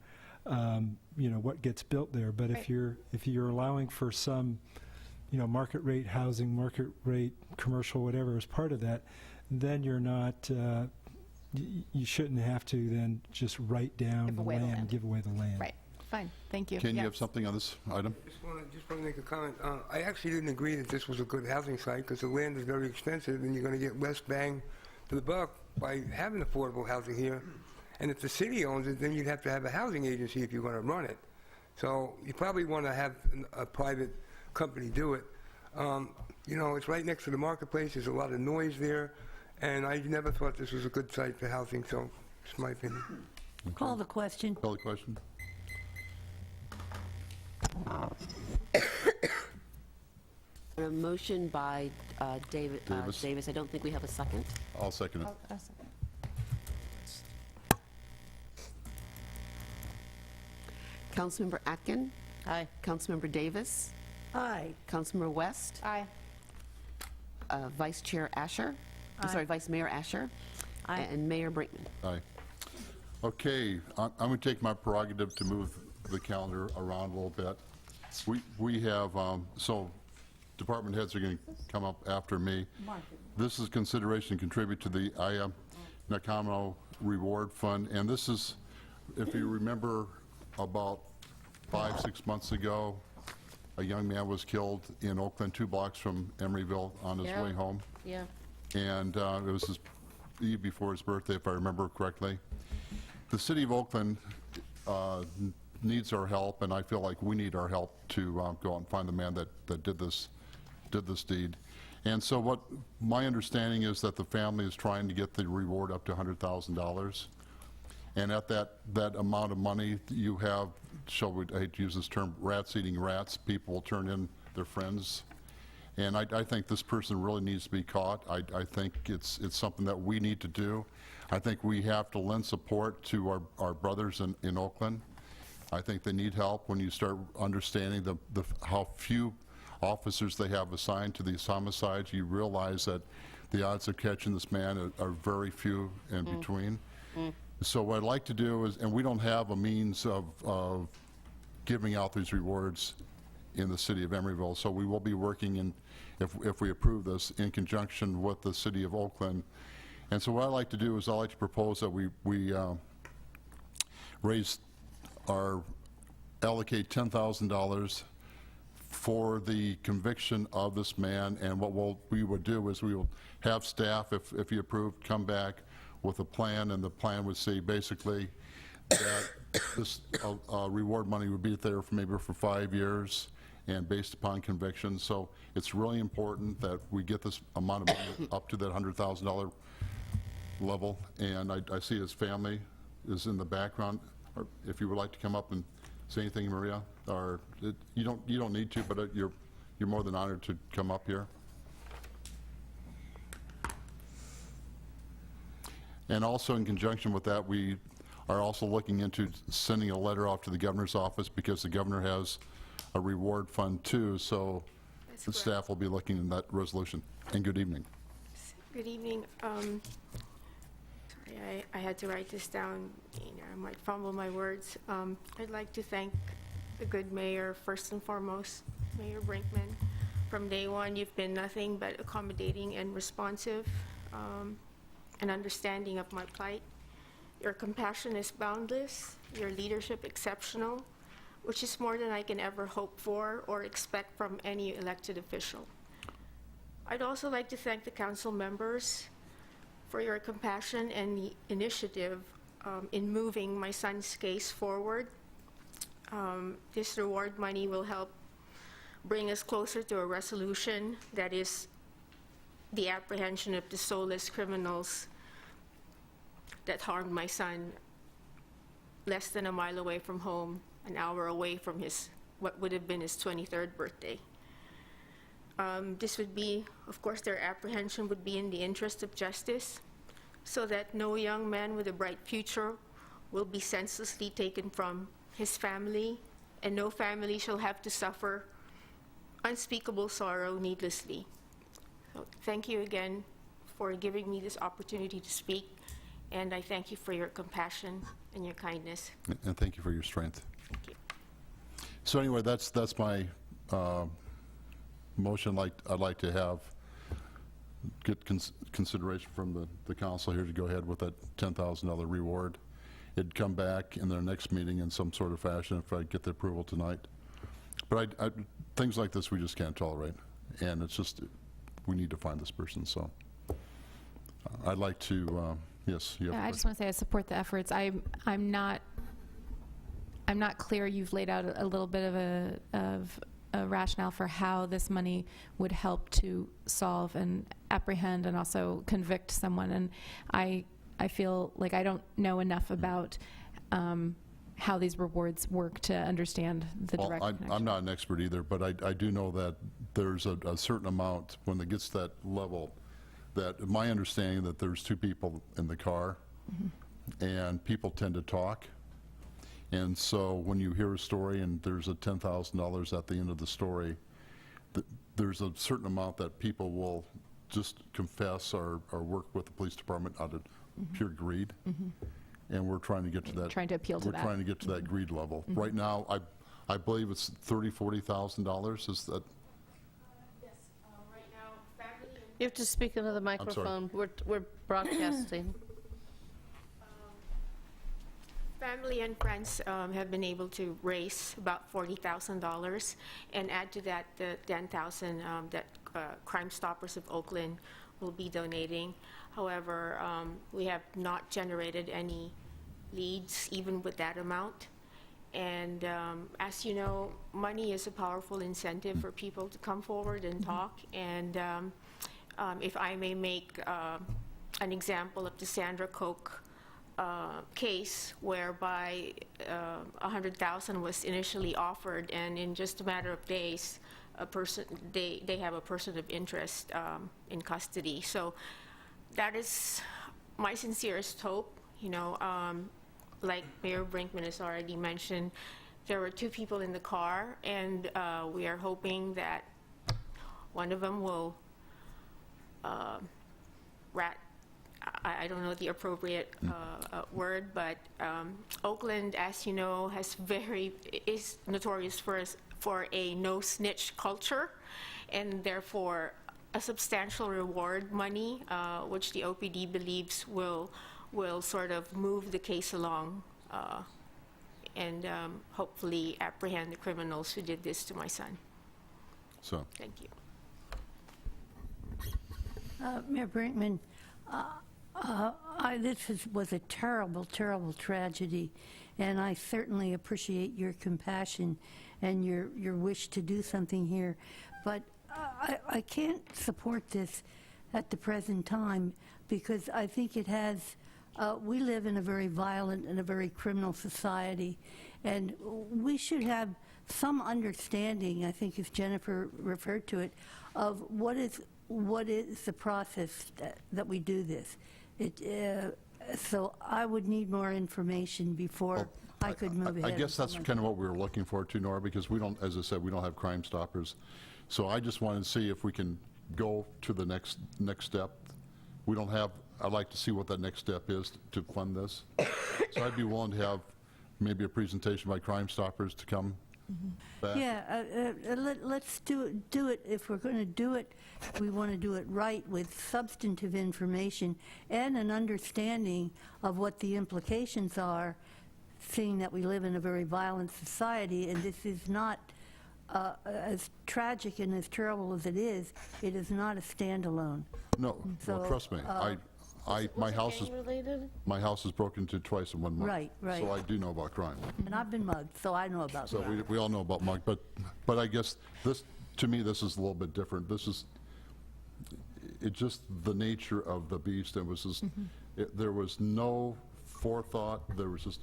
S1: what gets built there. But if you're allowing for some, market rate housing, market rate commercial, whatever as part of that, then you're not. You shouldn't have to then just write down the land, give away the land.
S3: Right. Fine. Thank you.
S2: Ken, you have something on this item?
S19: Just want to make a comment. I actually didn't agree that this was a good housing site because the land is very expensive and you're going to get less bang for the buck by having affordable housing here. And if the city owns it, then you'd have to have a housing agency if you're going to run it. So you probably want to have a private company do it. It's right next to the marketplace. There's a lot of noise there. And I never thought this was a good site for housing, so it's my opinion.
S10: Call the question.
S2: Call the question.
S14: A motion by Davis. I don't think we have a second.
S2: I'll second it.
S14: Councilmember Atkin.
S15: Aye.
S14: Councilmember Davis.
S10: Aye.
S14: Councilmember West.
S3: Aye.
S14: Vice Chair Asher. I'm sorry, Vice Mayor Asher.
S15: Aye.
S14: And Mayor Brinkman.
S2: Aye. Okay, I'm going to take my prerogative to move the calendar around a little bit. We have, so department heads are going to come up after me. This is consideration to contribute to the Aya Nakano Reward Fund, and this is, if you remember, about 5-6 months ago, a young man was killed in Oakland, 2 blocks from Emeryville on his way home.
S15: Yeah.
S2: And it was his eve before his birthday, if I remember correctly. The city of Oakland needs our help, and I feel like we need our help to go out and find the man that did this deed. And so what my understanding is that the family is trying to get the reward up to $100,000. And at that amount of money, you have, I hate to use this term, rats eating rats. People will turn in their friends. And I think this person really needs to be caught. I think it's something that we need to do. I think we have to lend support to our brothers in Oakland. I think they need help. When you start understanding how few officers they have assigned to these homicides, you realize that the odds of catching this man are very few in between. So what I'd like to do is, and we don't have a means of giving out these rewards in the city of Emeryville. So we will be working in, if we approve this, in conjunction with the city of Oakland. And so what I like to do is I like to propose that we allocate $10,000 for the conviction of this man. And what we would do is we will have staff, if you approve, come back with a plan, and the plan would say basically that this reward money would be there for maybe for 5 years and based upon conviction. So it's really important that we get this amount of money up to that $100,000 level. And I see his family is in the background. Or if you would like to come up and say anything, Maria, or you don't need to, but you're more than honored to come up here. And also in conjunction with that, we are also looking into sending a letter off to the governor's office, because the governor has a reward fund too, so the staff will be looking in that resolution. And good evening.
S16: Good evening. Sorry, I had to write this down. I might fumble my words. I'd like to thank the good mayor, first and foremost, Mayor Brinkman. From day one, you've been nothing but accommodating and responsive, and understanding of my plight. Your compassion is boundless, your leadership exceptional, which is more than I can ever hope for or expect from any elected official. I'd also like to thank the council members for your compassion and the initiative in moving my son's case forward. This reward money will help bring us closer to a resolution that is the apprehension of the soulless criminals that harmed my son less than a mile away from home, an hour away from what would have been his 23rd birthday. This would be, of course, their apprehension would be in the interest of justice, so that no young man with a bright future will be senselessly taken from his family, and no family shall have to suffer unspeakable sorrow needlessly. So thank you again for giving me this opportunity to speak, and I thank you for your compassion and your kindness.
S2: And thank you for your strength.
S16: Thank you.
S2: So anyway, that's my motion. I'd like to have get consideration from the council here to go ahead with that $10,000 reward. It'd come back in their next meeting in some sort of fashion if I get the approval tonight. But things like this we just can't tolerate, and it's just we need to find this person. So I'd like to yes. You have
S3: I just want to say I support the efforts. I'm not clear. You've laid out a little bit of a rationale for how this money would help to solve and apprehend and also convict someone, and I feel like I don't know enough about how these rewards work to understand the direct connection.
S2: I'm not an expert either, but I do know that there's a certain amount when it gets to that level, that my understanding that there's two people in the car, and people tend to talk. And so when you hear a story and there's a $10,000 at the end of the story, there's a certain amount that people will just confess or work with the police department out of pure greed. And we're trying to get to that.
S3: Trying to appeal to that.
S2: We're trying to get to that greed level. Right now, I believe it's $40,000. Is that?
S16: Yes, right now, family.
S4: You have to speak into the microphone. We're broadcasting.
S16: Family and friends have been able to raise about $40,000, and add to that the $10,000 that Crime Stoppers of Oakland will be donating. However, we have not generated any leads even with that amount. And as you know, money is a powerful incentive for people to come forward and talk. And if I may make an example of the Sandra Koch case, whereby $100,000 was initially offered, and in just a matter of days, they have a person of interest in custody. So that is my sincerest hope. You know, like Mayor Brinkman has already mentioned, there were two people in the car, and we are hoping that one of them will I don't know the appropriate word, but Oakland, as you know, is notorious for for a no snitch culture, and therefore a substantial reward money, which the OPD believes will sort of move the case along and hopefully apprehend the criminals who did this to my son.
S2: So,
S16: Thank you.
S10: Mayor Brinkman, was a terrible, terrible tragedy, and I certainly appreciate your compassion and your wish to do something here, but I can't support this at the present time because I think it has, we live in a very violent and a very criminal society, and we should have some understanding, I think as Jennifer referred to it, of what is the process that we do this. So I would need more information before I could move ahead.
S2: I guess that's kind of what we were looking for too, Nora, because we don't, as I said, we don't have Crime Stoppers. So I just wanted to see if we can go to the next step. We don't have, I'd like to see what that next step is to fund this. So I'd be willing to have maybe a presentation by Crime Stoppers to come back.
S10: Yeah, let's do it. If we're going to do it, we want to do it right with substantive information and an understanding of what the implications are, seeing that we live in a very violent society, and this is not, as tragic and as terrible as it is not a standalone.
S2: No,
S10: So,
S2: well, trust me. My house is
S4: Related?
S2: broken into twice in 1 month.
S10: Right, right.
S2: So I do know about crime.
S10: And I've been mugged, so I know about
S2: So
S10: that.
S2: we all know about mug, but I guess this, to me, this is a little bit different. This is, it's just the nature of the beast. It was just, there was no forethought. There was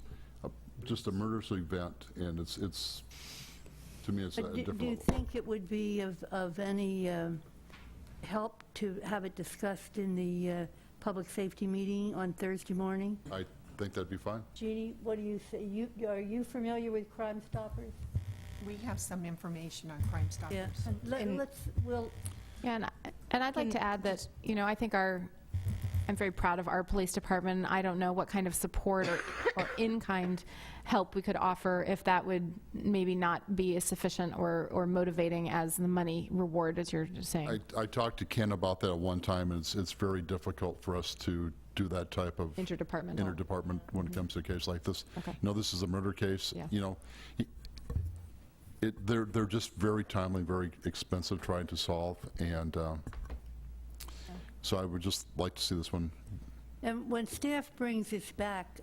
S2: just a murderous event, and it's to me, it's a different
S10: Do you
S2: level.
S10: think it would be of any help to have it discussed in the public safety meeting on Thursday morning?
S2: I think that'd be fine.
S10: Jeannie, what do you say? Are you familiar with Crime Stoppers?
S8: We have some information on Crime Stoppers.
S10: Yeah.
S3: Yeah, and I'd like to add that, you know, I think I'm very proud of our police department. I don't know what kind of support or in-kind help we could offer if that would maybe not be as sufficient or motivating as the money reward, as you're saying.
S2: I talked to Ken about that at one time, and it's very difficult for us to do that type of interdepartment when it comes to a case like this.
S3: Okay.
S2: You know, this is a murder case.
S3: Yeah.
S2: You know, they're just very timely, very expensive trying to solve, and so I would just like to see this one.
S10: And when staff brings this back,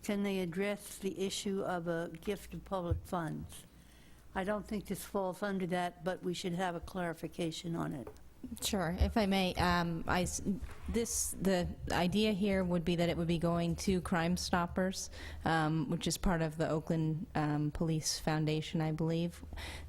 S10: can they address the issue of a gift of public funds? I don't think this falls under that, but we should have a clarification on it.
S12: Sure, if I may, the idea here would be that it would be going to Crime Stoppers, which is part of the Oakland Police Foundation, I believe.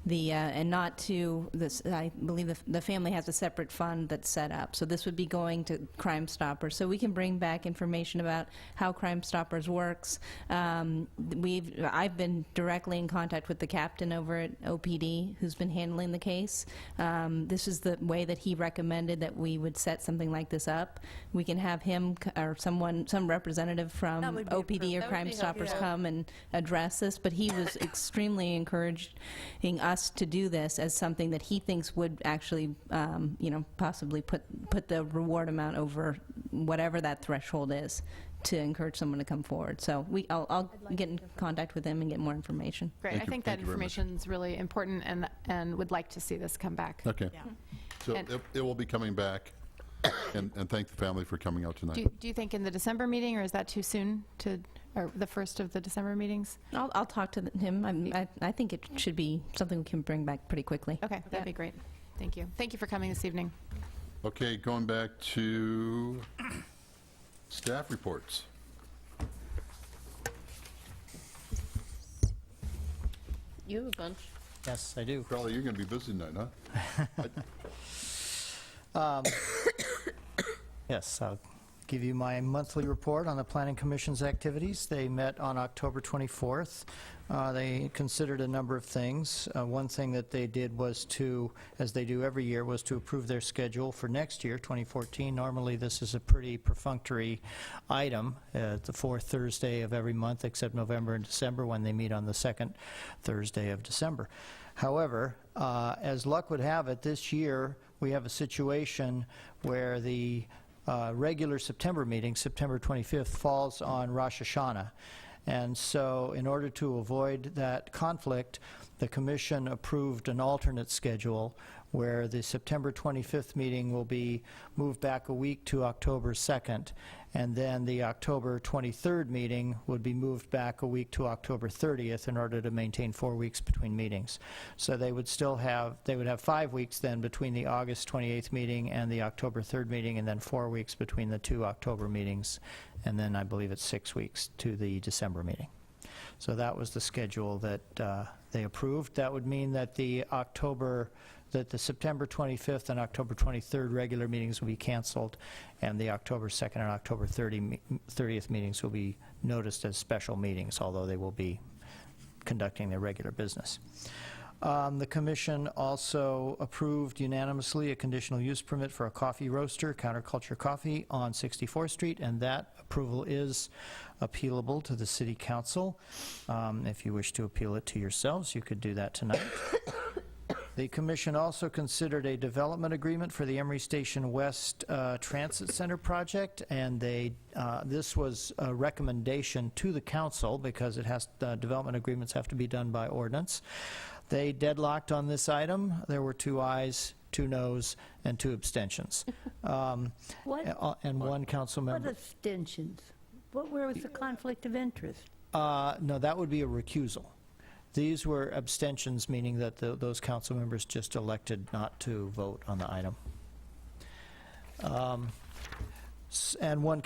S12: And not to this. I believe the family has a separate fund that's set up. So this would be going to Crime Stoppers. So we can bring back information about how Crime Stoppers works. I've been directly in contact with the captain over at OPD, who's been handling the case. This is the way that he recommended that we would set something like this up. We can have him or some representative from OPD or Crime Stoppers come and address this, but he was extremely encouraging us to do this as something that he thinks would actually, possibly put the reward amount over whatever that threshold is to encourage someone to come forward. So I'll get in contact with him and get more information.
S3: Great. I think that information is really important, and would like to see this come back.
S2: Okay. So it will be coming back, and thank the family for coming out tonight.
S3: Do you think in the December meeting, or is that too soon or the first of the December meetings?
S12: I'll talk to him. I think it should be something we can bring back pretty quickly.
S3: Okay, that'd be great. Thank you. Thank you for coming this evening.
S2: Okay, going back to staff reports.
S4: You have a bunch.
S6: Yes, I do.
S2: Crowley, you're going to be busy tonight, huh?
S6: Yes, I'll give you my monthly report on the Planning Commission's activities. They met on October 24th. They considered a number of things. One thing that they did was to, as they do every year, was to approve their schedule for next year, 2014. Normally, this is a pretty perfunctory item, the fourth Thursday of every month, except November and December, when they meet on the second Thursday of December. However, as luck would have it, this year we have a situation where the regular September meeting, September 25th, falls on Rosh Hashanah. And so in order to avoid that conflict, the Commission approved an alternate schedule where the September 25th meeting will be moved back a week to October 2nd, and then the October 23rd meeting would be moved back a week to October 30th in order to maintain 4 weeks between meetings. So they would have 5 weeks then between the August 28th meeting and the October 3rd meeting, and then 4 weeks between the 2 October meetings, and then I believe it's 6 weeks to the December meeting. So that was the schedule that they approved. That would mean that the September 25th and October 23rd regular meetings will be canceled, and the October 2nd and October 30th meetings will be noticed as special meetings, although they will be conducting their regular business. The Commission also approved unanimously a conditional use permit for a coffee roaster, Counterculture Coffee, on 64th Street, and that approval is appealable to the City Council. If you wish to appeal it to yourselves, you could do that tonight. The Commission also considered a development agreement for the Emery Station West Transit Center project, and this was a recommendation to the Council because development agreements have to be done by ordinance. They deadlocked on this item. There were 2 ayes, 2 noes, and 2 abstentions. And one council member.
S10: What abstentions? Where was the conflict of interest?
S6: No, that would be a recusal. These were abstentions, meaning that those council members just elected not to vote on the item. And one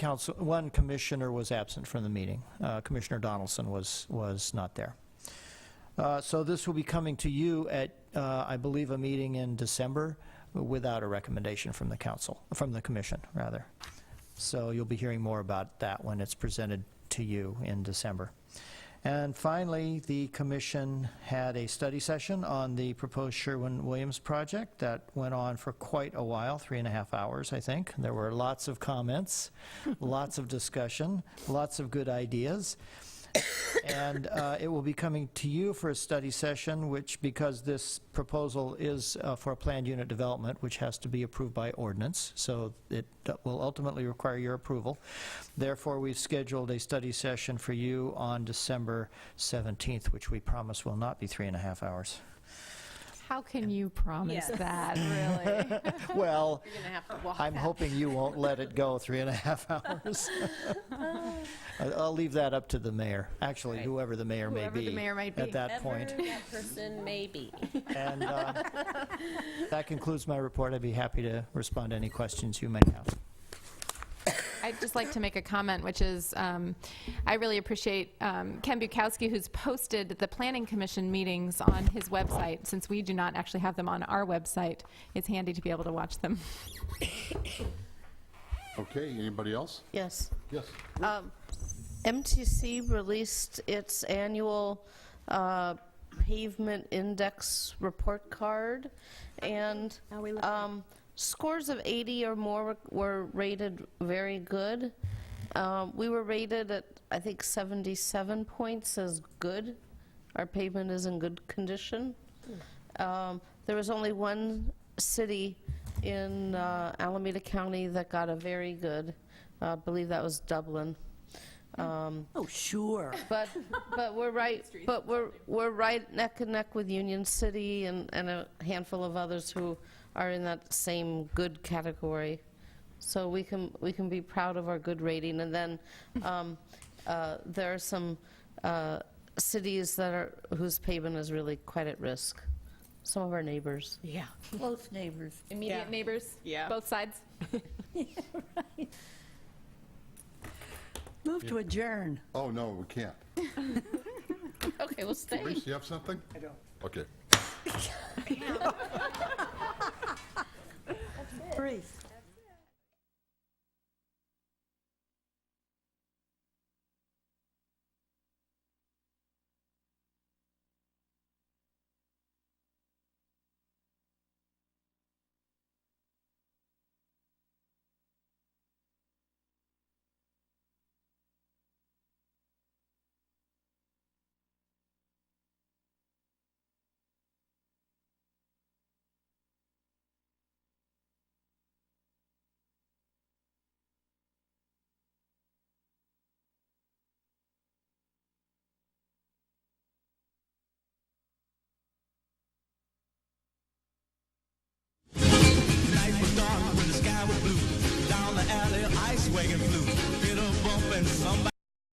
S6: commissioner was absent from the meeting. Commissioner Donaldson was not there. So this will be coming to you at, I believe, a meeting in December without a recommendation from the commission, rather. So you'll be hearing more about that when it's presented to you in December. And finally, the Commission had a study session on the proposed Sherwin-Williams project that went on for quite a while, 3.5 hours, I think. There were lots of comments, lots of discussion, lots of good ideas. And it will be coming to you for a study session, which, because this proposal is for a planned unit development, which has to be approved by ordinance, so it will ultimately require your approval. Therefore, we've scheduled a study session for you on December 17th, which we promise will not be 3.5 hours.
S3: How can you promise that, really?
S6: Well,
S3: You're gonna have to walk
S6: I'm
S3: that.
S6: hoping you won't let it go 3.5 hours. I'll leave that up to the mayor. Actually, whoever the mayor may
S3: Whoever
S6: be
S3: the mayor might be.
S6: at that point.
S4: Whoever that person may be.
S6: And that concludes my report. I'd be happy to respond to any questions you may have.
S3: I'd just like to make a comment, which is I really appreciate Ken Bukowski, who's posted the Planning Commission meetings on his website. Since we do not actually have them on our website, it's handy to be able to watch them.
S2: Okay, anybody else?
S4: Yes.
S2: Yes.
S4: MTC released its annual pavement index report card, and scores of 80 or more were rated very good. We were rated at, I think, 77 points as good. Our pavement is in good condition. There was only one city in Alameda County that got a very good. I believe that was Dublin.
S9: Oh, sure.
S4: But we're right. But we're right neck and neck with Union City and a handful of others who are in that same good category. So we can be proud of our good rating. And then there are some cities whose pavement is really quite at risk. Some of our neighbors.
S9: Yeah. Close neighbors.
S3: Immediate neighbors?
S15: Yeah.
S3: Both sides?
S10: Right. Move to adjourn.
S2: Oh, no, we can't.
S4: Okay, we'll stay.
S2: Reese, you have something? I don't. Okay.
S10: Reese.
S18: wagon flew, hit a bump and somebody